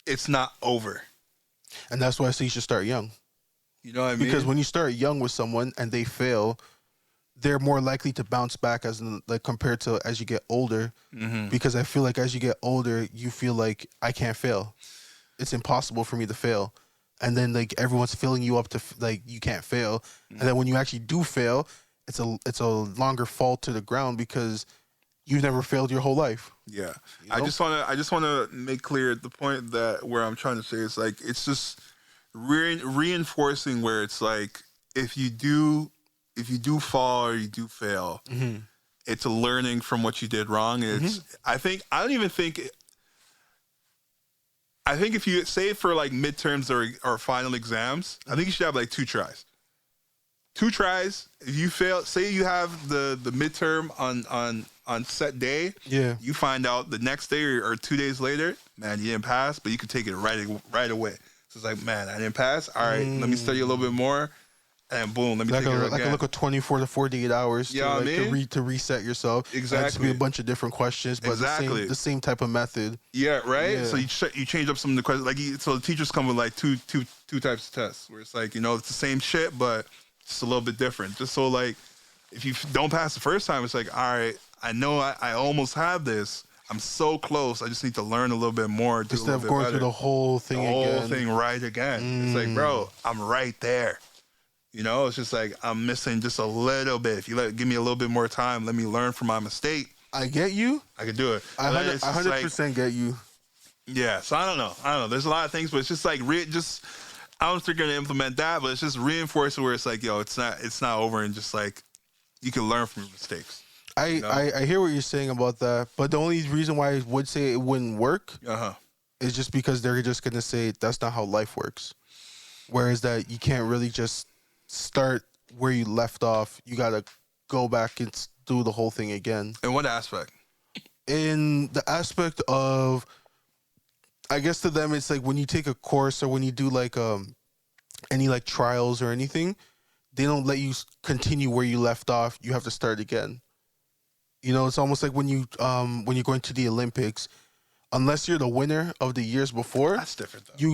Speaker 1: it's not over.
Speaker 2: And that's why I say you should start young.
Speaker 1: You know what I mean?
Speaker 2: Because when you start young with someone and they fail, they're more likely to bounce back compared to as you get older. Because I feel like as you get older, you feel like I can't fail. It's impossible for me to fail. And then like everyone's filling you up to like you can't fail, and then when you actually do fail, it's a longer fall to the ground because you've never failed your whole life.
Speaker 1: Yeah, you know? I just wanna make clear the point that where I'm trying to say is like it's just reinforcing where it's like if you do fall or you do fail, it's a learning from what you did wrong. It's I think if you say for like midterms or final exams, I think you should have like 2 tries. 2 tries. If you fail, say you have the midterm on set day.
Speaker 2: Yeah.
Speaker 1: You find out the next day or 2 days later, man, you didn't pass, but you could take it right away. So it's like, man, I didn't pass. All right, let me study a little bit more. And boom, let me take it again.
Speaker 2: Like a look at 24 to 48 hours to reset yourself.
Speaker 1: Exactly.
Speaker 2: To be a bunch of different questions, but the same type of method.
Speaker 1: Yeah, right? Yeah. So you change up some of the questions. Like so the teachers come with like two types of tests where it's like, it's the same shit, but it's a little bit different. Just so like if you don't pass the first time, it's like, all right, I know I almost have this. I'm so close. I just need to learn a little bit more.
Speaker 2: Instead of going through the whole thing again.
Speaker 1: The whole thing right again. It's like, bro, I'm right there. It's just like I'm missing just a little bit. If you give me a little bit more time, let me learn from my mistake.
Speaker 2: I get you.
Speaker 1: I can do it.
Speaker 2: I 100% get you.
Speaker 1: Yeah. So I don't know. There's a lot of things, but it's just like I don't know if they're gonna implement that, but it's just reinforcing where it's like, yo, it's not over, and just like you can learn from your mistakes.
Speaker 2: I hear what you're saying about that, but the only reason why I would say it wouldn't work is just because they're just gonna say that's not how life works. Whereas that you can't really just start where you left off. You gotta go back and do the whole thing again.
Speaker 1: In what aspect?
Speaker 2: In the aspect of, I guess to them it's like when you take a course or when you do like any like trials or anything, they don't let you continue where you left off. You have to start again. It's almost like when you're going to the Olympics. Unless you're the winner of the years before,
Speaker 1: that's different though.
Speaker 2: You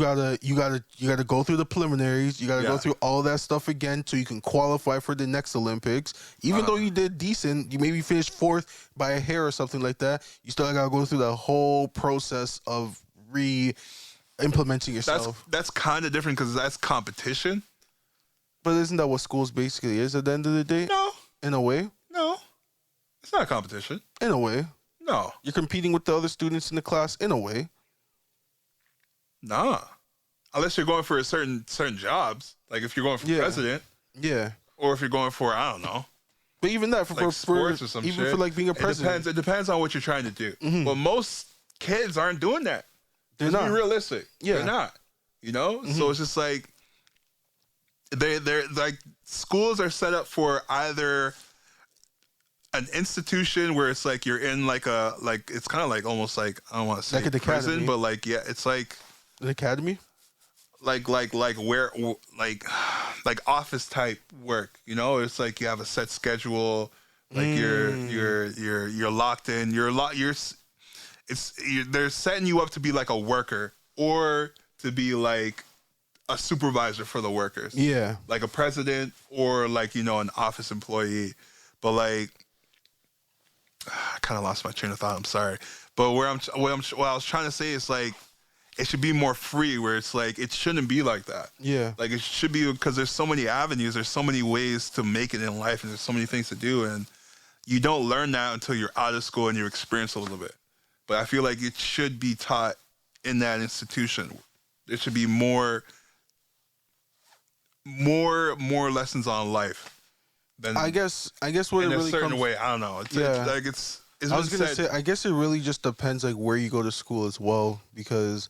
Speaker 2: gotta go through the preliminaries. You gotta go through all that stuff again so you can qualify for the next Olympics. Even though you did decent, you maybe finished 4th by a hair or something like that. You still gotta go through the whole process of re-implementing yourself.
Speaker 1: That's kind of different because that's competition.
Speaker 2: But isn't that what schools basically is at the end of the day?
Speaker 1: No.
Speaker 2: In a way.
Speaker 1: No. It's not a competition.
Speaker 2: In a way.
Speaker 1: No.
Speaker 2: You're competing with the other students in the class in a way.
Speaker 1: Nah. Unless you're going for certain jobs. Like if you're going for president.
Speaker 2: Yeah.
Speaker 1: Or if you're going for, I don't know.
Speaker 2: But even that, for sports or some even shit. For like being a president.
Speaker 1: It depends on what you're trying to do. But most kids aren't doing that.
Speaker 2: They're not.
Speaker 1: Be realistic.
Speaker 2: Yeah.
Speaker 1: They're not. So it's just like, they're like schools are set up for either an institution where it's like you're in like it's kind of like almost like I don't want to say
Speaker 2: like an
Speaker 1: prison,
Speaker 2: academy.
Speaker 1: but like it's like
Speaker 2: an academy.
Speaker 1: Like where like office type work, you know? It's like you have a set schedule, like you're locked in. They're setting you up to be like a worker or to be like a supervisor for the workers.
Speaker 2: Yeah,
Speaker 1: like a president or like an office employee. But like, I kind of lost my train of thought. I'm sorry, but what I was trying to say is like, it should be more free, where it's like, it shouldn't be like that.
Speaker 2: Yeah.
Speaker 1: Like, it should be, because there's so many avenues, there's so many ways to make it in life, and there's so many things to do, and you don't learn that until you're out of school and you experience a little bit. But I feel like it should be taught in that institution. There should be more lessons on life. Than
Speaker 2: I guess what it really
Speaker 1: in a certain
Speaker 2: comes,
Speaker 1: way. I don't know.
Speaker 2: I was gonna say, I guess it really just depends like where you go to school as well, because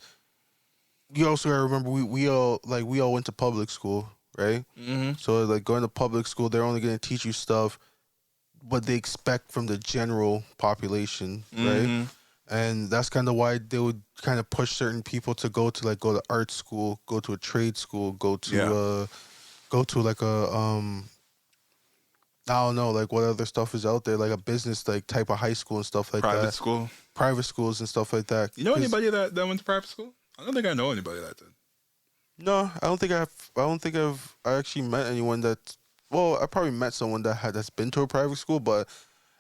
Speaker 2: you also gotta remember we all went to public school, right?
Speaker 1: Mm-hmm.
Speaker 2: So like going to public school, they're only gonna teach you stuff what they expect from the general population, right?
Speaker 1: Mm-hmm.
Speaker 2: And that's kind of why they would kind of push certain people to go to art school, go to a trade school, go to like a I don't know, like what other stuff is out there, like a business like type of high school and stuff like
Speaker 1: Private school.
Speaker 2: Private schools and stuff like that.
Speaker 1: You know anybody that went to private school? I don't think I know anybody that did.
Speaker 2: No, I don't think I've actually met anyone that. Well, I probably met someone that's been to a private school, but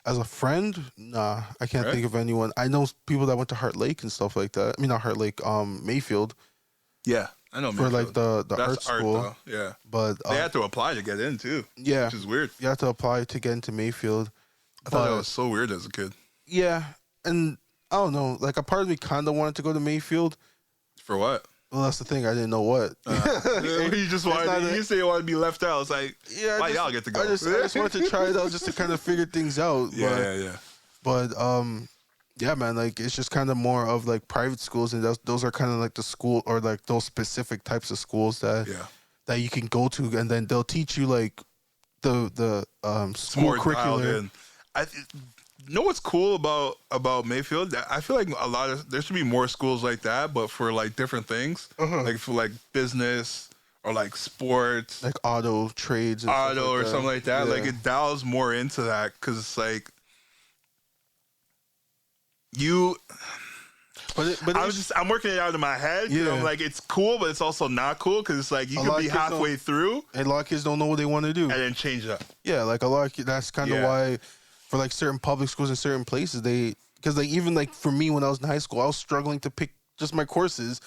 Speaker 2: as a friend, nah, I can't think of anyone. I know people that went to Heart Lake and stuff like that. I mean, not Heart Lake, Mayfield.
Speaker 1: Yeah, I know.
Speaker 2: For
Speaker 1: Mayfield.
Speaker 2: like the
Speaker 1: That's
Speaker 2: art school.
Speaker 1: though. Yeah,
Speaker 2: but
Speaker 1: they had to apply to get in too.
Speaker 2: Yeah,
Speaker 1: which is weird.
Speaker 2: You have to apply to get into Mayfield.
Speaker 1: I thought that was so weird as a kid.
Speaker 2: Yeah, and I don't know. Like a part of me kind of wanted to go to Mayfield.
Speaker 1: For what?
Speaker 2: Well, that's the thing. I didn't know what.
Speaker 1: You just wanted. You say you wanted to be left out. It's like,
Speaker 2: yeah,
Speaker 1: why y'all get to go?
Speaker 2: I just wanted to try it out just to kind of figure things out.
Speaker 1: Yeah.
Speaker 2: But yeah, man. Like it's just kind of more of like private schools, and those are kind of like the school or like those specific types of schools that you can go to, and then they'll teach you like the school curriculum.
Speaker 1: You know what's cool about Mayfield? I feel like there should be more schools like that, but for like different things, like for like business or like sports,
Speaker 2: like auto trades, and
Speaker 1: something like that.
Speaker 2: Yeah.
Speaker 1: Like it dials more into that because it's like you. But I'm working it out in my head. Yeah. I'm like, it's cool, but it's also not cool because it's like you could be halfway through,
Speaker 2: and a lot of kids don't know what they want to do,
Speaker 1: and then change it up.
Speaker 2: Yeah, like a lot of kids, that's kind of why. For like certain public schools in certain places, because like even like for me when I was in high school, I was struggling to pick just my courses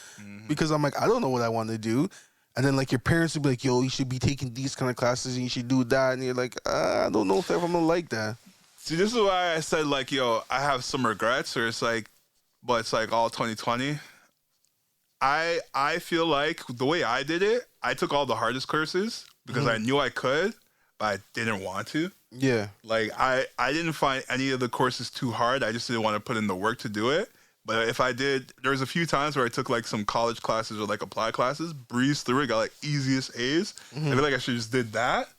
Speaker 2: because I'm like, I don't know what I want to do. And then like your parents would be like, yo, you should be taking these kind of classes and you should do that. And you're like, I don't know if I'm gonna like that.
Speaker 1: See, this is why I said like, yo, I have some regrets, or it's like, but it's like all 2020. I feel like the way I did it, I took all the hardest courses because I knew I could, but I didn't want to.
Speaker 2: Yeah.
Speaker 1: Like, I didn't find any of the courses too hard. I just didn't want to put in the work to do it. But if I did, there was a few times where I took, like, some college classes or, like, applied classes, breezed through it, got, like, easiest A's. I feel like I should just did that.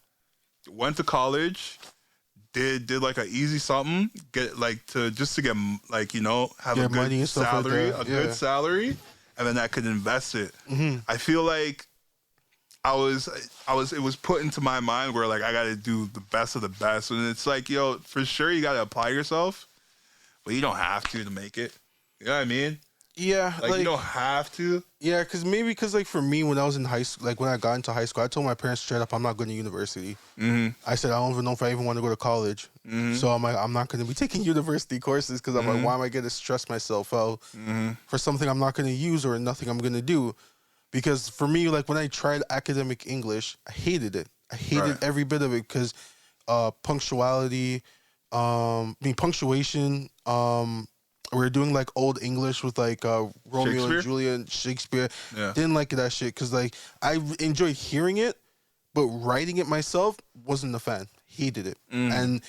Speaker 1: Went to college, did like, an easy something, get, like, to get, like, have a good salary, good salary, and then I could invest it. I feel like it was put into my mind where like I got to do the best of the best, and it's like, yo, for sure you got to apply yourself, but you don't have to make it. You know what I mean?
Speaker 2: Yeah,
Speaker 1: like you don't have to.
Speaker 2: Yeah, because like for me when I was in high school, like when I got into high school, I told my parents straight up, I'm not going to university. I said I don't even know if I even want to go to college. So I'm like, I'm not going to be taking university courses because I'm like, why am I going to stress myself out for something I'm not going to use or nothing I'm going to do? Because for me, like when I tried academic English, I hated it. I hated every bit of it because punctuality, punctuation. We were doing like old English with like Romeo and Juliet and Shakespeare. Yeah. Didn't like that shit because like I enjoyed hearing it, but writing it myself wasn't a fan. Hated it, and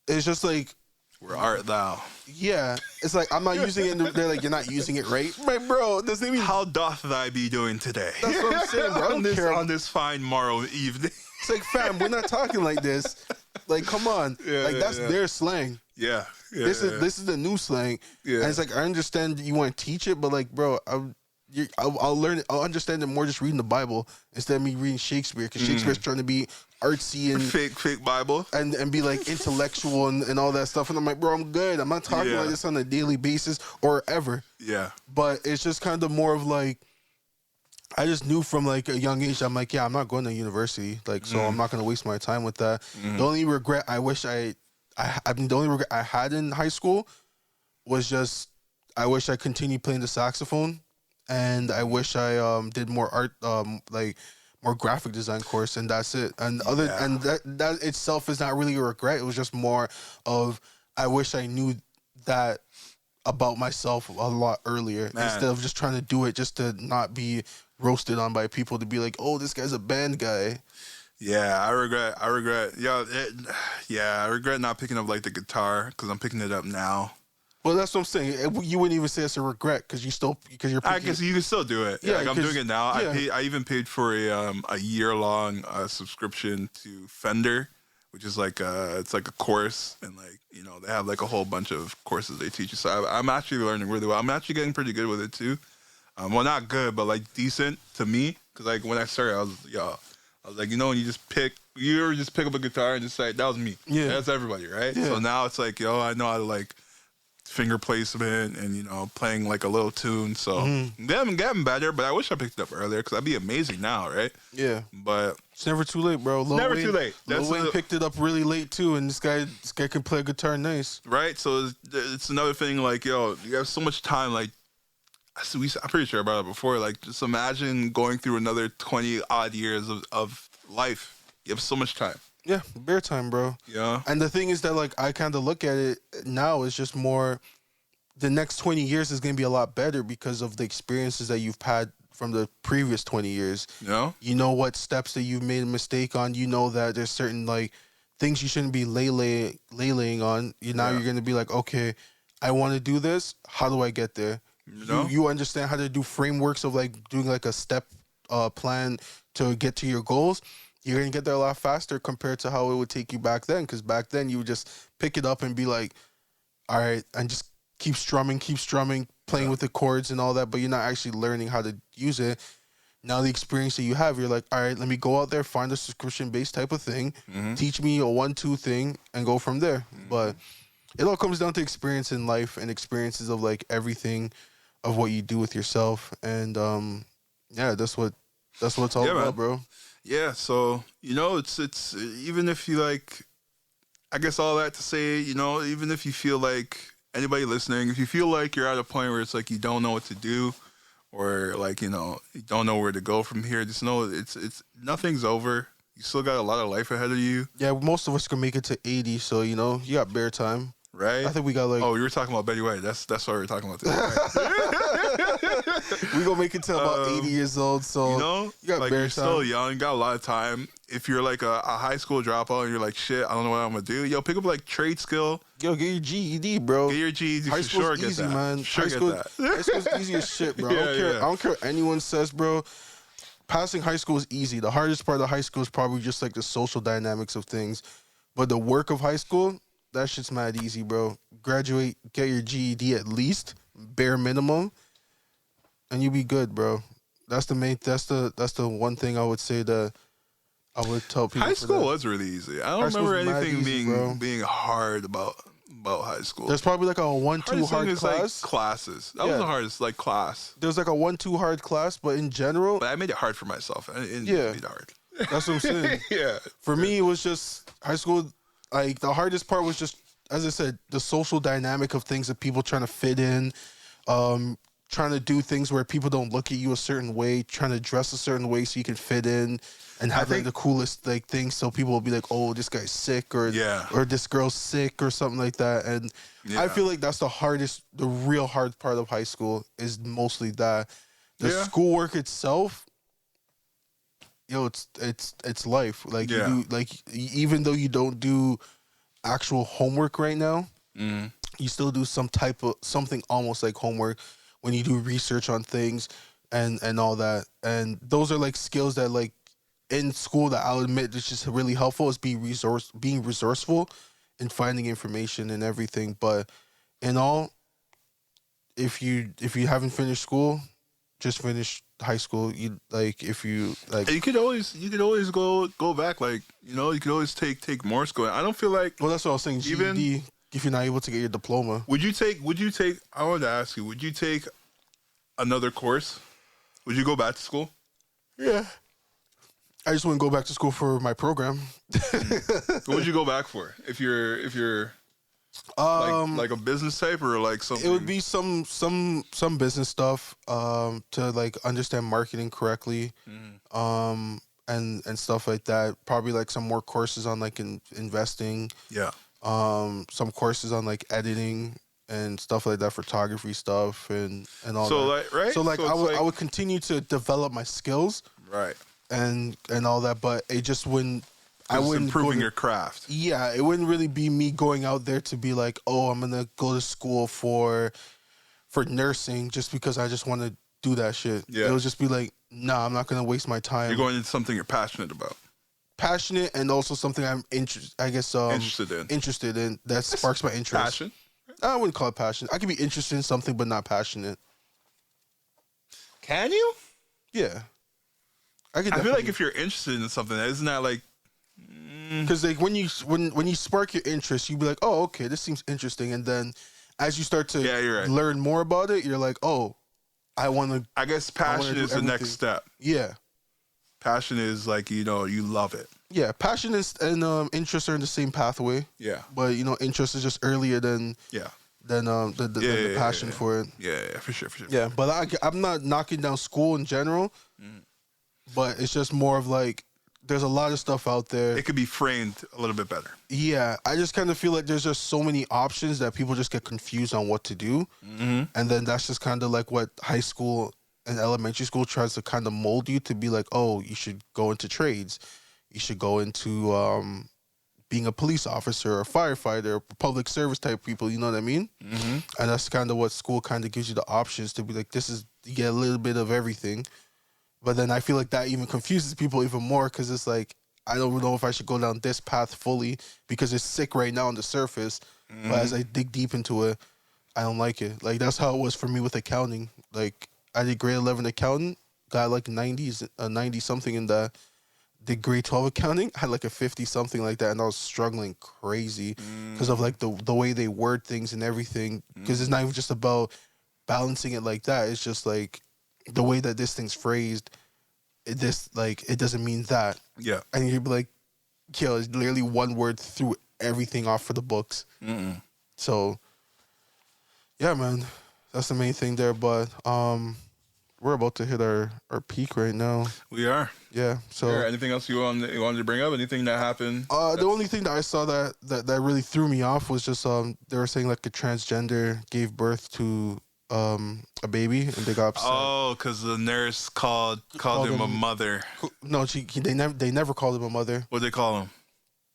Speaker 2: it's just like
Speaker 1: Where art thou?
Speaker 2: Yeah, it's like I'm not using it. And they're like, you're not using it right, like, bro. Doesn't even.
Speaker 1: How doth thy be doing today?
Speaker 2: That's what I'm saying, bro.
Speaker 1: on this fine morrow evening.
Speaker 2: It's like, fam, we're not talking like this. Like, come on. That's their slang.
Speaker 1: Yeah.
Speaker 2: This is the new slang.
Speaker 1: Yeah.
Speaker 2: And it's like, I understand you want to teach it, but like, bro, I'll learn it. I'll understand it more just reading the Bible instead of me reading Shakespeare, because Shakespeare's trying to be artsy and
Speaker 1: fake Bible
Speaker 2: and be like intellectual and all that stuff. And I'm like, bro, I'm good. I'm not talking like this on a daily basis or ever.
Speaker 1: Yeah.
Speaker 2: But it's just kind of more of like, I just knew from like a young age, I'm like, yeah, I'm not going to university. Like, so I'm not going to waste my time with that. The only regret I the only regret I had in high school was just, I wish I continued playing the saxophone, and I wish I did more art, like more graphic design course, and that's it. And and that itself is not really a regret. It was just more of, I wish I knew that about myself a lot earlier, instead of just trying to do it just to not be roasted on by people, to be like, oh, this guy's a band guy.
Speaker 1: Yeah, I regret. I regret not picking up like the guitar, because I'm picking it up now.
Speaker 2: Well, that's what I'm saying. You wouldn't even say it's a regret, because you're.
Speaker 1: I guess you can still do it. Yeah, like, I'm doing it now.
Speaker 2: Yeah.
Speaker 1: I even paid for a year-long subscription to Fender, which is like it's like a course, and like, you know, they have like a whole bunch of courses they teach you. So I'm actually learning really well. I'm actually getting pretty good with it too. Well, not good, but like decent to me. Because like when I started, I was like, you know, when you just pick up a guitar and just say, that was me.
Speaker 2: Yeah,
Speaker 1: that's everybody, right?
Speaker 2: Yeah.
Speaker 1: So now it's like, I know how to like finger placement and, you know, playing like a little tune. So I'm getting better, but I wish I picked it up earlier, because that'd be amazing now, right?
Speaker 2: Yeah,
Speaker 1: but
Speaker 2: it's never too late, bro.
Speaker 1: Never too late.
Speaker 2: Lil Wayne picked it up really late too, and this guy can play guitar nice,
Speaker 1: right? So it's another thing. Like, you have so much time. Like, I'm pretty sure about it before. Like, just imagine going through another 20 odd years of life. You have so much time.
Speaker 2: Yeah, bare time, bro.
Speaker 1: Yeah.
Speaker 2: And the thing is that, like, I kind of look at it now as just more, the next 20 years is going to be a lot better because of the experiences that you've had from the previous 20 years.
Speaker 1: Yeah.
Speaker 2: You know what steps that you've made a mistake on. You know that there's certain, like, things you shouldn't be laying on. Now you're going to be like, okay, I want to do this. How do I get there? You understand how to do frameworks of like doing like a step plan to get to your goals. You're going to get there a lot faster compared to how it would take you back then. Because back then you would just pick it up and be like, all right, and just keep strumming, playing with the chords and all that. But you're not actually learning how to use it. Now the experience that you have, you're like, all right, let me go out there, find a subscription-based type of thing, teach me a 1-2 thing, and go from there. But it all comes down to experience in life and experiences of like everything of what you do with yourself. And that's what it's all about, man. Bro.
Speaker 1: Yeah, so, it's even if you like, I guess all that to say, even if you feel like, anybody listening, if you feel like you're at a point where it's like you don't know what to do, or like, you don't know where to go from here, just know it's nothing's over. You still got a lot of life ahead of you. Yeah,
Speaker 2: most of us can make it to 80, so, you got bare time.
Speaker 1: Right?
Speaker 2: I think we got like...
Speaker 1: Oh, you were talking about Betty White. That's what we were talking about today. Right?
Speaker 2: We gonna make it to about 80 years old, so you got
Speaker 1: like
Speaker 2: bare
Speaker 1: you're
Speaker 2: time.
Speaker 1: Still young, you got a lot of time. If you're like a high school dropout and you're like, shit, I don't know what I'm gonna do. Pick up like trade skill.
Speaker 2: Get your GED, bro.
Speaker 1: Get your GED.
Speaker 2: High school's
Speaker 1: sure
Speaker 2: easy,
Speaker 1: get that.
Speaker 2: Man.
Speaker 1: Sure
Speaker 2: high school's easy as shit, bro. I don't care what anyone says, bro. Passing high school is easy. The hardest part of high school is probably just like the social dynamics of things. But the work of high school, that shit's mad easy, bro. Graduate, get your GED at least, bare minimum, and you be good, bro. That's the one thing I would say that I would tell people.
Speaker 1: High school was really easy. I don't remember anything being hard about high school.
Speaker 2: There's probably like a 1-2 hard class.
Speaker 1: Like classes. That was the hardest class.
Speaker 2: There's like a 1-2 hard class, but in general,
Speaker 1: but I made it hard for myself. I didn't make it hard.
Speaker 2: That's what I'm saying.
Speaker 1: Yeah.
Speaker 2: For me, it was just high school. Like the hardest part was just, as I said, the social dynamic of things, of people trying to fit in, trying to do things where people don't look at you a certain way, trying to dress a certain way so you can fit in and have like the coolest like things, so people will be like, oh, this guy's sick, or this girl's sick, or something like that. And I feel like that's the real hard part of high school is mostly that. The schoolwork itself, it's life. Like you do, like even though you don't do actual homework right now, You still do some type of something almost like homework when you do research on things and all that. And those are like skills that like in school that I'll admit is just really helpful is being resourceful and finding information and everything. But in all, if you haven't finished school, just finish high school. You like if you like
Speaker 1: You could always go back. Like, you know, you could always take more school. I don't feel like.
Speaker 2: well, that's what I was saying.
Speaker 1: Even
Speaker 2: GED, if you're not able to get your diploma,
Speaker 1: would you take? I wanted to ask you. Would you take another course? Would you go back to school?
Speaker 2: yeah. I just wouldn't go back to school for my program.
Speaker 1: What would you go back for if you're like a business type or like something?
Speaker 2: It would be some business stuff to like understand marketing correctly, and stuff like that. Probably like some more courses on like investing.
Speaker 1: Yeah.
Speaker 2: Some courses on like editing and stuff like that, photography stuff and all
Speaker 1: So
Speaker 2: that.
Speaker 1: like right.
Speaker 2: So like
Speaker 1: So
Speaker 2: I would continue to develop my skills
Speaker 1: right.
Speaker 2: and all that, but it just wouldn't. I
Speaker 1: It's
Speaker 2: wouldn't
Speaker 1: improving
Speaker 2: go to-
Speaker 1: your craft.
Speaker 2: Yeah, it wouldn't really be me going out there to be like, oh, I'm gonna go to school for nursing just because I just want to do that shit.
Speaker 1: Yeah.
Speaker 2: It would just be like, nah, I'm not gonna waste my time.
Speaker 1: You're going into something you're passionate about.
Speaker 2: Passionate and also something I'm interested in that sparks my interest.
Speaker 1: Passion.
Speaker 2: I wouldn't call it passion. I could be interested in something but not passionate.
Speaker 1: Can you?
Speaker 2: Yeah. I
Speaker 1: feel like if you're interested in something, isn't that like?
Speaker 2: because like when you spark your interest, you be like, oh, okay, this seems interesting, and then as you start to
Speaker 1: Yeah, you're right.
Speaker 2: learn more about it, you're like, oh, I want to.
Speaker 1: I guess passion
Speaker 2: do
Speaker 1: is the next
Speaker 2: everything.
Speaker 1: step.
Speaker 2: Yeah,
Speaker 1: Passion is like, you know, you love it.
Speaker 2: yeah. Passion and interest are in the same pathway,
Speaker 1: Yeah.
Speaker 2: but you know, interest is just earlier than
Speaker 1: Yeah.
Speaker 2: the passion
Speaker 1: yeah.
Speaker 2: for it.
Speaker 1: Yeah, for sure.
Speaker 2: Yeah, but I'm not knocking down school in general, but it's just more of like there's a lot of stuff out there.
Speaker 1: It could be framed a little bit better.
Speaker 2: Yeah, I just kind of feel like there's just so many options that people just get confused on what to do. And then that's just kind of like what high school and elementary school tries to kind of mold you to be like, oh, you should go into trades. You should go into being a police officer or a firefighter or public service type people, you know what I mean? And that's kind of what school kind of gives you the options to be like, you get a little bit of everything. But then I feel like that even confuses people even more because it's like, I don't know if I should go down this path fully because it's sick right now on the surface. But as I dig deep into it, I don't like it. Like, that's how it was for me with accounting. Like, I did grade 11 accounting, got like 90-something in that. Did grade 12 accounting, had like a 50-something like that. And I was struggling crazy because of like the way they word things and everything. Because it's not even just about balancing it like that. It's just like, the way that this thing's phrased, it doesn't mean that.
Speaker 1: Yeah.
Speaker 2: And you'd be like, yo, it's literally one word threw everything off for the books. So, yeah, man, that's the main thing there. But we're about to hit our peak right now.
Speaker 1: We are.
Speaker 2: Yeah. So,
Speaker 1: Anything else you wanted to bring up? Anything that happened?
Speaker 2: the only thing that I saw that really threw me off was just they were saying like a transgender gave birth to a baby and they got upset.
Speaker 1: Oh, because the nurse called him a mother.
Speaker 2: No, they never called him a mother.
Speaker 1: What they call him?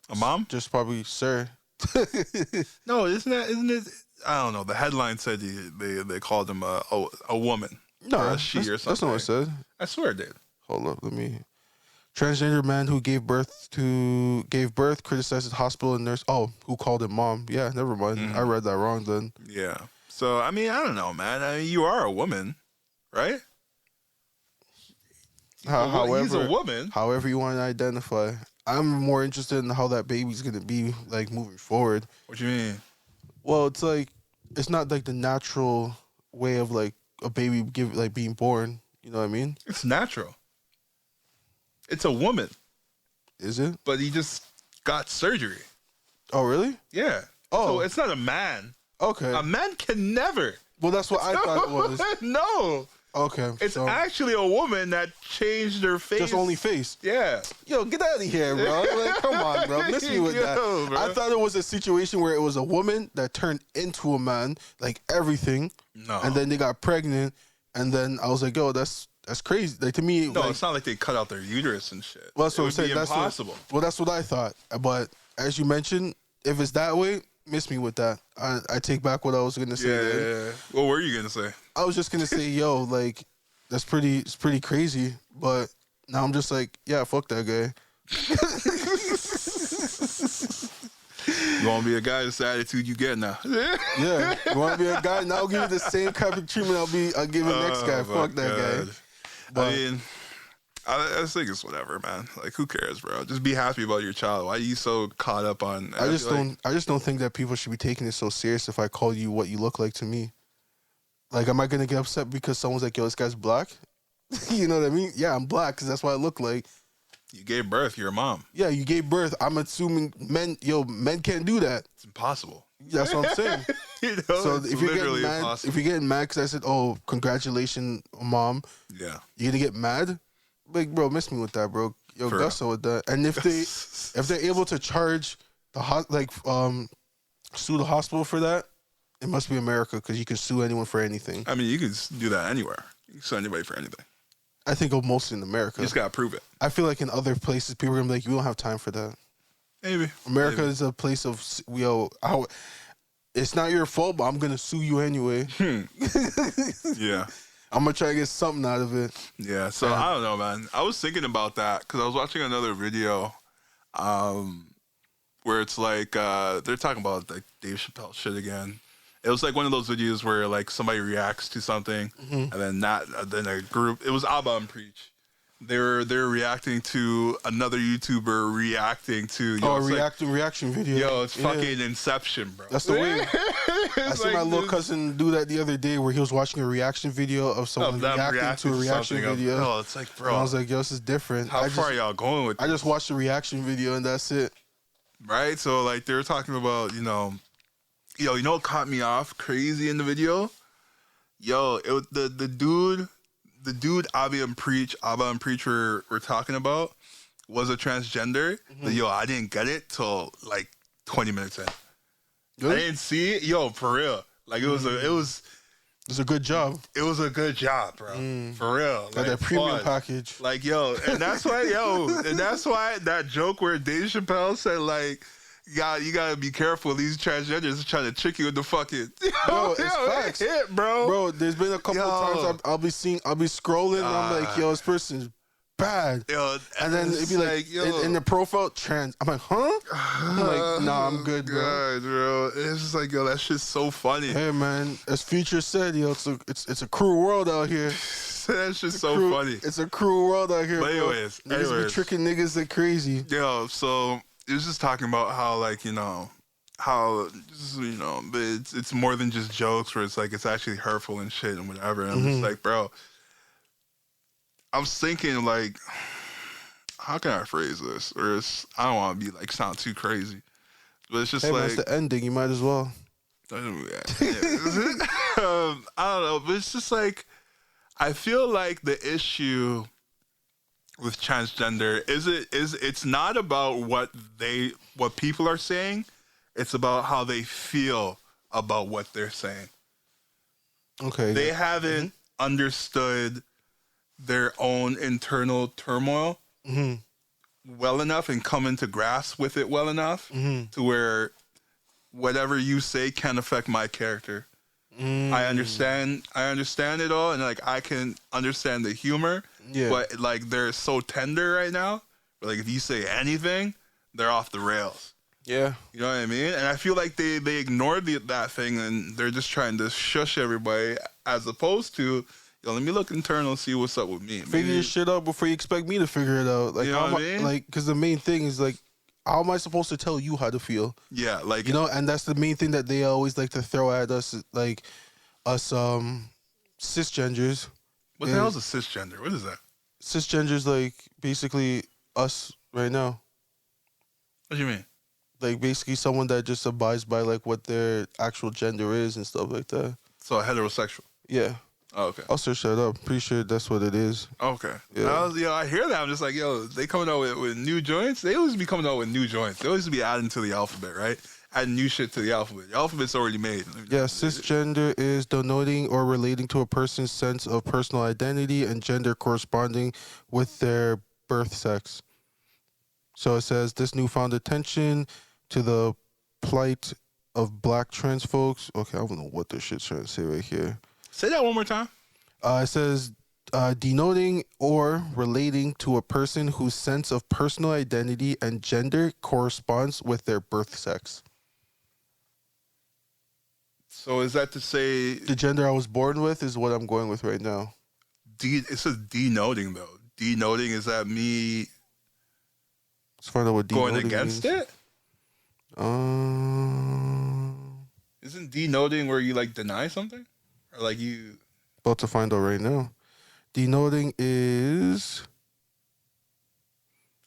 Speaker 1: A mom?
Speaker 2: Just probably sir.
Speaker 1: No, isn't it? I don't know. The headline said they called him a woman.
Speaker 2: No,
Speaker 1: or a she or something.
Speaker 2: That's not what it said.
Speaker 1: I swear it did.
Speaker 2: Hold up, let me. Transgender man who gave birth criticizes hospital and nurse. Oh, who called him mom? Yeah, never mind. I read that wrong then.
Speaker 1: Yeah. So I mean, I don't know, man. I mean, you are a woman, right?
Speaker 2: However,
Speaker 1: he's a woman.
Speaker 2: However you want to identify. I'm more interested in how that baby's gonna be like moving forward.
Speaker 1: What you mean?
Speaker 2: Well, it's like it's not like the natural way of like a baby being born. You know what I mean?
Speaker 1: It's natural. It's a woman.
Speaker 2: Is it?
Speaker 1: But he just got surgery.
Speaker 2: Oh, really?
Speaker 1: Yeah.
Speaker 2: Oh.
Speaker 1: So it's not a man.
Speaker 2: Okay.
Speaker 1: A man can never.
Speaker 2: Well, that's what I thought it was.
Speaker 1: No.
Speaker 2: Okay.
Speaker 1: It's actually a woman that changed her face.
Speaker 2: Just only face.
Speaker 1: Yeah.
Speaker 2: Yo, get out of here, bro. Like, come on, bro. Miss me with that.
Speaker 1: Bro.
Speaker 2: I thought it was a situation where it was a woman that turned into a man, like everything.
Speaker 1: No.
Speaker 2: And then they got pregnant. And then I was like, yo, that's crazy. Like, to me,
Speaker 1: No,
Speaker 2: like,
Speaker 1: it's not like they cut out their uterus and shit.
Speaker 2: Well, that's what I'm saying.
Speaker 1: That's impossible.
Speaker 2: That's what I thought. But as you mentioned, if it's that way, miss me with that. I take back what I was gonna say.
Speaker 1: Yeah. What were you gonna say?
Speaker 2: I was just gonna say, yo, like it's pretty crazy. But now I'm just like, yeah, fuck that guy.
Speaker 1: You want to be a guy? That's the attitude you get now.
Speaker 2: Yeah, you want to be a guy? Now I'll give you the same type of treatment I'll give the next guy. Fuck that guy. But,
Speaker 1: I mean, I just think it's whatever, man. Like, who cares, bro? Just be happy about your child. Why are you so caught up on?
Speaker 2: I just don't think that people should be taking it so serious. If I call you what you look like to me, like, am I gonna get upset because someone's like, yo, this guy's black? You know what I mean? Yeah, I'm black because that's what I look like.
Speaker 1: You gave birth. You're a mom.
Speaker 2: Yeah, you gave birth. I'm assuming men can't do that.
Speaker 1: It's impossible.
Speaker 2: That's what I'm saying.
Speaker 1: You know,
Speaker 2: so if you're getting mad because I said, "Oh, congratulations, mom,"
Speaker 1: yeah,
Speaker 2: you're gonna get mad. Like, bro, miss me with that, bro. Yo, gusto with that. And if they're able to charge sue the hospital for that, it must be America because you can sue anyone for anything.
Speaker 1: I mean, you can do that anywhere. You can sue anybody for anything.
Speaker 2: I think mostly in America.
Speaker 1: You just gotta prove it.
Speaker 2: I feel like in other places, people are gonna be like, "We don't have time for that."
Speaker 1: Maybe
Speaker 2: America is a place of it's not your fault, but I'm gonna sue you anyway.
Speaker 1: Yeah,
Speaker 2: I'm gonna try to get something out of it.
Speaker 1: Yeah, so I don't know, man. I was thinking about that because I was watching another video, where it's like they're talking about like Dave Chappelle shit again. It was like one of those videos where like somebody reacts to something, and then a group. It was Abba and Preach. They're reacting to another YouTuber reacting to
Speaker 2: reaction video.
Speaker 1: Yo, it's fucking Inception, bro.
Speaker 2: That's the way. I see my little cousin do that the other day where he was watching a reaction video of someone reacting to a reaction video.
Speaker 1: Oh, it's like, bro.
Speaker 2: And I was like, yo, this is different.
Speaker 1: How far are y'all going with this?
Speaker 2: I just watched the reaction video and that's it.
Speaker 1: Right? So like they were talking about, you know what caught me off crazy in the video? Yo, it was the dude Abba and Preach were talking about was a transgender. But, yo, I didn't get it till like 20 minutes in. Really? I didn't see it. Yo, for real. Like it was
Speaker 2: a good job.
Speaker 1: It was a good job, bro. For real.
Speaker 2: Like that premium package.
Speaker 1: Like, yo, and that's why, that joke where Dave Chappelle said, like, you gotta be careful. These transgenders are trying to trick you into fucking.
Speaker 2: Yo, it's facts,
Speaker 1: hit, bro.
Speaker 2: Bro, there's been a couple of times I'll be scrolling and I'm like, yo, this person's bad.
Speaker 1: Yo,
Speaker 2: and then it'd be like in the profile trans. I'm like, huh? I'm like, nah, I'm good, bro.
Speaker 1: God, bro. It's just like, yo, that shit's so funny.
Speaker 2: Hey, man, as Future said, yo, it's a cruel world out here.
Speaker 1: That's just so funny.
Speaker 2: It's a cruel world out here.
Speaker 1: But anyways,
Speaker 2: niggas be tricking niggas like crazy.
Speaker 1: Yo, so it was just talking about how, like, but it's more than just jokes where it's like it's actually hurtful and shit and whatever. And I'm just like, bro, I was thinking, like, how can I phrase this? Or I don't want to be like sound too crazy, but it's just like,
Speaker 2: that's the ending. You might as well.
Speaker 1: I don't know, but it's just like I feel like the issue with transgender it's not about what people are saying. It's about how they feel about what they're saying.
Speaker 2: Okay.
Speaker 1: They haven't understood their own internal turmoil well enough and come into grasp with it well enough to where whatever you say can affect my character. I understand it all, and like I can understand the humor. Yeah. But like they're so tender right now. Like if you say anything, they're off the rails.
Speaker 2: Yeah.
Speaker 1: You know what I mean? And I feel like they ignored that thing and they're just trying to shush everybody as opposed to, yo, let me look internal and see what's up with me.
Speaker 2: Figure your shit out before you expect me to figure it out. Like,
Speaker 1: you know what I mean?
Speaker 2: Like, because the main thing is like, how am I supposed to tell you how to feel?
Speaker 1: Yeah, like,
Speaker 2: you know, and that's the main thing that they always like to throw at us, like us cisgenders.
Speaker 1: What the hell is a cisgender? What is that?
Speaker 2: Cisgenders, like basically us right now.
Speaker 1: What do you mean?
Speaker 2: Like basically someone that just abides by like what their actual gender is and stuff like that.
Speaker 1: So a heterosexual.
Speaker 2: Yeah.
Speaker 1: Oh, okay.
Speaker 2: I'll search that up. Pretty sure that's what it is.
Speaker 1: Okay.
Speaker 2: Yeah.
Speaker 1: I hear that. I'm just like, yo, they coming out with new joints. They always be coming out with new joints. They always be adding to the alphabet, right? Adding new shit to the alphabet. The alphabet's already made.
Speaker 2: Yeah, cisgender is denoting or relating to a person's sense of personal identity and gender corresponding with their birth sex. So it says this newfound attention to the plight of black trans folks. Okay, I don't know what this shit's trying to say right here.
Speaker 1: Say that one more time.
Speaker 2: It says denoting or relating to a person whose sense of personal identity and gender corresponds with their birth sex.
Speaker 1: So is that to say
Speaker 2: the gender I was born with is what I'm going with right now?
Speaker 1: It says denoting though. Denoting, is that me
Speaker 2: Let's find out what
Speaker 1: going against
Speaker 2: means.
Speaker 1: it? Isn't denoting where you like deny something? Or like you
Speaker 2: About to find out right now. Denoting is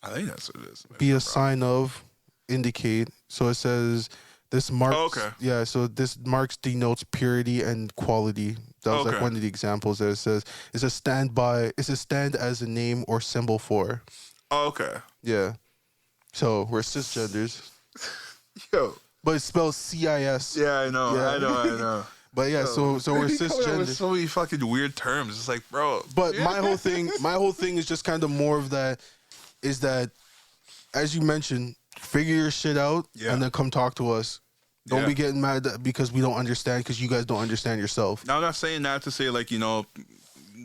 Speaker 1: I think that's what it is.
Speaker 2: be a sign of, indicate. So it says this marks.
Speaker 1: Oh, okay.
Speaker 2: Yeah, so this marks denotes purity and quality. That was like one of the examples that it says it's a stand by. It's a stand as a name or symbol for.
Speaker 1: Oh, okay.
Speaker 2: Yeah. So we're cisgenders.
Speaker 1: Yo.
Speaker 2: But it's spelled CIS.
Speaker 1: Yeah, I know.
Speaker 2: Yeah.
Speaker 1: I know.
Speaker 2: But yeah, so we're cisgender.
Speaker 1: So many fucking weird terms. It's like, bro.
Speaker 2: But my whole thing is just kind of more of that. Is that, as you mentioned, figure your shit out and then come talk to us. Don't be getting mad because we don't understand, because you guys don't understand yourself.
Speaker 1: Now, I'm not saying that to say, like, you know,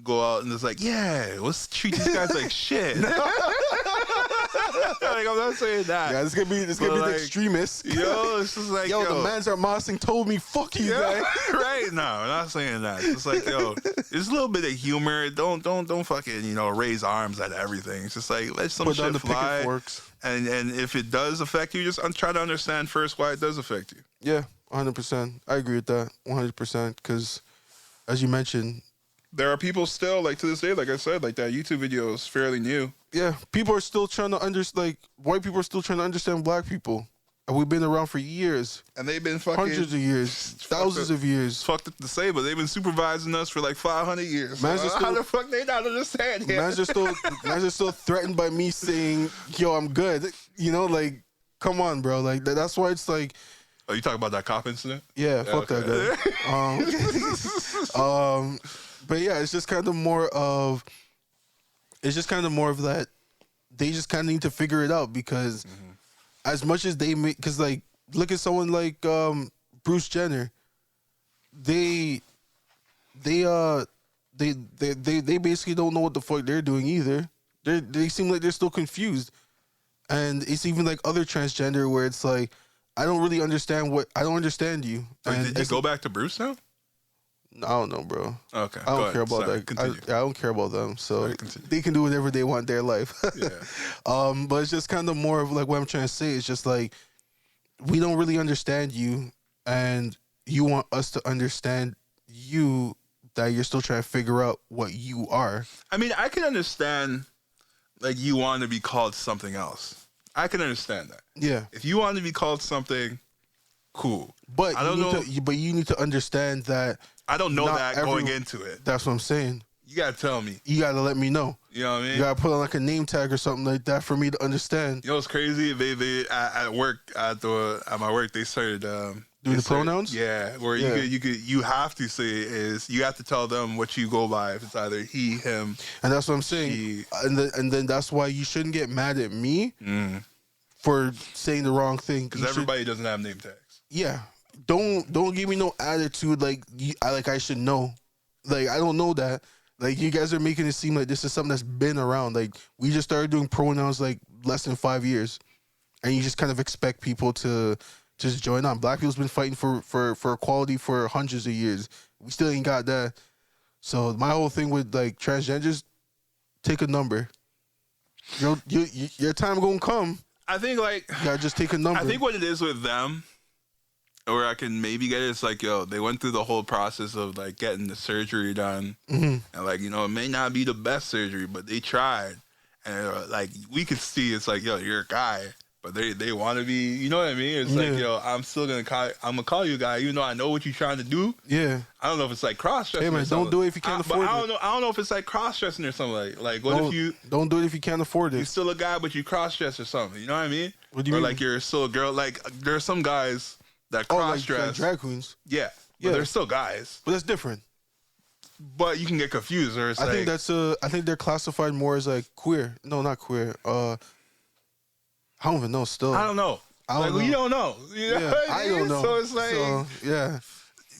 Speaker 1: go out and it's like, yeah, let's treat these guys like shit. Like, I'm not saying that.
Speaker 2: Yeah, this gonna be like, the extremists.
Speaker 1: Yo, it's just like,
Speaker 2: yo, the mans are Mossin told me, fuck you, guys.
Speaker 1: Right? No, I'm not saying that. It's like, yo, there's a little bit of humor. Don't fucking, you know, raise arms at everything. It's just like, let some shit fly. And if it does affect you, just try to understand first why it does affect you.
Speaker 2: Yeah, 100%. I agree with that, 100%. Because, as you mentioned,
Speaker 1: there are people still, like, to this day, like I said, like, that YouTube video is fairly new.
Speaker 2: Yeah, people are still trying to understand, like, white people are still trying to understand black people. And we've been around for years.
Speaker 1: And they've been fucking...
Speaker 2: hundreds of years. Thousands of years.
Speaker 1: Fucked up to say, but they've been supervising us for, like, 500 years.
Speaker 2: Man's still, how
Speaker 1: the fuck they not understand it?
Speaker 2: Man's are still threatened by me saying, yo, I'm good. You know, like, come on, bro. Like, that's why it's like...
Speaker 1: Oh, you talking about that cop incident?
Speaker 2: Yeah, fuck that guy. But yeah, it's just kind of more of that they just kind of need to figure it out, because as much as they make, because like, look at someone like Bruce Jenner, they basically don't know what the fuck they're doing either. They seem like they're still confused, and it's even like other transgender where it's like, I don't really understand I don't understand you.
Speaker 1: Wait, did you go back to Bruce now?
Speaker 2: I don't know, bro.
Speaker 1: Okay.
Speaker 2: I don't care about that. I don't care about them. So they can do whatever they want in their life.
Speaker 1: Yeah.
Speaker 2: But it's just kind of more of like what I'm trying to say. It's just like, we don't really understand you, and you want us to understand you, that you're still trying to figure out what you are.
Speaker 1: I mean, I can understand, like, you want to be called something else. I can understand that.
Speaker 2: Yeah.
Speaker 1: If you want to be called something, cool.
Speaker 2: But you need to understand that.
Speaker 1: I don't know that going into it.
Speaker 2: That's what I'm saying.
Speaker 1: You gotta tell me.
Speaker 2: You gotta let me know.
Speaker 1: You know what I mean?
Speaker 2: You gotta put on like a name tag or something like that for me to understand.
Speaker 1: You know what's crazy? They at work at my work they started
Speaker 2: doing the pronouns.
Speaker 1: Yeah, where you have to say is you have to tell them what you go by. If it's either he, him,
Speaker 2: and that's what I'm saying.
Speaker 1: She.
Speaker 2: And then that's why you shouldn't get mad at me for saying the wrong thing,
Speaker 1: because everybody doesn't have name tags.
Speaker 2: Yeah. Don't give me no attitude like I should know. Like, I don't know that. Like, you guys are making it seem like this is something that's been around. Like, we just started doing pronouns like less than 5 years, and you just kind of expect people to just join on. Black people's been fighting for equality for hundreds of years. We still ain't got that. So my whole thing with like transgenders, take a number. Your time gonna come.
Speaker 1: I think like
Speaker 2: you gotta just take a number.
Speaker 1: I think what it is with them, or I can maybe get it, it's like, yo, they went through the whole process of like getting the surgery done, and like, you know, it may not be the best surgery, but they tried, and like we could see, it's like, yo, you're a guy, but they want to be, you know what I mean? It's like, yo, I'm gonna call you a guy, even though I know what you're trying to do.
Speaker 2: Yeah,
Speaker 1: I don't know if it's like cross dressing.
Speaker 2: Hey man, don't do it if you can't afford it.
Speaker 1: I don't know if it's like cross dressing or something. Like what if you
Speaker 2: don't do it if you can't afford it?
Speaker 1: You're still a guy, but you cross dress or something. You know what I mean?
Speaker 2: What do you
Speaker 1: mean?
Speaker 2: Or
Speaker 1: like you're still a girl. Like there are some guys that cross dress,
Speaker 2: like drag queens.
Speaker 1: Yeah, but they're still guys.
Speaker 2: But that's different.
Speaker 1: But you can get confused. Or it's
Speaker 2: I think I think they're classified more as like queer. No, not queer. I don't even know. Still,
Speaker 1: I don't know. You don't know. You know what
Speaker 2: I don't know.
Speaker 1: So it's like,
Speaker 2: yeah.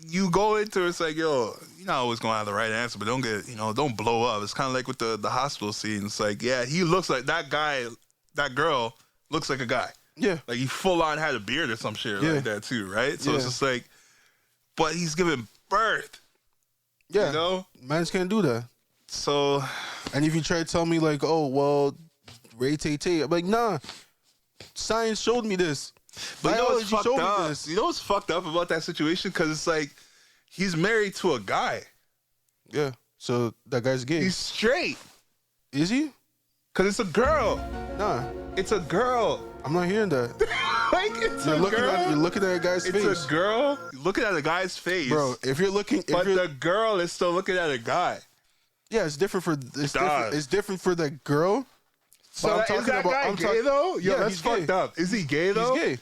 Speaker 1: You go into it's like, yo, you're not always gonna have the right answer, but don't get, don't blow up. It's kind of like with the hospital scene. It's like, yeah, he looks like that guy, that girl looks like a guy.
Speaker 2: Yeah.
Speaker 1: Like he full on had a beard or some shit like that too, right? So it's just like, but he's giving birth.
Speaker 2: Yeah. Mans can't do that.
Speaker 1: So,
Speaker 2: and if you try to tell me like, oh well, Ray Tay, I'm like, nah. Science showed me this.
Speaker 1: But
Speaker 2: biology showed me this.
Speaker 1: You know what's fucked up about that situation? Because it's like he's married to a guy.
Speaker 2: Yeah. So that guy's gay.
Speaker 1: He's straight.
Speaker 2: Is he?
Speaker 1: Because it's a girl.
Speaker 2: Nah.
Speaker 1: It's a girl.
Speaker 2: I'm not hearing that.
Speaker 1: Like it's
Speaker 2: you're
Speaker 1: a
Speaker 2: looking
Speaker 1: girl.
Speaker 2: You're looking at a guy's face.
Speaker 1: It's a girl. You're looking at a guy's face,
Speaker 2: bro. If you're looking,
Speaker 1: but the girl is still looking at a guy.
Speaker 2: Yeah, it's different for it's different for the girl.
Speaker 1: So I'm talking about. Guy gay though? Yo, that's fucked up. Is he gay though?
Speaker 2: He's gay.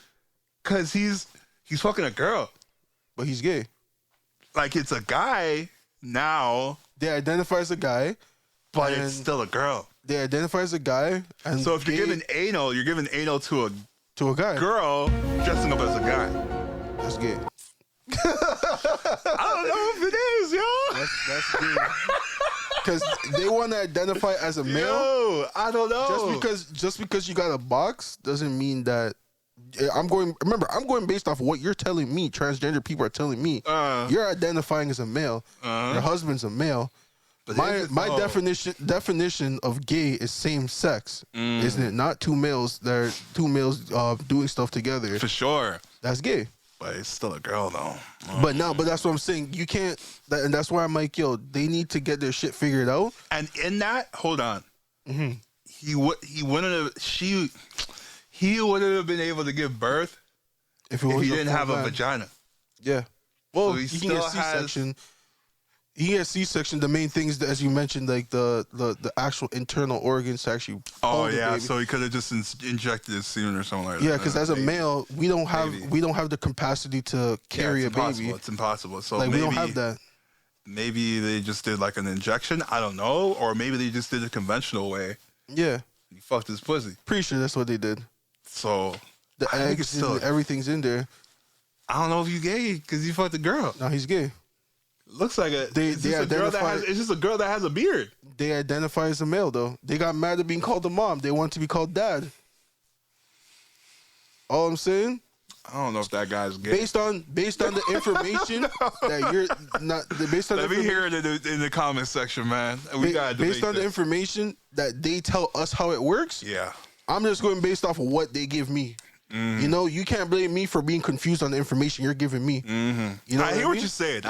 Speaker 1: Cause he's fucking a girl.
Speaker 2: But he's gay.
Speaker 1: Like it's a guy now.
Speaker 2: They identify as a guy,
Speaker 1: but it's still a girl.
Speaker 2: They identify as a guy, and
Speaker 1: so if you're giving anal to a
Speaker 2: guy.
Speaker 1: Girl dressing up as a guy.
Speaker 2: That's gay.
Speaker 1: I don't know if it is, yo.
Speaker 2: That's gay. Because they want to identify as a male.
Speaker 1: Yo, I don't know.
Speaker 2: Just because you got a box doesn't mean that. I'm going based off of what you're telling me. Transgender people are telling me. You're identifying as a male. Your husband's a male. But my definition of gay is same sex, isn't it? Not two males doing stuff together.
Speaker 1: For sure,
Speaker 2: that's gay.
Speaker 1: But it's still a girl though.
Speaker 2: But that's what I'm saying. You can't, and that's why I'm like, yo, they need to get their shit figured out.
Speaker 1: And in that, hold on, he wouldn't have been able to give birth if he didn't have a vagina.
Speaker 2: Yeah. Well,
Speaker 1: so
Speaker 2: he can get C-section. He has C-section. The main thing is, as you mentioned, like the actual internal organs to actually.
Speaker 1: Oh yeah, baby. So he could have just injected his semen or something like that.
Speaker 2: Yeah, because as a male, we don't have the capacity to carry a baby.
Speaker 1: It's impossible. So
Speaker 2: like
Speaker 1: maybe,
Speaker 2: we don't have that.
Speaker 1: Maybe they just did like an injection. I don't know, or maybe they just did a conventional way.
Speaker 2: Yeah.
Speaker 1: He fucked his pussy.
Speaker 2: Pretty sure that's what they did.
Speaker 1: So
Speaker 2: the eggs, everything's in there.
Speaker 1: I don't know if you gay because you fucked a girl.
Speaker 2: No, he's gay.
Speaker 1: Looks like it's just a girl that has a beard.
Speaker 2: They identify as a male though. They got mad at being called a mom. They want to be called dad. All I'm saying.
Speaker 1: I don't know if that guy's gay.
Speaker 2: Based on the information that you're not.
Speaker 1: Let me hear it in the comment section, man. We got
Speaker 2: based on the information that they tell us how it works.
Speaker 1: Yeah.
Speaker 2: I'm just going based off of what they give me. You know, you can't blame me for being confused on the information you're giving me. You know,
Speaker 1: I hear what you're saying.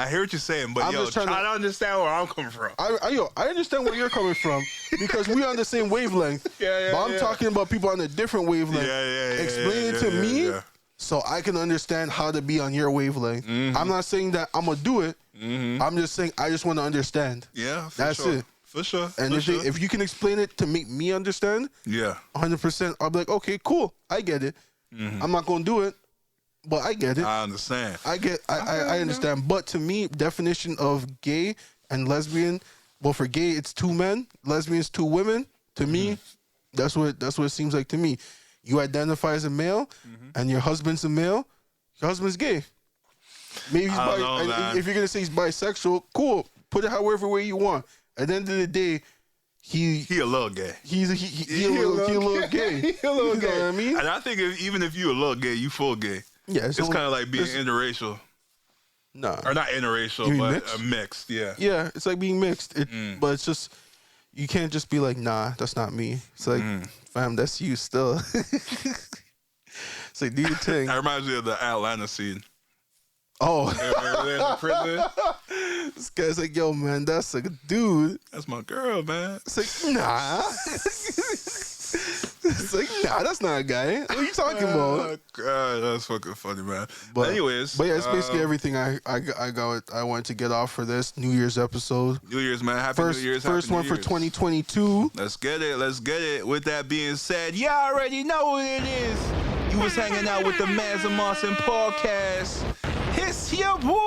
Speaker 1: But I'm try to understand where I'm coming from.
Speaker 2: I understand where you're coming from because we're on the same wavelength. But I'm talking about people on a different wavelength. Explain it to me so I can understand how to be on your wavelength. I'm not saying that I'm gonna do it. I'm just saying I just want to understand.
Speaker 1: Yeah,
Speaker 2: that's it.
Speaker 1: For sure.
Speaker 2: And if you can explain it to make me understand, 100%, I'll be like, okay, cool, I get it. I'm not gonna do it, but I get it.
Speaker 1: I understand.
Speaker 2: I understand. But to me, definition of gay and lesbian, well, for gay it's two men, lesbian is two women. To me, that's what it seems like to me. You identify as a male, and your husband's a male. Your husband's gay. Maybe he's if you're gonna say he's bisexual, cool. Put it however way you want. At the end of the day, he
Speaker 1: a little gay.
Speaker 2: He a little gay.
Speaker 1: He a little gay.
Speaker 2: You know what I mean?
Speaker 1: And I think even if you a little gay, you full gay.
Speaker 2: Yeah,
Speaker 1: it's kind of like being interracial.
Speaker 2: Nah,
Speaker 1: or not interracial, but mixed. Yeah,
Speaker 2: yeah, it's like being mixed. But it's just you can't just be like, nah, that's not me. It's like, fam, that's you still. It's like, do your thing.
Speaker 1: That reminds me of the Atlanta scene.
Speaker 2: Oh,
Speaker 1: in the prison.
Speaker 2: This guy's like, yo, man, that's a dude.
Speaker 1: That's my girl, man.
Speaker 2: It's like, nah. It's like, nah, that's not a guy. What are you talking about?
Speaker 1: God, that's fucking funny, man. But anyways,
Speaker 2: it's basically everything I wanted to get off for this New Year's episode.
Speaker 1: New Year's, man. Happy New Year's.
Speaker 2: First one for 2022.
Speaker 1: Let's get it. With that being said, y'all already know what it is. You was hanging out with the Mans and Mossin podcast. It's your boy.